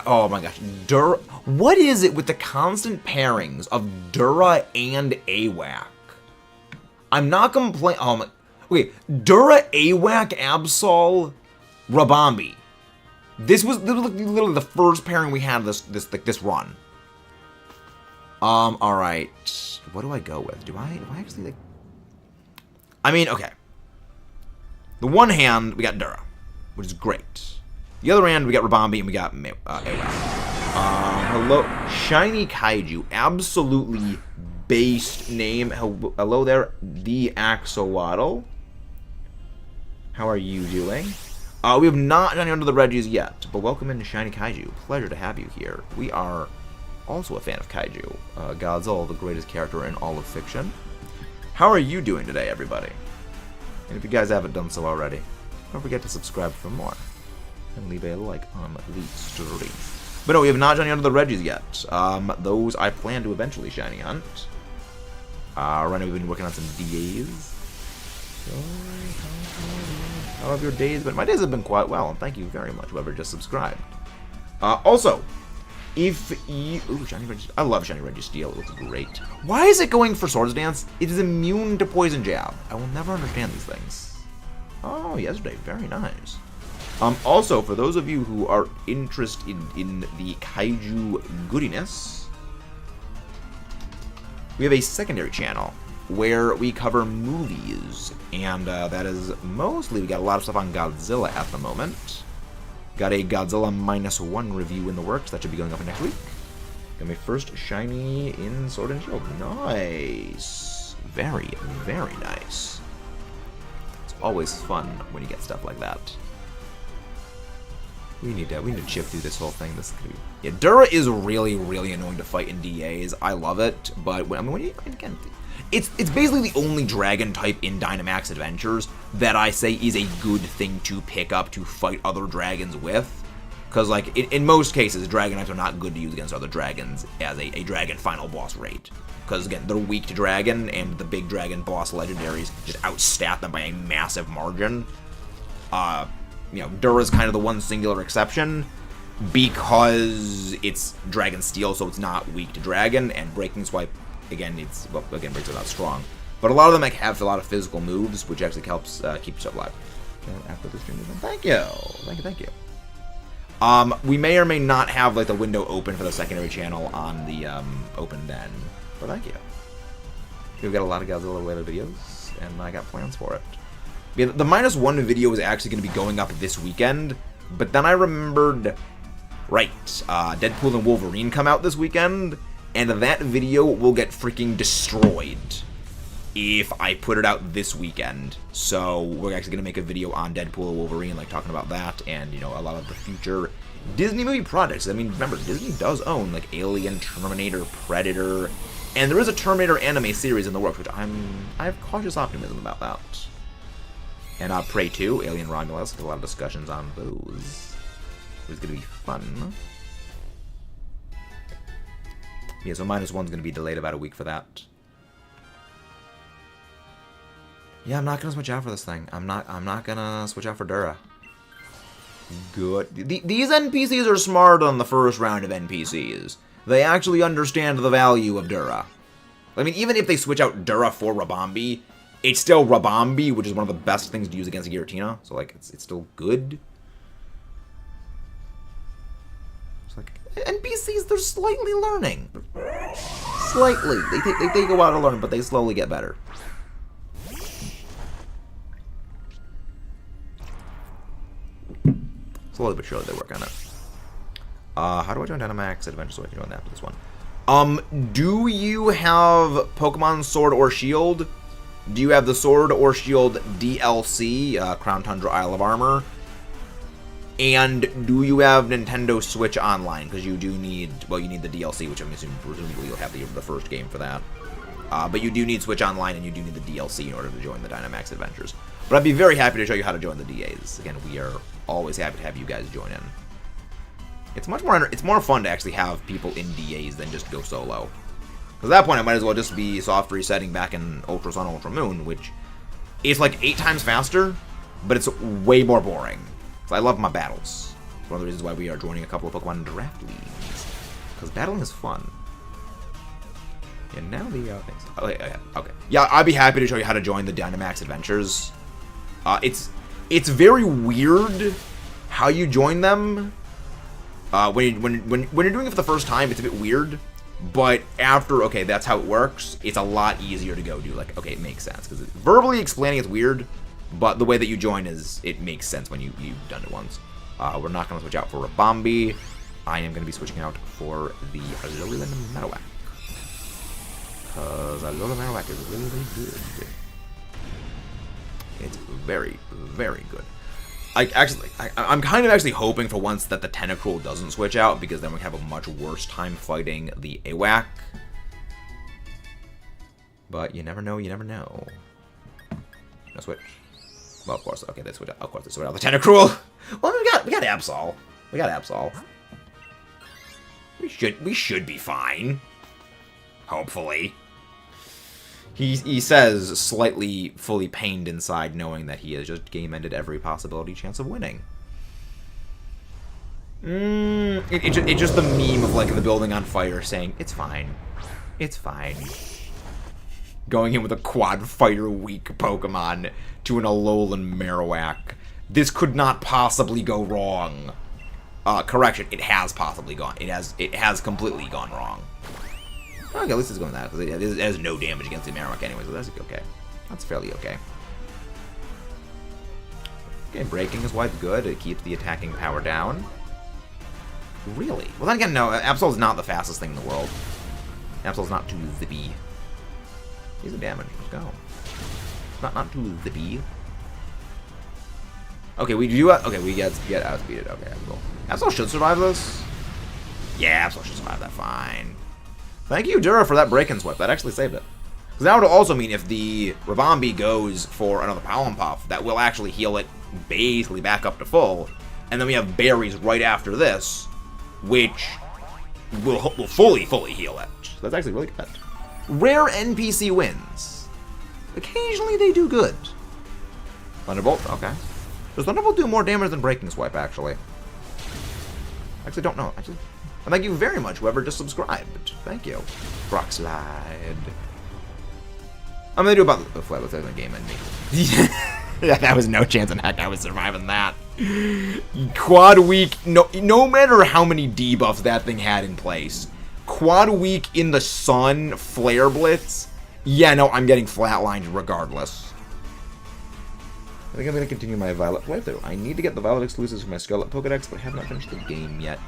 Oh my gosh, Dura. What is it with the constant pairings of Dura and AWAC? I'm not complaining. Oh my. Wait, Dura, AWAC, Absol, Rabambi. This was literally the first pairing we had this run. All right. What do I go with? Do I actually like? I mean, okay. The one hand we got Dura, which is great. The other hand, we got Rabambi and we got AWAC. Hello, Shiny Kaiju, absolutely based name. Hello there, the Axolotl. How are you doing? We have not done under the Reggies yet, but welcome into Shiny Kaiju. Pleasure to have you here. We are also a fan of Kaiju. Godzilla, the greatest character in all of fiction. How are you doing today, everybody? And if you guys haven't done so already, don't forget to subscribe for more. And leave a like on the stream. But no, we have not done under the Reggies yet. Those I plan to eventually shiny hunt. Right now we've been working on some DAs. So, how have your days been? My days have been quite well, and thank you very much, whoever just subscribed. Also, if you... Ooh, Shiny Reggie... I love Shiny Reggie Steel. It looks great. Why is it going for Swords Dance? It is immune to Poison Jab. I will never understand these things. Oh, yesterday. Very nice. Also, for those of you who are interested in the Kaiju goodiness, we have a secondary channel where we cover movies, and that is mostly, we got a lot of stuff on Godzilla at the moment. Got a Godzilla -1 review in the works, that should be going up next week. Got my first shiny in Sword and Shield. Nice. Very, very nice. It's always fun when you get stuff like that. We need to chip through this whole thing. This is gonna be... Yeah, Dura is really, really annoying to fight in DAs. I love it, but when you again, it's basically the only dragon type in Dynamax Adventures that I say is a good thing to pick up to fight other dragons with. Because like in most cases, dragon types are not good to use against other dragons as a dragon final boss raid. Because again, they're weak to dragon, and the big dragon boss legendaries just outstat them by a massive margin. You know, Dura's kind of the one singular exception because it's Dragon Steel, so it's not weak to Dragon, and Breaking Swipe, again, breaks it out strong. But a lot of them have a lot of physical moves, which actually helps keep yourself alive. After the stream, thank you. We may or may not have like the window open for the secondary channel on the open then, but thank you. We've got a lot of Godzilla related videos, and I got plans for it. Yeah, the -1 video is actually going to be going up this weekend, but then I remembered, right, Deadpool and Wolverine come out this weekend, and that video will get freaking destroyed if I put it out this weekend. So we're actually going to make a video on Deadpool and Wolverine, like talking about that, and, you know, a lot of the future Disney movie projects. I mean, remember, Disney does own, like, Alien, Terminator, Predator, and there is a Terminator anime series in the works, which I have cautious optimism about that. And Prey 2, Alien Romulus, there's a lot of discussions on those. It's going to be fun. Yeah, so -1's going to be delayed about a week for that. Yeah, I'm not going to switch out for this thing. I'm not going to switch out for Dura. Good. These NPCs are smart on the first round of NPCs. They actually understand the value of Dura. I mean, even if they switch out Dura for Rabambi, it's still Rabambi, which is one of the best things to use against Giratina. So, like, it's still good. It's like, NPCs, they're slightly learning. Slightly. They take a while to learn, but they slowly get better. Slowly but surely they work on it. How do I join Dynamax Adventures so I can join after this one? Do you have Pokemon Sword or Shield? Do you have the Sword or Shield DLC, Crown Tundra Isle of Armor? And do you have Nintendo Switch Online? Because you do need, well, you need the DLC, which I'm assuming presumably you'll have the first game for that. But you do need Switch Online, and you do need the DLC in order to join the Dynamax Adventures. But I'd be very happy to show you how to join the DAs. Again, we are always happy to have you guys join in. It's more fun to actually have people in DAs than just go solo. Because at that point, I might as well just be soft resetting back in Ultra Sun, Ultra Moon, which is like 8 times faster, but it's way more boring. So I love my battles. It's one of the reasons why we are joining a couple of Pokemon draft leagues. Because battling is fun. And now the things. Okay. Yeah, I'd be happy to show you how to join the Dynamax Adventures. It's very weird how you join them. When you're doing it for the first time, it's a bit weird. But after, okay, that's how it works, it's a lot easier to go do. Like, okay, it makes sense. Because verbally explaining it's weird, but the way that you join it makes sense when you've done it once. We're not going to switch out for Rabambi. I am going to be switching out for the Alolan Marowak. Because Alolan Marowak is really, really good. It's very, very good. I'm kind of actually hoping for once that the Tentacruel doesn't switch out, because then we have a much worse time fighting the AWAC. But you never know, you never know. No switch. Well, of course, okay, they switch out. Of course, they switch out the Tentacruel. Well, we got Absol. We got Absol. We should be fine. Hopefully. He says, slightly fully pained inside, knowing that he has just game-ended every possibility chance of winning. It's just the meme of, like, the building on fire saying, it's fine. It's fine. Going in with a quad fire weak Pokemon to an Alolan Marowak. This could not possibly go wrong. Correction, it has possibly gone. It has completely gone wrong. Okay, at least it's going that, because it has no damage against the Marowak anyway, so that's okay. That's fairly okay. Okay, breaking is quite good. It keeps the attacking power down. Really? Well, then again, no, Absol's not the fastest thing in the world. Absol's not too zippy. He's a damage. Let's go. Not too zippy. Okay, we do. Okay, we get outspeeded. Okay, cool. Absol should survive this. Yeah, Absol should survive that fine. Thank you, Dura, for that break and sweep. That actually saved it. Because that would also mean if the Rabambi goes for another Pollen Puff, that will actually heal it basically back up to full. And then we have berries right after this, which will fully heal it. So that's actually really good. Rare NPC wins. Occasionally they do good. Thunderbolt, okay. Does Thunderbolt do more damage than Breaking Swipe, actually? Actually, don't know. Actually. And thank you very much, whoever just subscribed. Thank you. Rock Slide. I'm gonna do about the flat with the game ending. Yeah, that was no chance in heck I was surviving that. Quad week, no matter how many debuffs that thing had in place. Quad week in the sun, Flare Blitz. Yeah, no, I'm getting flatlined regardless. I think I'm gonna continue my Violet playthrough. I need to get the Violet exclusives for my Scarlet Pokedex, but I have not finished the game yet.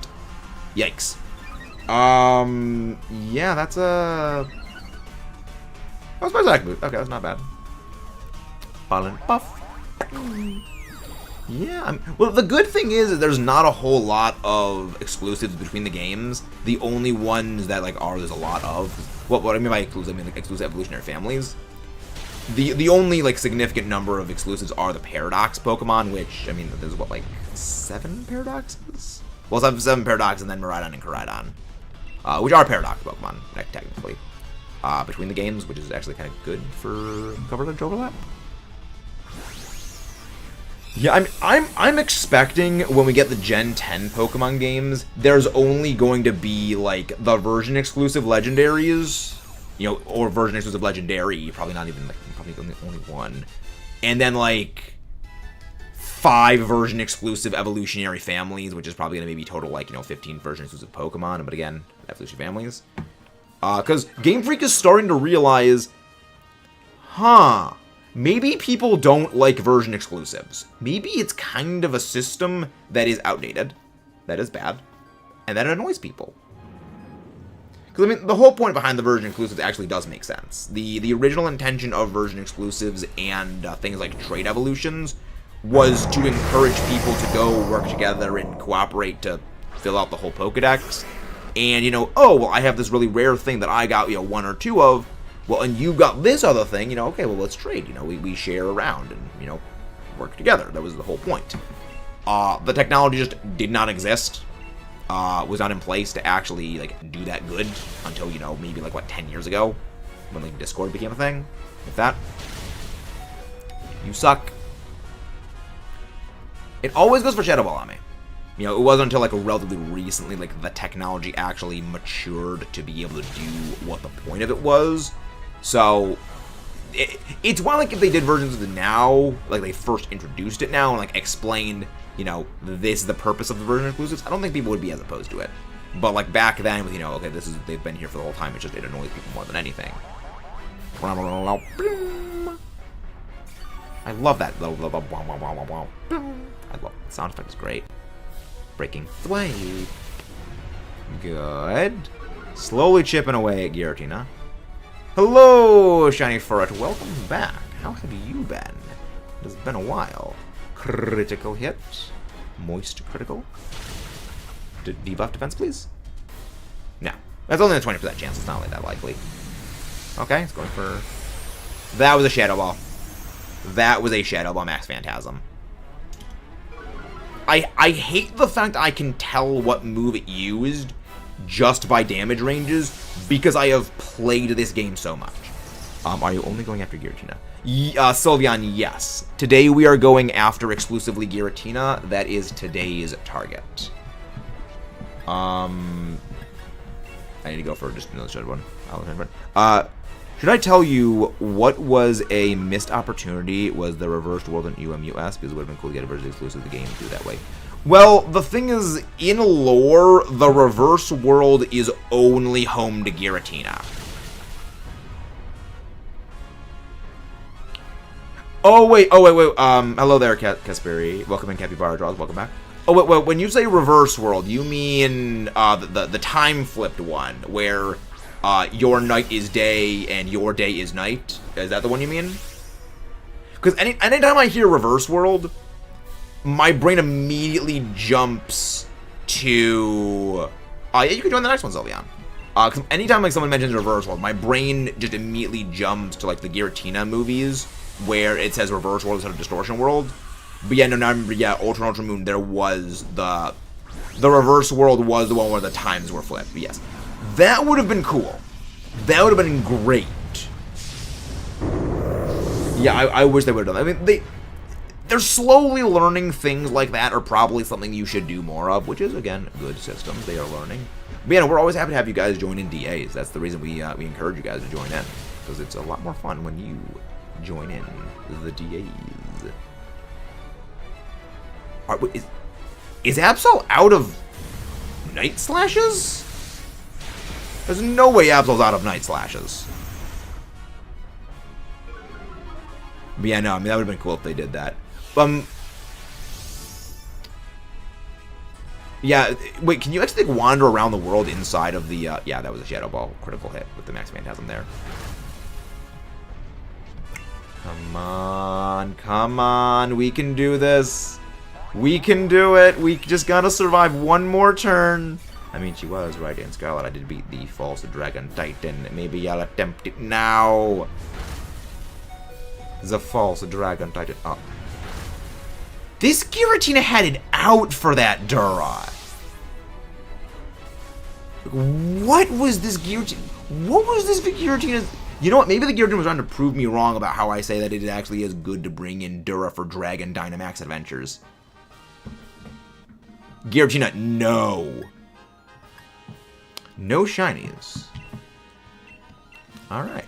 Yikes. Yeah, that's a... Oh, it's Attack Boot. Okay, that's not bad. Ballin' Buff. Yeah, well, the good thing is that there's not a whole lot of exclusives between the games. The only ones that, like, there's a lot of... What I mean by exclusive, I mean, like, exclusive evolutionary families. The only, like, significant number of exclusives are the Paradox Pokemon, which, I mean, there's, what, like, 7 Paradoxes? Well, 7 Paradox and then Miraidon and Koraidon. Which are Paradox Pokemon, technically. Between the games, which is actually kind of good for coverage overlap. Yeah, I'm expecting when we get the Gen 10 Pokemon games, there's only going to be, like, the version exclusive legendaries, you know, or version exclusive legendary, probably not even, like, probably only one. And then, like, 5 version exclusive evolutionary families, which is probably going to maybe total, like, you know, 15 version exclusive Pokemon, but again, evolutionary families. Because Game Freak is starting to realize, maybe people don't like version exclusives. Maybe it's kind of a system that is outdated, that is bad, and that it annoys people. Because, I mean, the whole point behind the version exclusives actually does make sense. The original intention of version exclusives and things like trait evolutions was to encourage people to go work together and cooperate to fill out the whole Pokedex. And, you know, oh, well, I have this really rare thing that I got, you know, 1 or 2 of. Well, and you got this other thing, you know, okay, well, let's trade. You know, we share around and, you know, work together. That was the whole point. The technology just did not exist. Was not in place to actually, like, do that good until, you know, maybe, like, what, 10 years ago? When, like, Discord became a thing? If that. You suck. It always goes for Shadow Ball on me. You know, it wasn't until, like, relatively recently, like, the technology actually matured to be able to do what the point of it was. So, it's why, like, if they did versions of it now, like, they first introduced it now and, like, explained, you know, this is the purpose of the version exclusives, I don't think people would be as opposed to it. But, like, back then, with, you know, okay, they've been here for the whole time, it annoys people more than anything. I love that. I love the sound effect, is great. Breaking Sway. Good. Slowly chipping away at Giratina. Hello, Shiny Furret. Welcome back. How have you been? It has been a while. Critical hit. Moist critical. Debuff defense, please? No. That's only a 20% chance. It's not like that likely. Okay, it's going for... That was a Shadow Ball. That was a Shadow Ball Max Phantasm. I hate the fact I can tell what move it used just by damage ranges because I have played this game so much. Are you only going after Giratina? Sylveon, yes. Today we are going after exclusively Giratina. That is today's target. I need to go for just another shred one. Should I tell you what was a missed opportunity was the reversed world in UMUS? Because it would have been cool to get a version exclusive of the game and do it that way. Well, the thing is, in lore, the reverse world is only home to Giratina. Oh, wait. Hello there, Kasperi. Welcome in, Capybara Draws. Welcome back. Oh, wait, when you say reverse world, you mean the time-flipped one, where... your night is day and your day is night? Is that the one you mean? Because anytime I hear reverse world, my brain immediately jumps to... yeah, you can join the next one, Sylveon. Because anytime like someone mentions reverse world, my brain just immediately jumps to like the Giratina movies where it says reverse world instead of distortion world. But yeah, no, I remember, yeah, Ultra and Ultra Moon, there was the reverse world was the one where the times were flipped. But yes. That would have been cool. That would have been great. Yeah, I wish they would have done that. I mean, they're slowly learning things like that are probably something you should do more of, which is, again, good systems. They are learning. But yeah, we're always happy to have you guys join in DAs. That's the reason we encourage you guys to join in. Because it's a lot more fun when you join in the DAs. Wait, is Absol out of Night Slashes? There's no way Absol's out of Night Slashes. But yeah, no, I mean, that would have been cool if they did that. Yeah, wait, can you actually like, wander around the world inside of the, yeah, that was a Shadow Ball critical hit with the Max Phantasm there. Come on, we can do this. We can do it. We just gotta survive one more turn. I mean, she was right in Scarlet. I did beat the False Dragon Titan. Maybe I'll attempt it now. The False Dragon Titan. Oh. This Giratina had it out for that Dura. What was this Giratina? What was this Giratina? You know what? Maybe the Giratina was trying to prove me wrong about how I say that it actually is good to bring in Dura for Dragon Dynamax Adventures. Giratina, no. No shinies. Alright.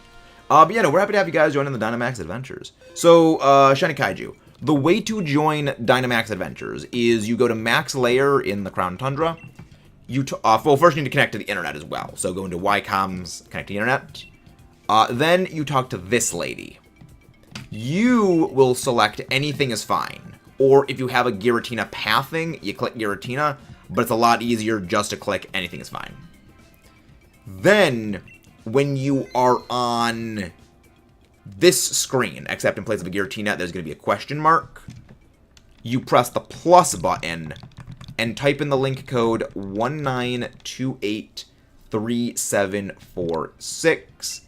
But yeah, no, we're happy to have you guys join in the Dynamax Adventures. So, Shiny Kaiju. The way to join Dynamax Adventures is you go to Max Layer in the Crown Tundra. Well, first you need to connect to the internet as well. So go into Ycoms, connect to the internet. Then you talk to this lady. You will select anything is fine. Or if you have a Giratina pathing, you click Giratina. But it's a lot easier just to click anything is fine. Then, when you are on this screen, except in place of a Giratina, there's going to be a question mark. You press the plus button and type in the link code 19283746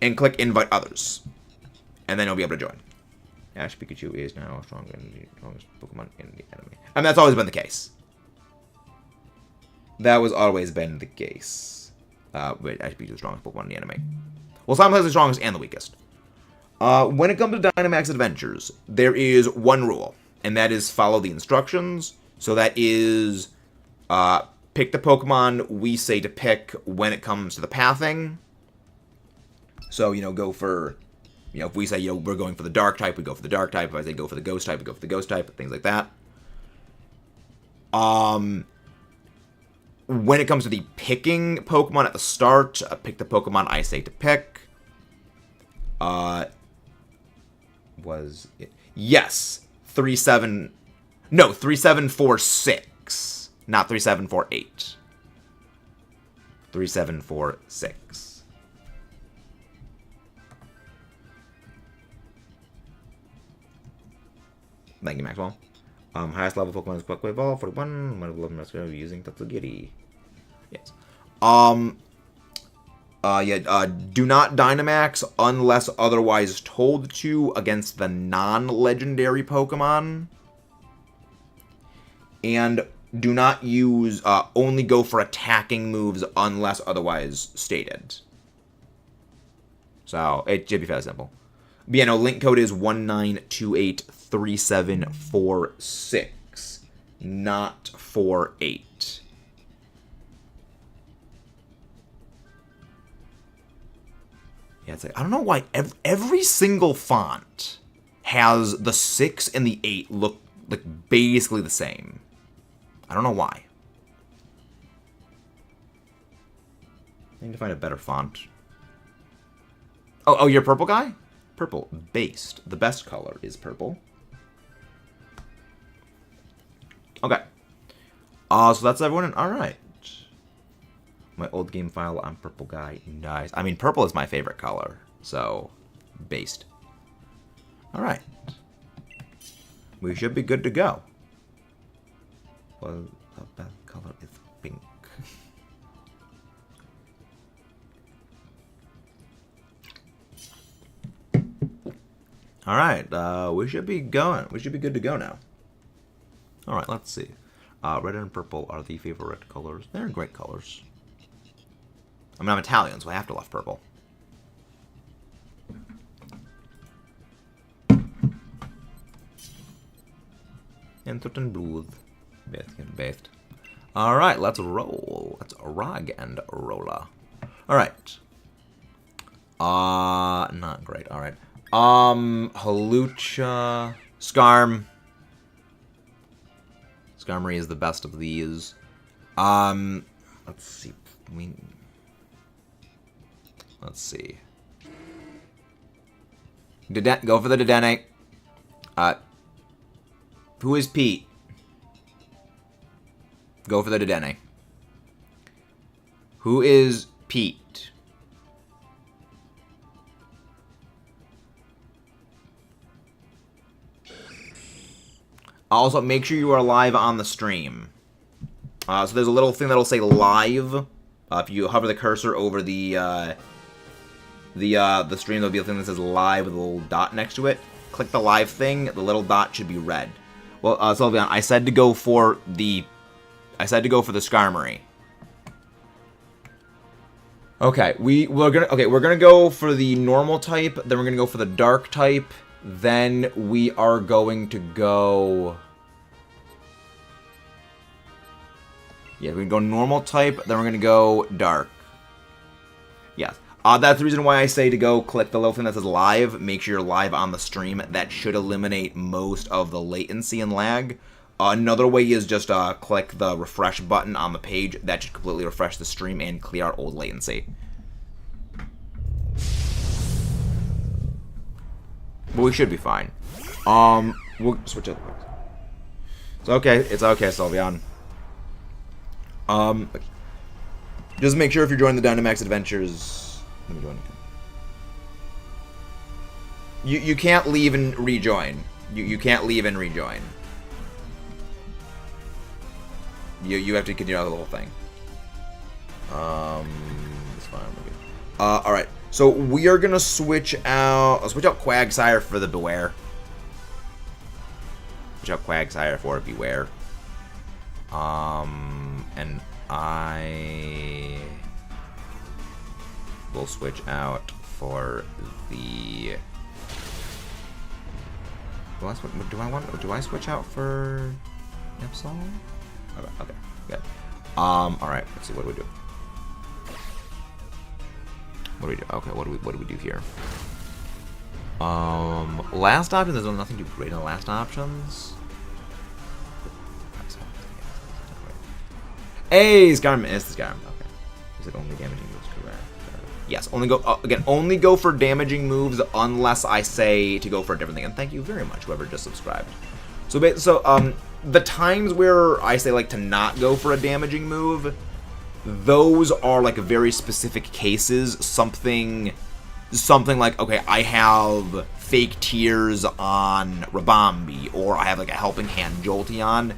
and click invite others. And then you'll be able to join. Ash Pikachu is now stronger than the strongest Pokemon in the anime. And that's always been the case. That was always been the case. But Ash Pikachu is the strongest Pokemon in the anime. Well, simultaneously the strongest and the weakest. When it comes to Dynamax Adventures, there is one rule, and that is follow the instructions. So that is, pick the Pokemon we say to pick when it comes to the pathing. So, you know, go for, you know, if we say, you know, we're going for the Dark type, we go for the Dark type. If I say go for the Ghost type, we go for the Ghost type, things like that. When it comes to the picking Pokemon at the start, pick the Pokemon I say to pick. Was it? Yes. 3746. Not 3748. 3746. Thank you, Maxwell. Highest level Pokemon is Quackwave Ball, 41. One of the level master using Tatsugiri. Yes. Do not Dynamax unless otherwise told to against the non-legendary Pokemon. And do not use, only go for attacking moves unless otherwise stated. So, it should be fairly simple. But yeah, no, link code is 19283746, not 48. Yeah, it's like, I don't know why every single font has the 6 and the 8 look like basically the same. I don't know why. I need to find a better font. Oh, you're a purple guy? Purple based. The best color is purple. Okay. So that's everyone. All right. My old game file, I'm purple guy. Nice. I mean, purple is my favorite color. So, based. All right. We should be good to go. Well, the best color is pink. All right. We should be going. We should be good to go now. All right. Let's see. Red and purple are the favorite colors. They're great colors. I mean, I'm Italian, so I have to love purple. And certain blues. Based. Alright, let's roll. Let's rag and rolla. Alright. Not great. Alright. Halucha. Skarm. Skarmory is the best of these. Let's see. Let's see. Go for the Dedenne. Who is Pete? Go for the Dedenne. Who is Pete? Also, make sure you are live on the stream. So there's a little thing that'll say live. If you hover the cursor over the stream, there'll be a thing that says live with a little dot next to it. Click the live thing. The little dot should be red. Well, Sylveon, I said to go for the Skarmory. Okay, we're gonna go for the normal type. Then we're gonna go for the dark type. Then we are going to go. Yeah, we're gonna go normal type. Then we're gonna go dark. Yes. That's the reason why I say to go click the little thing that says live. Make sure you're live on the stream. That should eliminate most of the latency and lag. Another way is just click the refresh button on the page. That should completely refresh the stream and clear out old latency. But we should be fine. We'll switch out. It's okay, Sylveon. Just make sure if you're joining the Dynamax Adventures. Let me join again. You can't leave and rejoin. You can't leave and rejoin. You have to continue the whole thing. It's fine. Alright. So we are gonna switch out. I'll switch out Quagsire for the Beware. Switch out Quagsire for Beware. And I will switch out for the. Do I switch out for Absol? Okay, good. Alright, let's see, what do we do? Okay, what do we do here? Last option, there's nothing too great on the last options. Hey, Skyrim is the Skyrim. Okay. Is it only damaging moves? Correct. Yes, only go for damaging moves unless I say to go for a different thing. And thank you very much, whoever just subscribed. So the times where I say like to not go for a damaging move, those are like very specific cases. Something like, okay, I have fake tears on Rabambi, or I have like a helping hand Jolteon,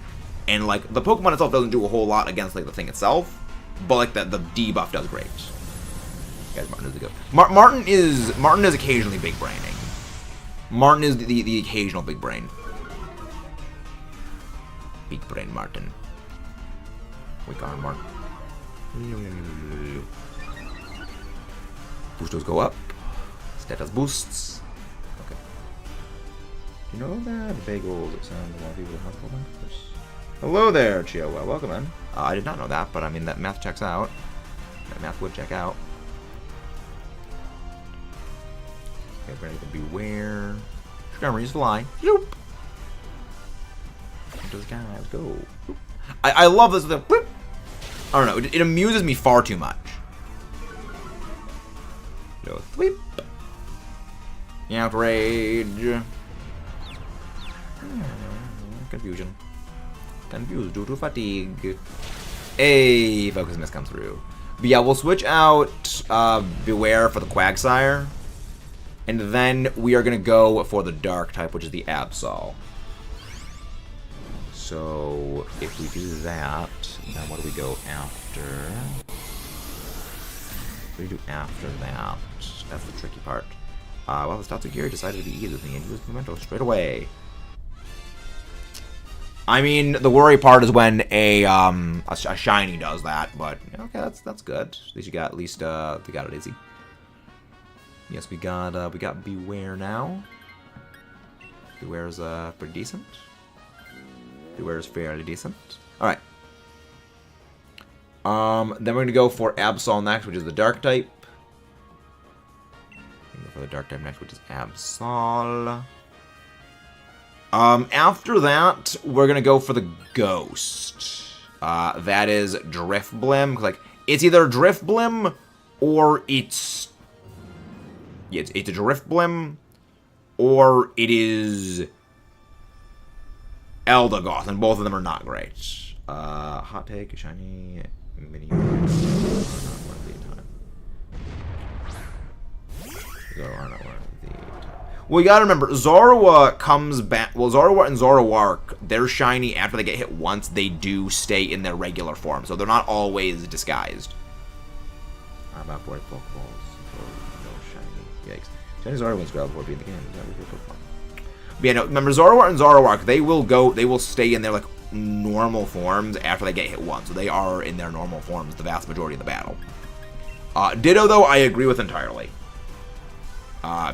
and like the Pokemon itself doesn't do a whole lot against like the thing itself, but like the debuff does great. Guys, Martin is good. Martin is occasionally big braining. Martin is the occasional big brain. Big brain Martin. Wake on, Martin. Boostos go up. Status boosts. Okay. You know that bagels sound a lot of people have problems? Hello there, Chihuahua. Welcome in. I did not know that, but I mean that math checks out. That math would check out. Okay, we're gonna get the Beware. Skarmory's fly. Yoop. Those guys go. I love this. Whoop. I don't know. It amuses me far too much. Go sweep. Outrage. Confusion. Confused due to fatigue. Hey, Focus Mist comes through. But yeah, we'll switch out Beware for the Quagsire. And then we are going to go for the Dark type, which is the Absol. So, if we do that, then what do we go after? What do we do after that? That's the tricky part. Well, the stats of Gear decided to be easy with me and use Memento straight away. I mean, the worry part is when a shiny does that, but okay, that's good. At least they got it easy. Yes, we got Beware now. Beware's pretty decent. Beware is fairly decent. Alright. Then we're gonna go for Absol next, which is the Dark type. Go for the Dark type next, which is Absol. After that, we're gonna go for the Ghost. That is Drifblim. Like, it's either Drifblim or it's a Drifblim, or it is Eldegoss, and both of them are not great. Hot take, shiny mini. Not worth the time. These are not worth the time. Well, you gotta remember, Zorua comes back. Well, Zorua and Zoroark, they're shiny after they get hit once. They do stay in their regular form, so they're not always disguised. How about 40 Pokeballs for no shiny? Yikes. Shiny Zorua wins Gravel before being the game. Is that really Pokemon? But yeah, no, remember, Zorua and Zoroark, they will stay in their, like, normal forms after they get hit once. So they are in their normal forms the vast majority of the battle. Ditto, though, I agree with entirely.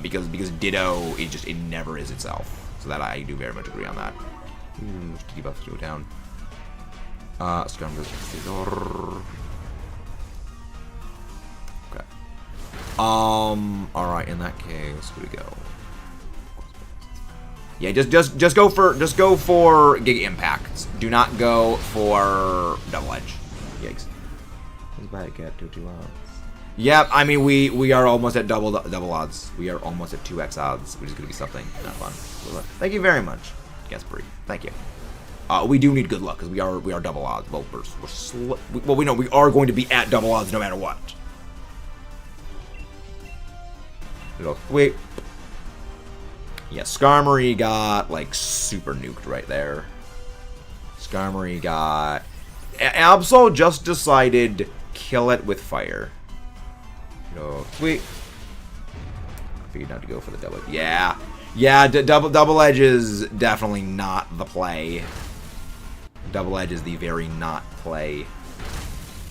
Because Ditto, it never is itself. So that I do very much agree on that. Debuff to go down. Scrum goes okay. Alright, in that case, where do we go? Yeah, just go for Giga Impacts. Do not go for Double Edge. Yikes. What's bad get 2 odds? Yeah, I mean we are almost at double odds. We are almost at 2x odds, which is gonna be something not fun. Thank you very much, Gaspery. Thank you. We do need good luck because we are double odds. Well, we know we are going to be at double odds no matter what. Wait. Yeah, Skarmory got, like, super nuked right there. Skarmory got... Absol just decided kill it with fire. No, wait. I figured not to go for the double. Yeah. Yeah, double edge is definitely not the play. Double edge is the very not play.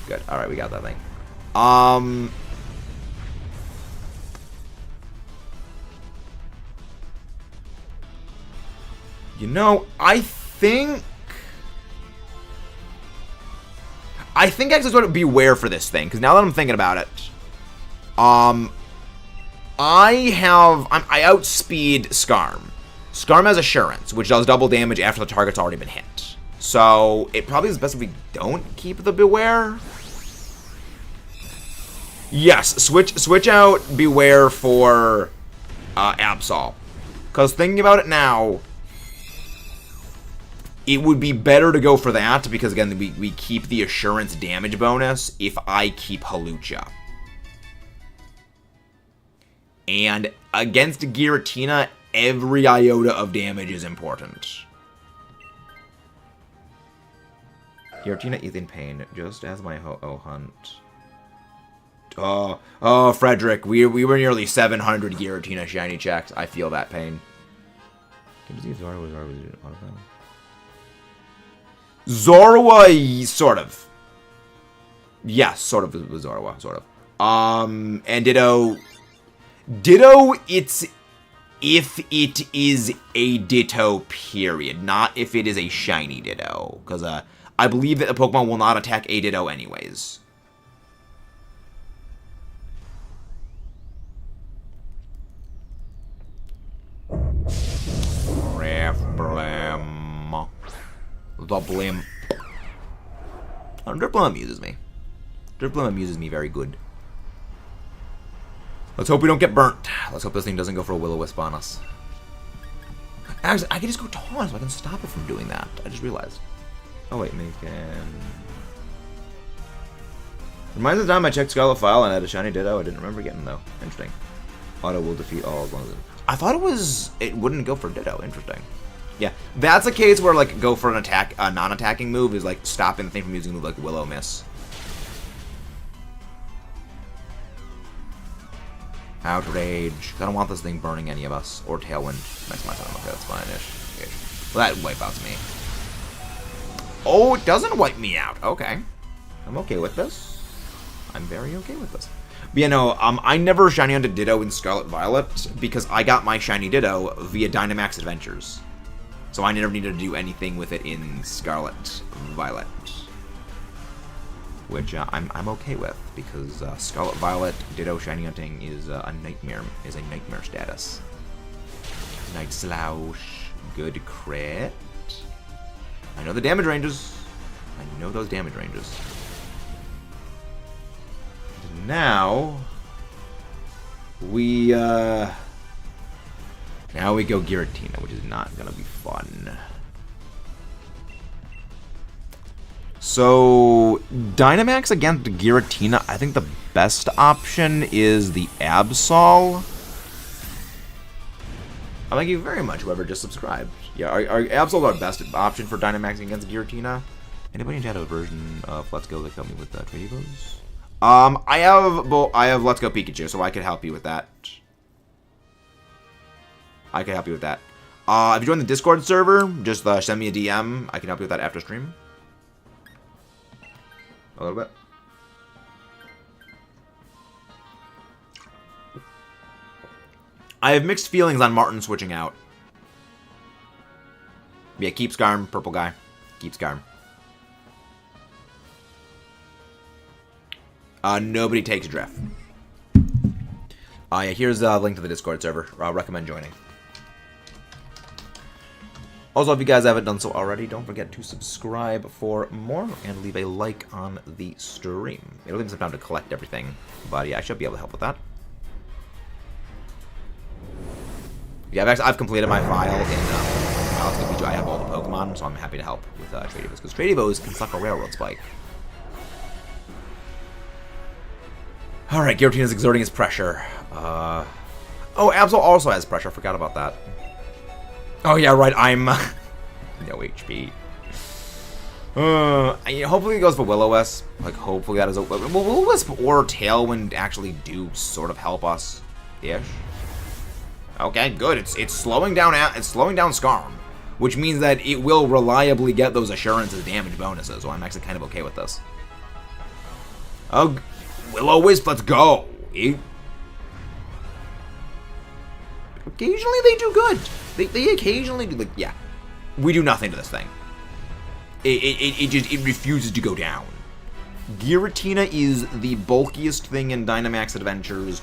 Good. Alright, we got that thing. You know, I think actually it's going to beware for this thing, because now that I'm thinking about it, I outspeed Skarm. Skarm has Assurance, which does double damage after the target's already been hit. So it probably is best if we don't keep the Beware. Yes, switch out Beware for Absol, because thinking about it now, it would be better to go for that, because again, we keep the Assurance damage bonus if I keep Hawlucha. And against Giratina, every iota of damage is important. Giratina is in pain, just as my Hunt. Oh, Frederick, we were nearly 700 Giratina shiny checks. I feel that pain. Can you see if Zorua was autofail? Zorua, sort of. Yes, sort of was Zorua, sort of. And Ditto, it's if it is a Ditto, period. Not if it is a shiny Ditto. Because I believe that the Pokemon will not attack a Ditto anyways. The Blim. Driploom amuses me. Driploom amuses me very good. Let's hope we don't get burnt. Let's hope this thing doesn't go for a Will-O-Wisp on us. Actually, I can just go Taunt, so I can stop it from doing that. I just realized. Oh wait, make reminds me of the time I checked Scarlet File and had a shiny Ditto. I didn't remember getting though. Interesting. Auto will defeat all as long as I thought it wouldn't go for Ditto. Interesting. Yeah, that's a case where, like, go for an attack, a non-attacking move is, like, stopping the thing from using a move like Will-O-Miss. Outrage. I don't want this thing burning any of us. Or Tailwind. Next my time. Okay, that's fine-ish. Okay. Well, that wipe outs me. Oh, it doesn't wipe me out. Okay. I'm okay with this. I'm very okay with this. But, you know, I never shiny hunted Ditto in Scarlet Violet because I got my shiny Ditto via Dynamax Adventures. So I never needed to do anything with it in Scarlet Violet, which I'm okay with because Scarlet Violet Ditto shiny hunting is a nightmare status. Night Slouch, good crit. I know the damage ranges. I know those damage ranges. Now we go Giratina, which is not gonna be fun. So, Dynamax against Giratina, I think the best option is the Absol. Thank you very much, whoever just subscribed. Yeah, our Absol's our best option for Dynamax against Giratina. Anybody in chat have a version of Let's Go that help me with Tradivos? I have Let's Go Pikachu, so I can help you with that. If you join the Discord server, just send me a DM. I can help you with that after stream. A little bit. I have mixed feelings on Martin switching out. Yeah, keep Skarm, purple guy. Keep Skarm. Nobody takes Drift. Yeah, here's a link to the Discord server. I recommend joining. Also, if you guys haven't done so already, don't forget to subscribe for more and leave a like on the stream. It'll take some time to collect everything, but yeah, I should be able to help with that. Yeah, I've completed my file in Let's Go Pikachu. I have all the Pokemon, so I'm happy to help with Tradivos, because Tradivos can suck a Railroad Spike. Alright, Giratina's exerting his pressure. Oh, Absol also has pressure. I forgot about that. Oh, yeah, right. I'm no HP. Hopefully he goes for Will-O-Wisp. Like, hopefully that is a... Will Will-O-Wisp or Tailwind actually do sort of help us ish. Okay, good. It's slowing down Skarm, which means that it will reliably get those assurances damage bonuses. So I'm actually kind of okay with this. Oh, Will-O-Wisp, let's go. Occasionally they do good. They occasionally do, like, yeah. We do nothing to this thing. It refuses to go down. Giratina is the bulkiest thing in Dynamax Adventures,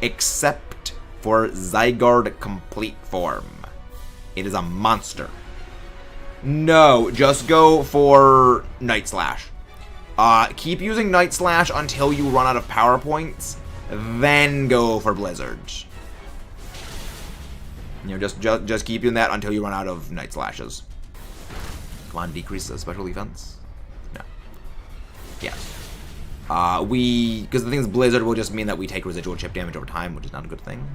except for Zygarde Complete Form. It is a monster. No, just go for Night Slash. Keep using Night Slash until you run out of power points, then go for Blizzard. You know, just keep doing that until you run out of Night Slashes. Come on, decrease the special defense. No. Yes. Because the thing is, Blizzard will just mean that we take residual chip damage over time, which is not a good thing.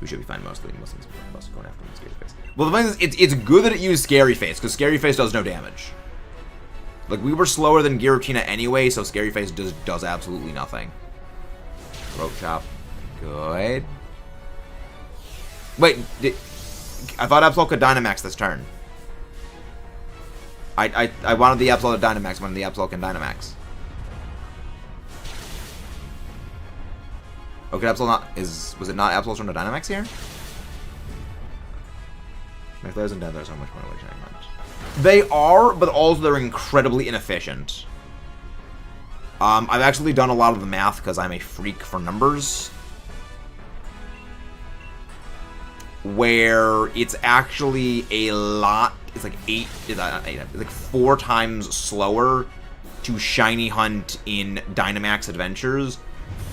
We should be fine mostly. Most going after Scary Face. Well, the thing is, it's good that it used Scary Face, because Scary Face does no damage. Like, we were slower than Giratina anyway, so Scary Face does absolutely nothing. Throat Chop. Good. Wait, I thought Absol could Dynamax this turn. I wanted the Absol to Dynamax when the Absol can Dynamax. Okay, Absol not was it not Absol's turn to Dynamax here? McLares and Deathers are much more legit. They are, but also they're incredibly inefficient. I've actually done a lot of the math because I'm a freak for numbers. Where it's actually a lot, it's like it's like 4 times slower to shiny hunt in Dynamax Adventures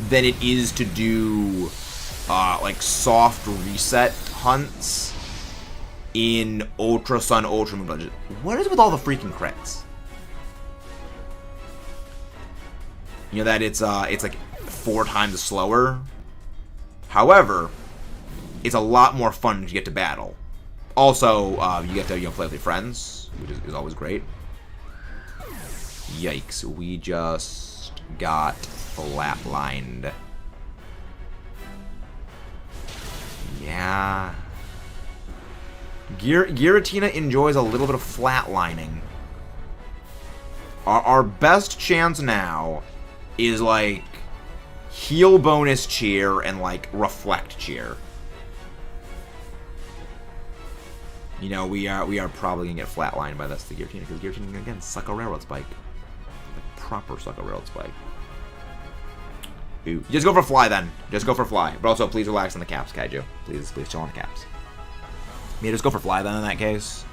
than it is to do like soft reset hunts in Ultra Sun, Ultra Moon Budget. What is with all the freaking crits? You know that it's like 4 times slower. However, it's a lot more fun to get to battle. Also, you get to play with your friends, which is always great. Yikes, we just got flatlined. Yeah. Giratina enjoys a little bit of flatlining. Our best chance now is like heal bonus cheer and like reflect cheer. You know, we are probably gonna get flatlined by this to Giratina, because Giratina can again suck a Railroad Spike. Like, proper suck a Railroad Spike. Ooh. Just go for Fly then. Just go for Fly. But also please relax on the caps, Kaiju. Please chill on the caps. Yeah, just go for Fly then in that case.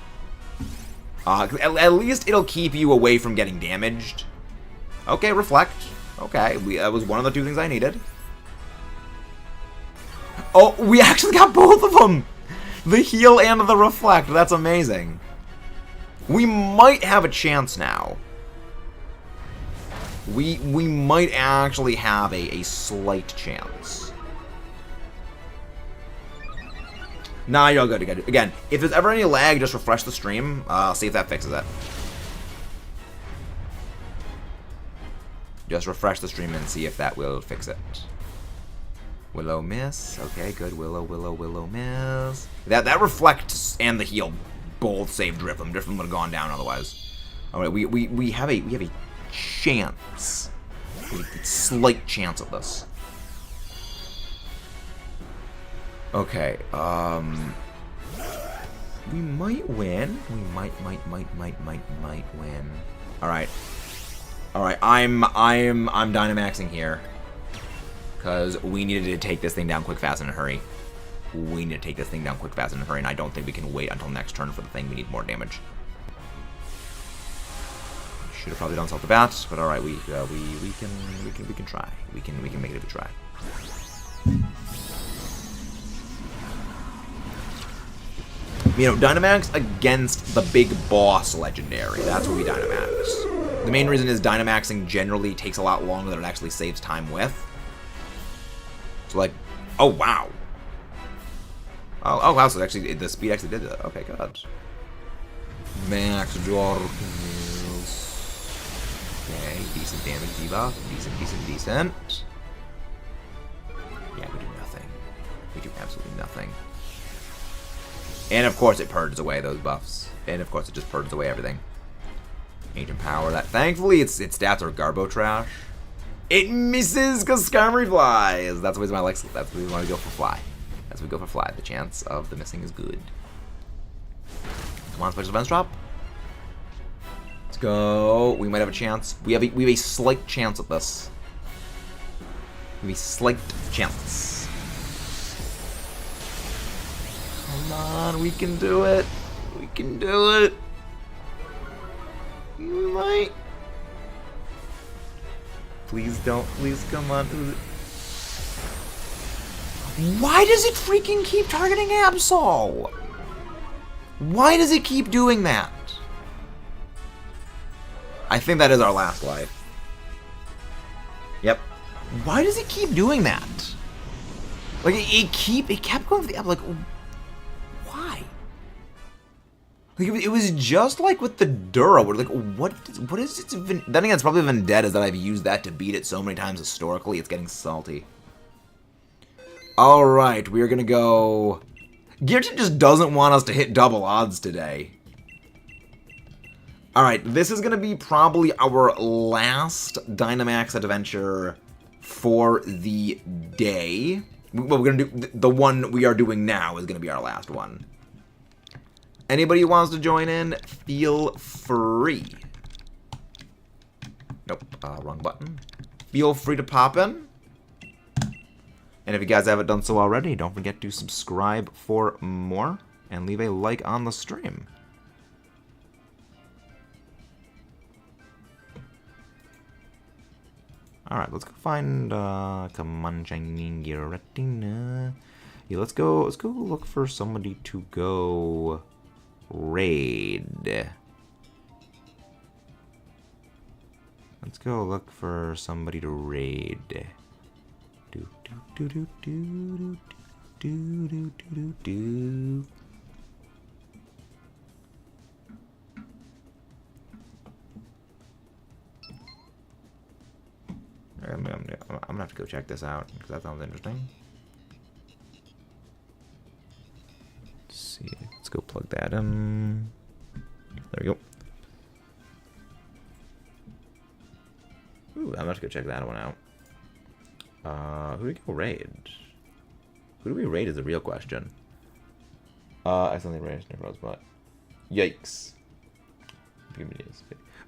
At least it'll keep you away from getting damaged. Okay, Reflect. Okay, that was one of the 2 things I needed. Oh, we actually got both of them! The heal and the reflect. That's amazing. We might have a chance now. We might actually have a slight chance. Nah, you're all good. Again, if there's ever any lag, just refresh the stream. See if that fixes it. Just refresh the stream and see if that will fix it. Willow miss. Okay, good. Willow miss. That reflect and the heal both saved Drifloon. Drifloon would have gone down otherwise. Alright, we have a chance. A slight chance of this. Okay, we might win. We might win. Alright. Alright, I'm Dynamaxing here. Because we needed to take this thing down quick, fast, in a hurry. We need to take this thing down quick, fast, in a hurry, and I don't think we can wait until next turn for the thing. We need more damage. Should have probably done self the bat, but alright, we can try. We can make it a try. You know, Dynamax against the big boss legendary. That's what we Dynamax. The main reason is Dynamaxing generally takes a lot longer than it actually saves time with. So like, oh wow. Oh wow, so actually the speed actually did that. Okay, good. Max Darkness. Okay, decent damage debuff. Decent. Yeah, we do nothing. We do absolutely nothing. And of course it purges away those buffs. And of course it just purges away everything. Ancient power. That thankfully its stats are Garbo trash. It misses because Skarmory flies. That's the reason I like. That's the reason why we go for fly. That's why we go for fly. The chance of the missing is good. Come on, special defense drop. Let's go. We might have a chance. We have a slight chance at this. We have a slight chance. Come on, we can do it. We can do it. We might. Please don't. Please come on. Why does it freaking keep targeting Absol? Why does it keep doing that? I think that is our last life. Yep. Why does it keep doing that? Like it kept going for the Absol. Like, why? Like it was just like with the Dura, where like what is it? Then again, it's probably Vendettas that I've used that to beat it so many times historically. It's getting salty. All right, we are gonna go. Giratina just doesn't want us to hit double odds today. All right, this is gonna be probably our last Dynamax Adventure for the day. What we're gonna do, the one we are doing now is gonna be our last one. Anybody who wants to join in, feel free. Nope, wrong button. Feel free to pop in. And if you guys haven't done so already, don't forget to subscribe for more and leave a like on the stream. Alright, let's go find Hunting GIRATINA. Yeah, let's go look for somebody to go raid. Let's go look for somebody to raid. I'm gonna have to go check this out because that sounds interesting. Let's see. Let's go plug that in. There we go. Ooh, I'm about to go check that one out. Who do we go raid? Who do we raid is the real question. I accidentally raided Rosebud. Yikes. But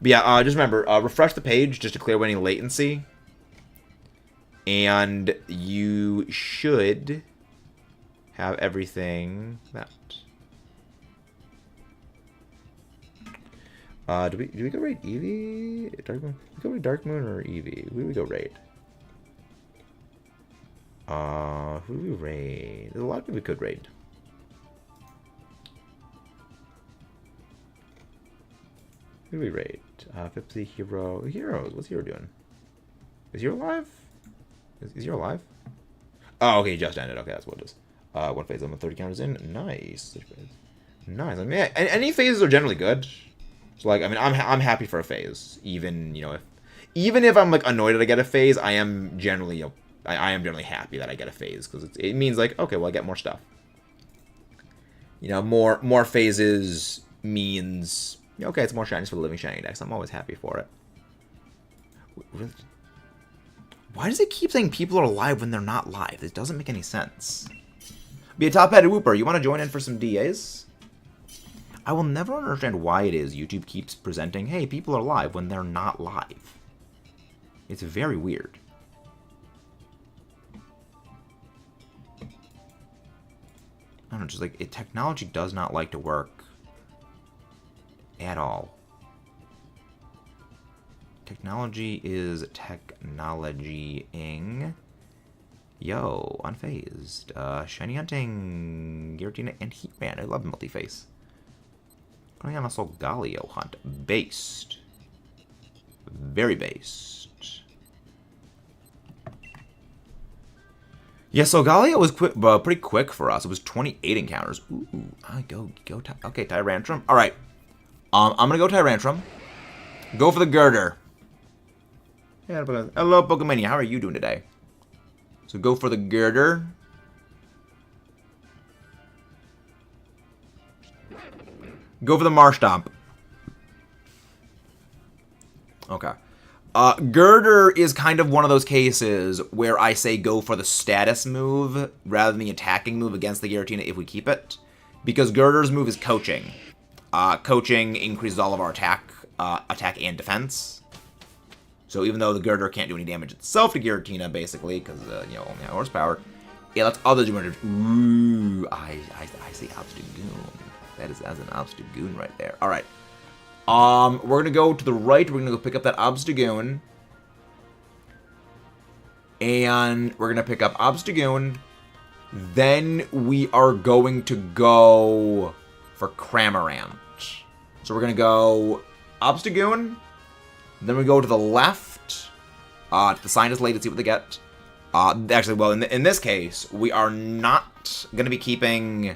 yeah, just remember, refresh the page just to clear any latency. And you should have everything that. Do we go raid Eevee? Dark Moon? We go raid Dark Moon or Eevee? Who do we go raid? Who do we raid? There's a lot of people we could raid. Who do we rate? Fipsy, Hero. Heroes. What's Hero doing? Is Hero alive? Is Hero alive? Oh, okay, just ended. Okay, that's what it is. One phase, I'm 30 counters in. Nice. Nice. I mean, any phases are generally good. So, like, I mean, I'm happy for a phase. Even, you know, even if I'm, like, annoyed that I get a phase, I am generally, I am generally happy that I get a phase. Because it means, like, okay, well, I get more stuff. You know, more phases means, okay, it's more shinies for the living shiny decks. I'm always happy for it. Really? Why does it keep saying people are live when they're not live? This doesn't make any sense. Be a top-headed whooper. You want to join in for some DAs? I will never understand why it is YouTube keeps presenting, hey, people are live when they're not live. It's very weird. I don't know, just like, technology does not like to work at all. Technology is technology-ing. Yo, unfazed. Shiny Hunting GIRATINA and Heatman. I love multi-face. Going on a Solgaleo hunt. Based. Very based. Yeah, Solgaleo was pretty quick for us. It was 28 encounters. Ooh, okay, Tyrantrum. All right. I'm gonna go Tyrantrum. Go for the Girder. Yeah, hello, Pokemania. How are you doing today? So go for the Girder. Go for the Marshtomp. Okay. Girder is kind of one of those cases where I say go for the status move rather than the attacking move against the Giratina if we keep it. Because Girder's move is coaching. Coaching increases all of our attack and defense. So even though the Girder can't do any damage itself to Giratina, basically, because, you know, only horsepower, it lets others do damage. Ooh, I see Obstagoon. That's an Obstagoon right there. All right. We're going to go to the right. We're going to go pick up that Obstagoon. And we're going to pick up Obstagoon. Then we are going to go for Cramorant. So we're going to go Obstagoon. Then we go to the left, to the Scientist Lady to see what they get. Actually, well, in this case, we are not going to be keeping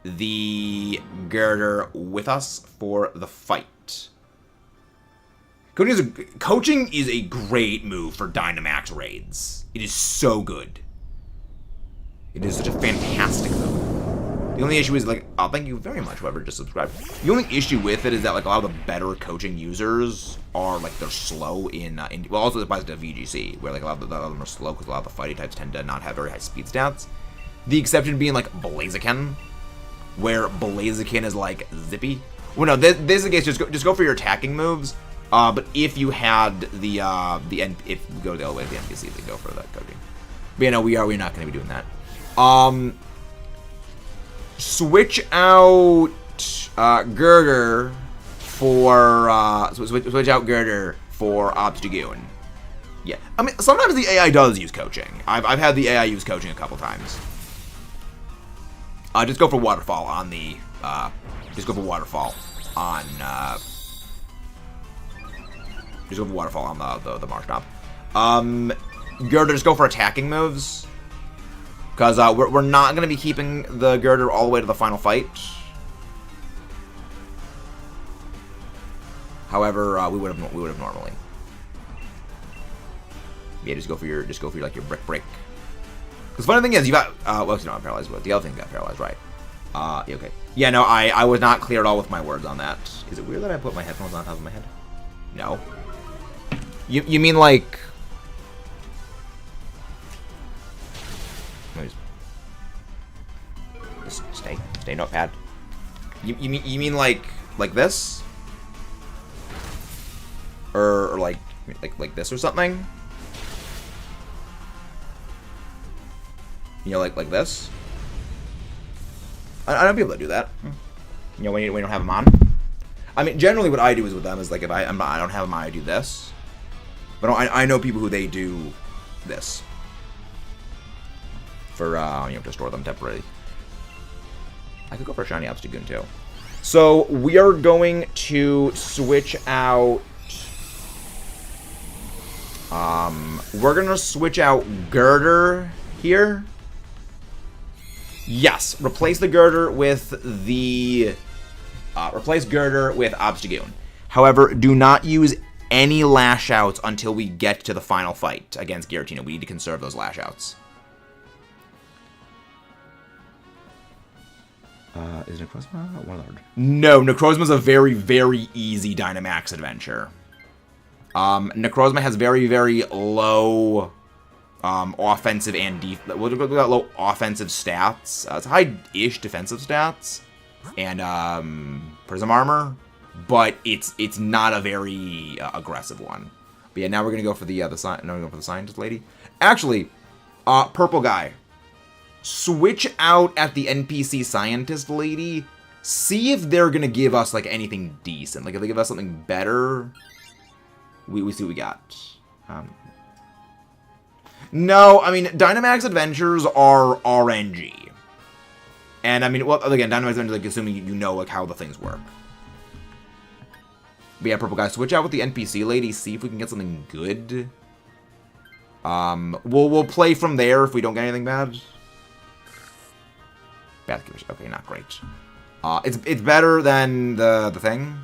the Girder with us for the fight. Coaching is a great move for Dynamax raids. It is so good. It is such a fantastic move. The only issue is, like, oh, thank you very much, whoever just subscribed. The only issue with it is that, like, a lot of the better coaching users are, like, they're slow in well, also it applies to VGC, where, like, a lot of them are slow because a lot of the fighting types tend to not have very high speed stats. The exception being, like, Blaziken, where Blaziken is, like, zippy. Well, no, this is the case, just go for your attacking moves, but if you had if you go the other way to the NPC, then go for that coaching. But, yeah, no, we're not going to be doing that. Switch out Girder for switch out Girder for Obstagoon. Yeah, I mean sometimes the AI does use coaching. I've had the AI use coaching a couple times. Just go for Waterfall on the just go for Waterfall on the Marshtomp. Girder, just go for attacking moves. Because we're not going to be keeping the Girder all the way to the final fight. However, we would have normally. Yeah, just go for your like your brick. Because funny thing is, you got well, you know, I'm paralyzed, but the other thing got paralyzed, right? Yeah, okay. Yeah, no, I was not clear at all with my words on that. Is it weird that I put my headphones on top of my head? No. You mean like? Stay notepad. You mean like this? Or like this or something? You know, like this? I don't be able to do that. You know, when you don't have them on. I mean, generally what I do is with them is like if I don't have them on, I do this. But I know people who they do this for you know, to store them temporarily. I could go for a shiny Obstagoon too. So we are going to switch out... we're going to switch out Girder here. Yes, replace the Girder with the... replace Girder with Obstagoon. However, do not use any Lash Outs until we get to the final fight against Giratina. We need to conserve those Lash Outs. Is Necrozma one of the... No, Necrozma is a very, very easy Dynamax Adventure. Necrozma has very, very low offensive and low offensive stats. It's high-ish defensive stats and Prism Armor, but it's not a very aggressive one. But yeah, now we're gonna go for the scientist lady. Actually, purple guy. Switch out at the NPC scientist lady. See if they're gonna give us like anything decent. Like if they give us something better, we see what we got. No, I mean Dynamax Adventures are RNG, and I mean, well, again, Dynamax Adventures, like assuming you know like how the things work. But yeah, purple guy, switch out with the NPC lady. See if we can get something good. We'll play from there if we don't get anything bad. Okay, not great. It's better than the thing.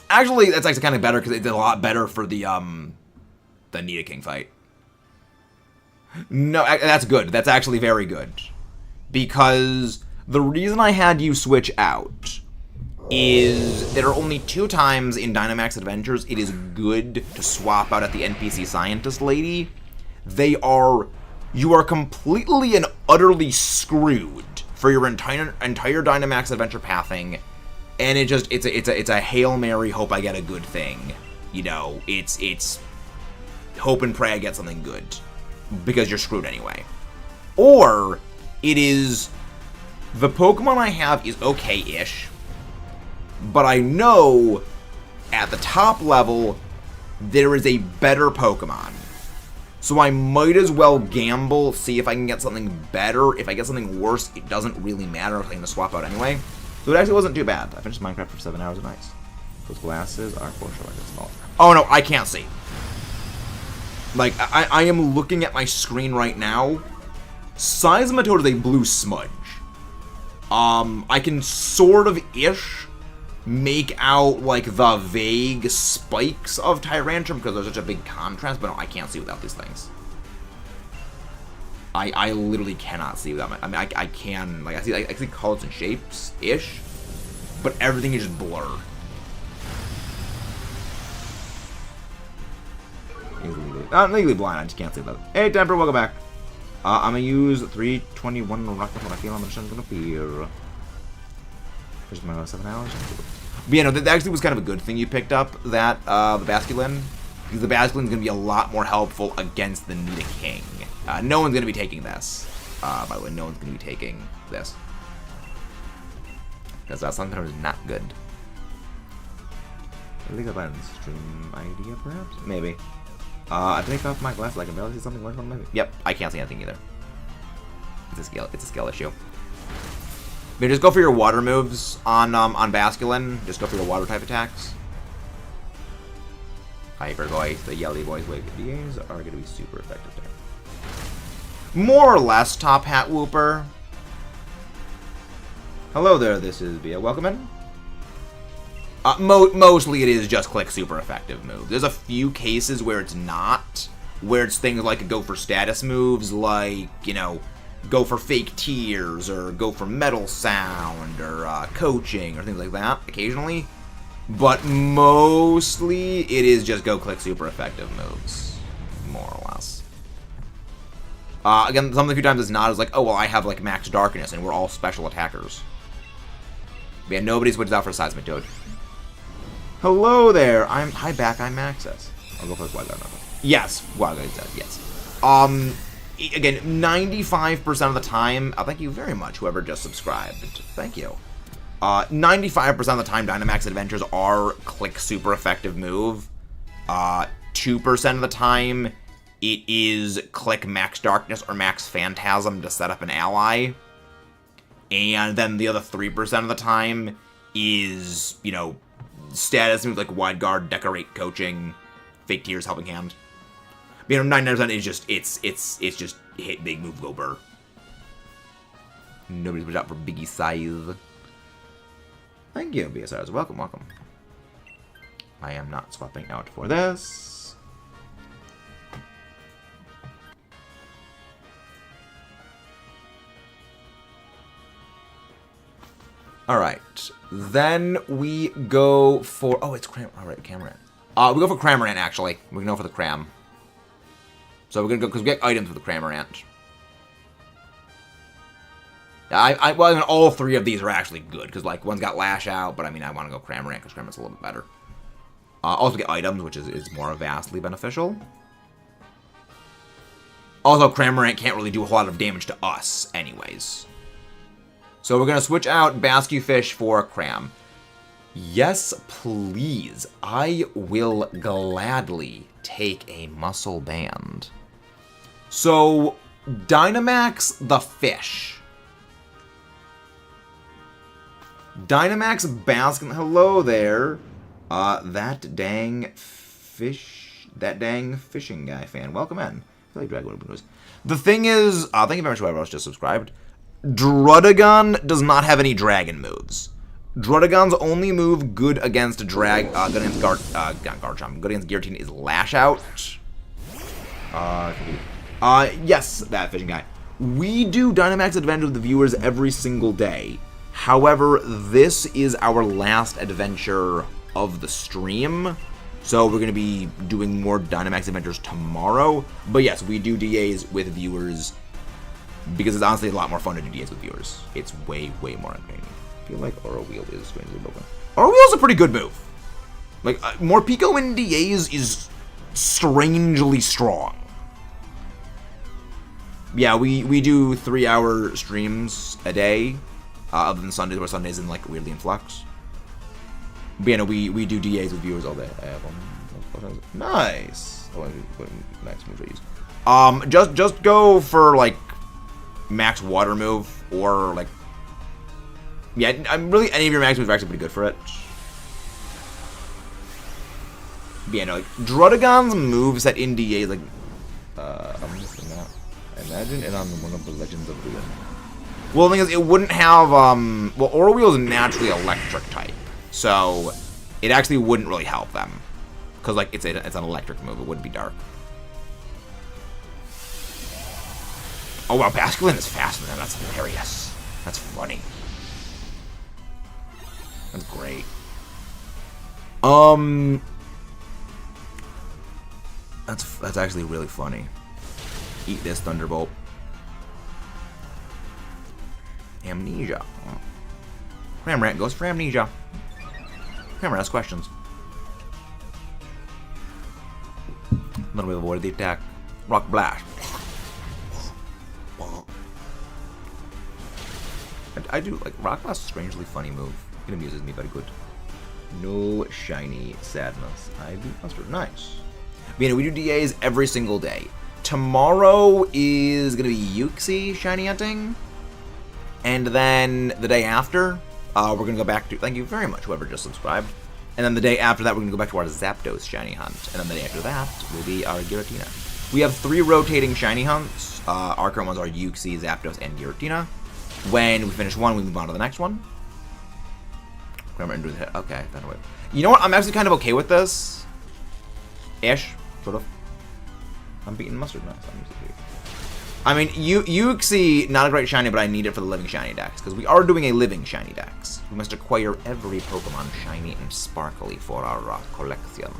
Actually, that's actually kind of better because it's a lot better for the Nidoking fight. No, that's good. That's actually very good. Because the reason I had you switch out is there are only 2 times in Dynamax Adventures it is good to swap out at the NPC scientist lady. You are completely and utterly screwed for your entire Dynamax Adventure pathing, and it's a Hail Mary, hope I get a good thing. You know, it's hope and pray I get something good, because you're screwed anyway. Or it is the Pokemon I have is okay-ish, but I know at the top level there is a better Pokemon. So I might as well gamble, see if I can get something better. If I get something worse, it doesn't really matter if I'm going to swap out anyway. So it actually wasn't too bad. I finished Minecraft for 7 hours. Nice. Those glasses are for sure like small. Oh no, I can't see. Like, I am looking at my screen right now. Seismitoad is a blue smudge. I can sort of ish make out like the vague spikes of Tyrantrum because there's such a big contrast, but no, I can't see without these things. I literally cannot see without I mean, I can, like, I see colors and shapes ish, but everything is just blur. I'm legally blind, I just can't see that. Hey Temper, welcome back. I'm gonna use 321 rocket when I feel I'm just gonna appear. Here's my last 7 hours. But yeah, no, that actually was kind of a good thing you picked up, that, the Basculin. Because the Basculin's gonna be a lot more helpful against the Nidoking. No one's gonna be taking this. By the way, no one's gonna be taking this. Because that Sun Cutter is not good. I think about a stream idea, perhaps? Maybe. I take off my glasses, I can barely see something going on, maybe. Yep, I can't see anything either. It's a skill issue. But just go for your water moves on Basculin. Just go for your water type attacks. Hyper Voice, the Yelly Voice wave DAs are going to be super effective there. More or less, Top Hat Whooper. Hello there, this is Bia. Welcome in. Mostly it is just click super effective move. There's a few cases where it's not, where it's things like go for status moves, like, you know, go for fake tears, or go for metal sound, or coaching, or things like that, occasionally. But mostly, it is just go click super effective moves, more or less. Again, some of the few times it's not, is like, oh, well, I have, like, max darkness, and we're all special attackers. But yeah, nobody switches out for Seismitoad. Hello there, hi back, I'm Access. I'll go for this Wild Guard. Yes, Wild Guard is dead, yes. Again, 95% of the time, thank you very much, whoever just subscribed. Thank you. 95% of the time, Dynamax Adventures are click super effective move. 2% of the time, it is click Max Darkness or Max Phantasm to set up an ally. and then the other 3% of the time is, you know, status moves like Wide Guard, Decorate, Coaching, Fake Tears, Helping Hand. You know, 99% is just, it's just hit, big move, go burr. Nobody's put out for Biggie Size. Thank you, BSRs. Welcome, welcome. I am not swapping out for this. Alright. Then we go for... Oh, it's Alright, Cramorant. We go for Cramorant, actually. We can go for the Cram. So we're gonna go... Because we get items for the Cramorant. Yeah, well, I mean, all 3 of these are actually good. Because, like, one's got Lash Out. But, I mean, I want to go Cramorant because Cramorant's a little bit better. Also get items, which is more vastly beneficial. Also, Cramorant can't really do a whole lot of damage to us anyways. So we're going to switch out Bascufish for Cram. Yes, please. I will gladly take a Muscle Band. So, Dynamax the Fish. Dynamax Baskin. Hello there. That dang fishing guy fan. Welcome in. I feel like Dragon knows. The thing is, thank you very much to whoever else just subscribed. Druddigon does not have any dragon moves. Druddigon's only move good against good against Giratina is Lash Out. Yes, that fishing guy. We do Dynamax Adventure with the viewers every single day. However, this is our last adventure of the stream. So we're going to be doing more Dynamax Adventures tomorrow. But yes, we do DAs with viewers because it's honestly a lot more fun to do DAs with viewers. It's way, way more entertaining. I feel like Aura Wheel is strangely broken. Aura Wheel is a pretty good move. Like, Morpeko in DAs is strangely strong. Yeah, we do 3-hour streams a day, other than Sundays, where Sundays in like weirdly in flux. But yeah, no, we do DAs with viewers all day. I have one. Nice. Oh, max move I use. Just go for like max water move or like, yeah, I'm really any of your max moves are actually pretty good for it. But yeah, no, like Druddigon's moveset in DA like I'm missing that. Imagine it on one of the Legends of Ruin. Well, the thing is, it wouldn't have well, Aura Wheel is naturally electric type, so it actually wouldn't really help them because like it's an electric move. It wouldn't be dark. Oh wow, Basculin is faster than them. That's hilarious. That's funny. That's great. That's actually really funny. Eat this, Thunderbolt. Amnesia. Cramorant goes for Amnesia. Cramorant has questions. Then we avoid the attack. Rock Blast. I do like Rock Blast. Strangely funny move. It amuses me very good. No shiny sadness. I beat Mustard. Nice. But, you know, we do DAs every single day. Tomorrow is gonna be Uxie shiny hunting, and then the day after, we're gonna go back to. Thank you very much, whoever just subscribed. And then the day after that, we're gonna go back to our Zapdos shiny hunt, and then the day after that will be our Giratina. We have 3 rotating shiny hunts. Our current ones are Uxie, Zapdos, and Giratina. When we finish one, we move on to the next one. Okay, then wait. You know what? I'm actually kind of okay with this. Ish, sort of. I'm beating Mustard now. I mean, Uxie, not a great shiny, but I need it for the living shiny dex, because we are doing a living shiny dex. We must acquire every Pokemon shiny and sparkly for our collection.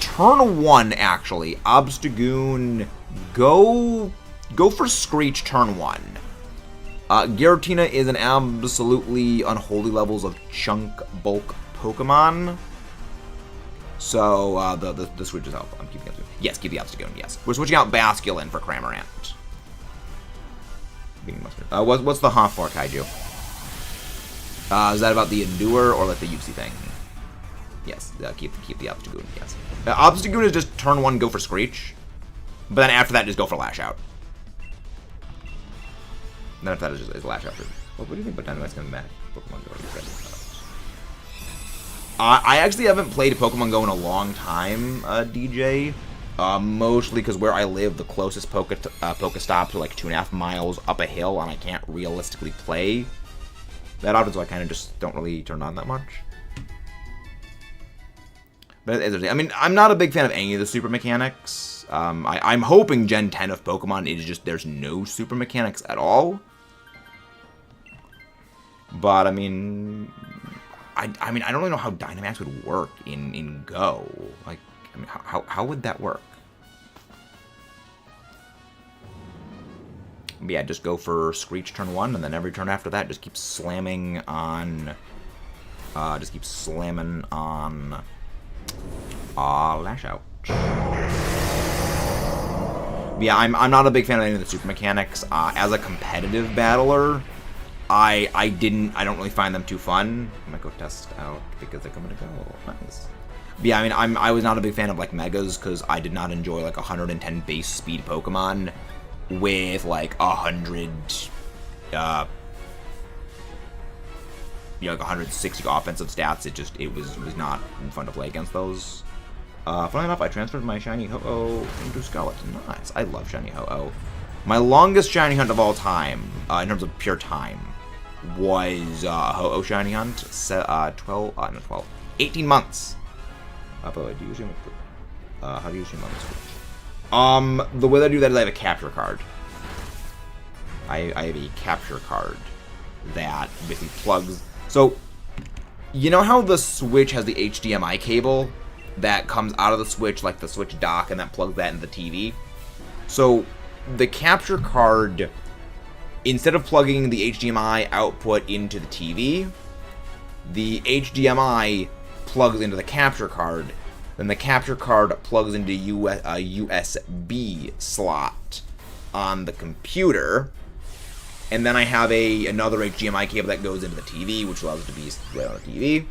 Turn 1, actually. Obstagoon, go for Screech turn 1. Giratina is an absolutely unholy levels of chunk bulk Pokemon. So, the switch is help. I'm keeping it. Yes, keep the Obstagoon, yes. We're switching out Basculin for Cramorant. Beating Mustard. What's the Honk for, Kaiju? Is that about the Endure or like the Uxie thing? Yes, keep the Obstagoon, yes. Obstagoon is just turn 1, go for Screech. But then after that, just go for Lash Out. Then if that is Lash Out. What do you think about Dynamax coming back? Pokemon Go. I actually haven't played Pokemon Go in a long time, DJ. Mostly because where I live, the closest Pokestops are like 2.5 miles up a hill, and I can't realistically play that often, so I kind of just don't really turn on that much. But I mean, I'm not a big fan of any of the super mechanics. I'm hoping Gen 10 of Pokemon is just there's no super mechanics at all. But I mean, I don't really know how Dynamax would work in Go. Like, I mean, how would that work? But yeah, just go for Screech turn 1, and then every turn after that, just keep slamming on. Lash Out. Yeah, I'm not a big fan of any of the super mechanics. As a competitive battler, I don't really find them too fun. I might go test out because they're coming to go. Nice. But yeah, I mean, I was not a big fan of like Megas because I did not enjoy like 110 base speed Pokemon with like 100, like 160 offensive stats. It was not fun to play against those. Funnily enough, I transferred my shiny Ho-Oh into Scarlet. Nice. I love shiny Ho-Oh. My longest shiny hunt of all time, in terms of pure time, was Ho-Oh shiny hunt. 18 months. By the way, do you usually how do you usually on the Switch? The way that I do that is I have a capture card. I have a capture card that basically plugs. So, you know how the Switch has the HDMI cable that comes out of the Switch, like the Switch dock, and that plugs that into the TV? So, the capture card, instead of plugging the HDMI output into the TV, the HDMI plugs into the capture card. Then the capture card plugs into a USB slot on the computer. And then I have another HDMI cable that goes into the TV, which allows it to be right on the TV.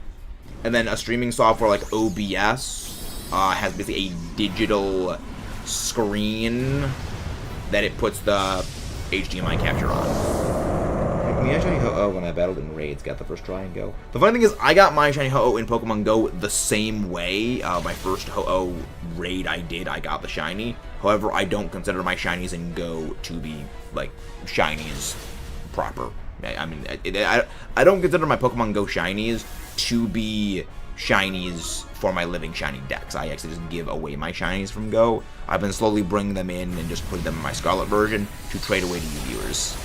And then a streaming software like OBS has basically a digital screen that it puts the HDMI capture on. Me, I shiny Ho-Oh when I battled in raids, got the first try and go. The funny thing is, I got my shiny Ho-Oh in Pokemon Go the same way. My first Ho-Oh raid I got the shiny. However, I don't consider my shinies in Go to be, like, shinies proper. I mean, I don't consider my Pokemon Go shinies to be shinies for my living shiny decks. I actually just give away my shinies from Go. I've been slowly bringing them in and just putting them in my Scarlet version to trade away to you viewers.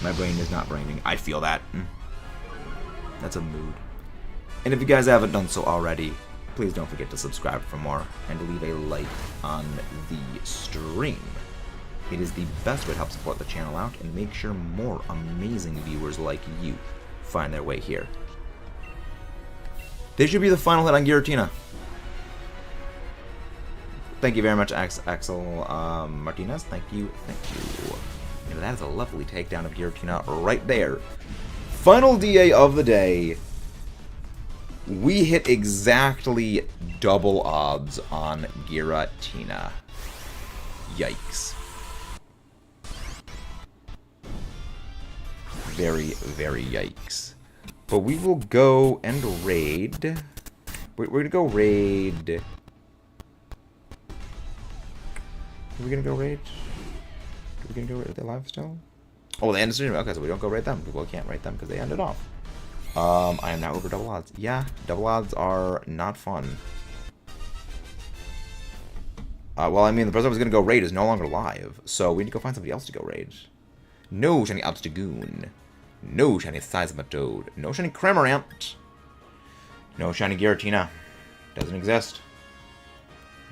My brain is not braining. I feel that. That's a mood. And if you guys haven't done so already, please don't forget to subscribe for more and leave a like on the stream. It is the best way to help support the channel out and make sure more amazing viewers like you find their way here. This should be the final hit on Giratina. Thank you very much, Axel Martinez. Thank you. And that is a lovely takedown of Giratina right there. Final DA of the day. We hit exactly double odds on Giratina. Yikes. Very, very yikes. But we will go and raid. We're going to go raid. Are we going to go raid? Are we going to go raid? Are they live still? Oh, they ended stream. Okay, so we don't go raid them. We can't raid them because they ended off. I am now over double odds. Yeah, double odds are not fun. Well, I mean, the person I was going to go raid is no longer live, so we need to go find somebody else to go raid. No shiny Obstagoon. No shiny Seismitoad. No shiny Cramorant. No shiny Giratina. Doesn't exist.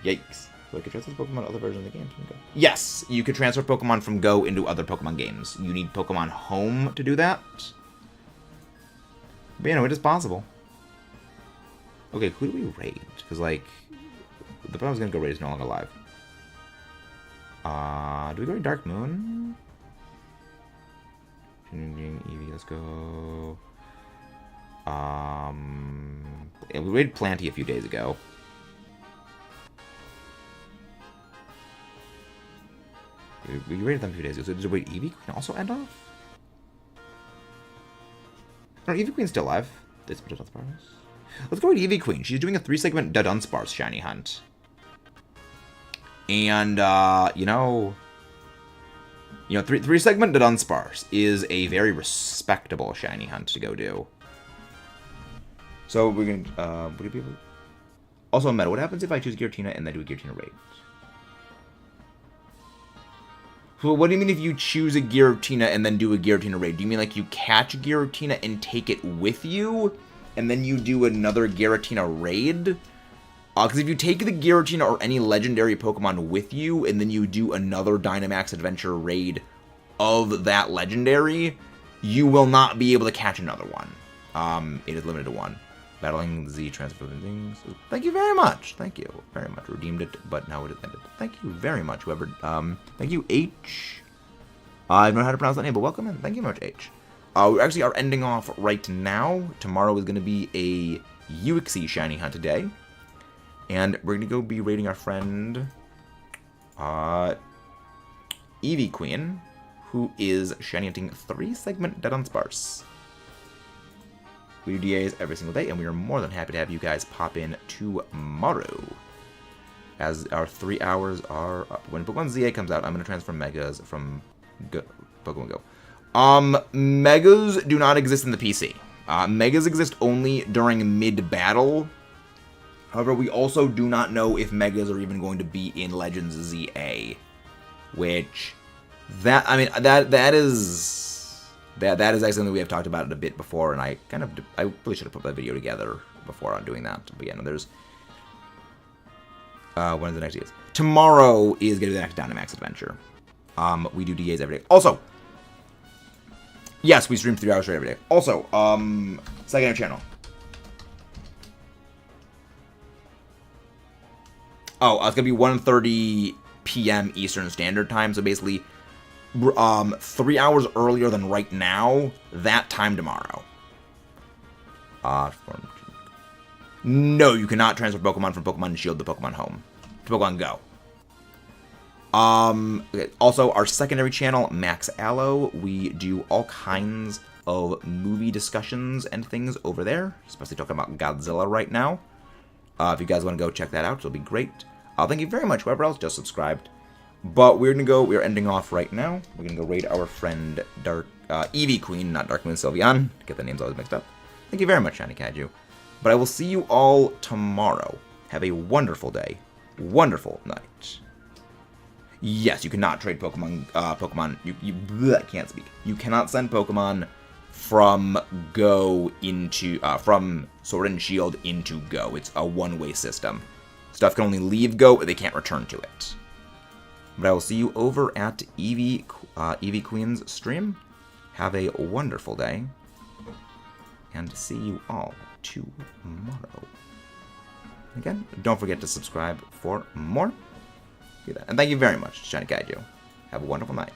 Yikes. So I could transfer Pokemon to other versions of the game from Go. Yes, you could transfer Pokemon from Go into other Pokemon games. You need Pokemon Home to do that. But you know, it is possible. Okay, who do we raid? Because, like, the person I was going to go raid is no longer live. Do we go to Dark Moon? Eevee, let's go. We raided Planty a few days ago. We rated them 2 days ago. So did wait, Eevee Queen also end off? No, Eevee Queen's still alive. Let's go with Eevee Queen. She's doing a 3-segment Dunsparce shiny hunt. And, you know, 3-segment Dunsparce is a very respectable shiny hunt to go do. So we're going to, what do people... Also, Meta, what happens if I choose Giratina and then do a Giratina raid? So what do you mean if you choose a Giratina and then do a Giratina raid? Do you mean like you catch Giratina and take it with you, and then you do another Giratina raid? Because if you take the Giratina or any legendary Pokemon with you, and then you do another Dynamax Adventure raid of that legendary, you will not be able to catch another one. It is limited to 1. Battling Z transfer things. Thank you very much. Thank you very much. Redeemed it, but now it is ended. Thank you very much, whoever. Thank you, H. I don't know how to pronounce that name, but welcome in. Thank you very much, H. We actually are ending off right now. Tomorrow is going to be a Uxie shiny hunt today. And we're going to go be raiding our friend Eevee Queen, who is shiny hunting 3-segment Dunsparce. We do DAs every single day, and we are more than happy to have you guys pop in tomorrow, as our 3 hours are up. When Pokemon ZA comes out, I'm going to transfer Megas from Pokemon Go. Megas do not exist in the PC. Megas exist only during mid-battle. However, we also do not know if Megas are even going to be in Legends ZA, which, that is actually something we have talked about it a bit before, and I really should have put that video together before on doing that. But yeah, no, there's one of the next days. Tomorrow is going to be the next Dynamax Adventure. We do DAs every day. Also, yes, we stream 3 hours straight every day. Also, secondary channel. Oh, it's going to be 1:30 p.m. Eastern Standard Time, so basically 3 hours earlier than right now, that time tomorrow. No, you cannot transfer Pokemon from Pokemon Shield to Pokemon Home. To Pokemon Go. Okay. Also, our secondary channel, Max Allo, we do all kinds of movie discussions and things over there, especially talking about Godzilla right now. If you guys want to go check that out, it'll be great. Thank you very much, whoever else just subscribed. But we're ending off right now. We're gonna go raid our friend Eevee Queen, not Dark Moon Sylveon. Get the names always mixed up. Thank you very much, Shiny Kaiju. But I will see you all tomorrow. Have a wonderful day. Wonderful night. Yes, you cannot trade Pokemon. I can't speak. You cannot send Pokemon from Go into from Sword and Shield into Go. It's a one-way system. Stuff can only leave Go, but they can't return to it. But I will see you over at Eevee Queen's stream. Have a wonderful day. And see you all tomorrow. Again, don't forget to subscribe for more. And thank you very much, Shiny Kaiju. Have a wonderful night.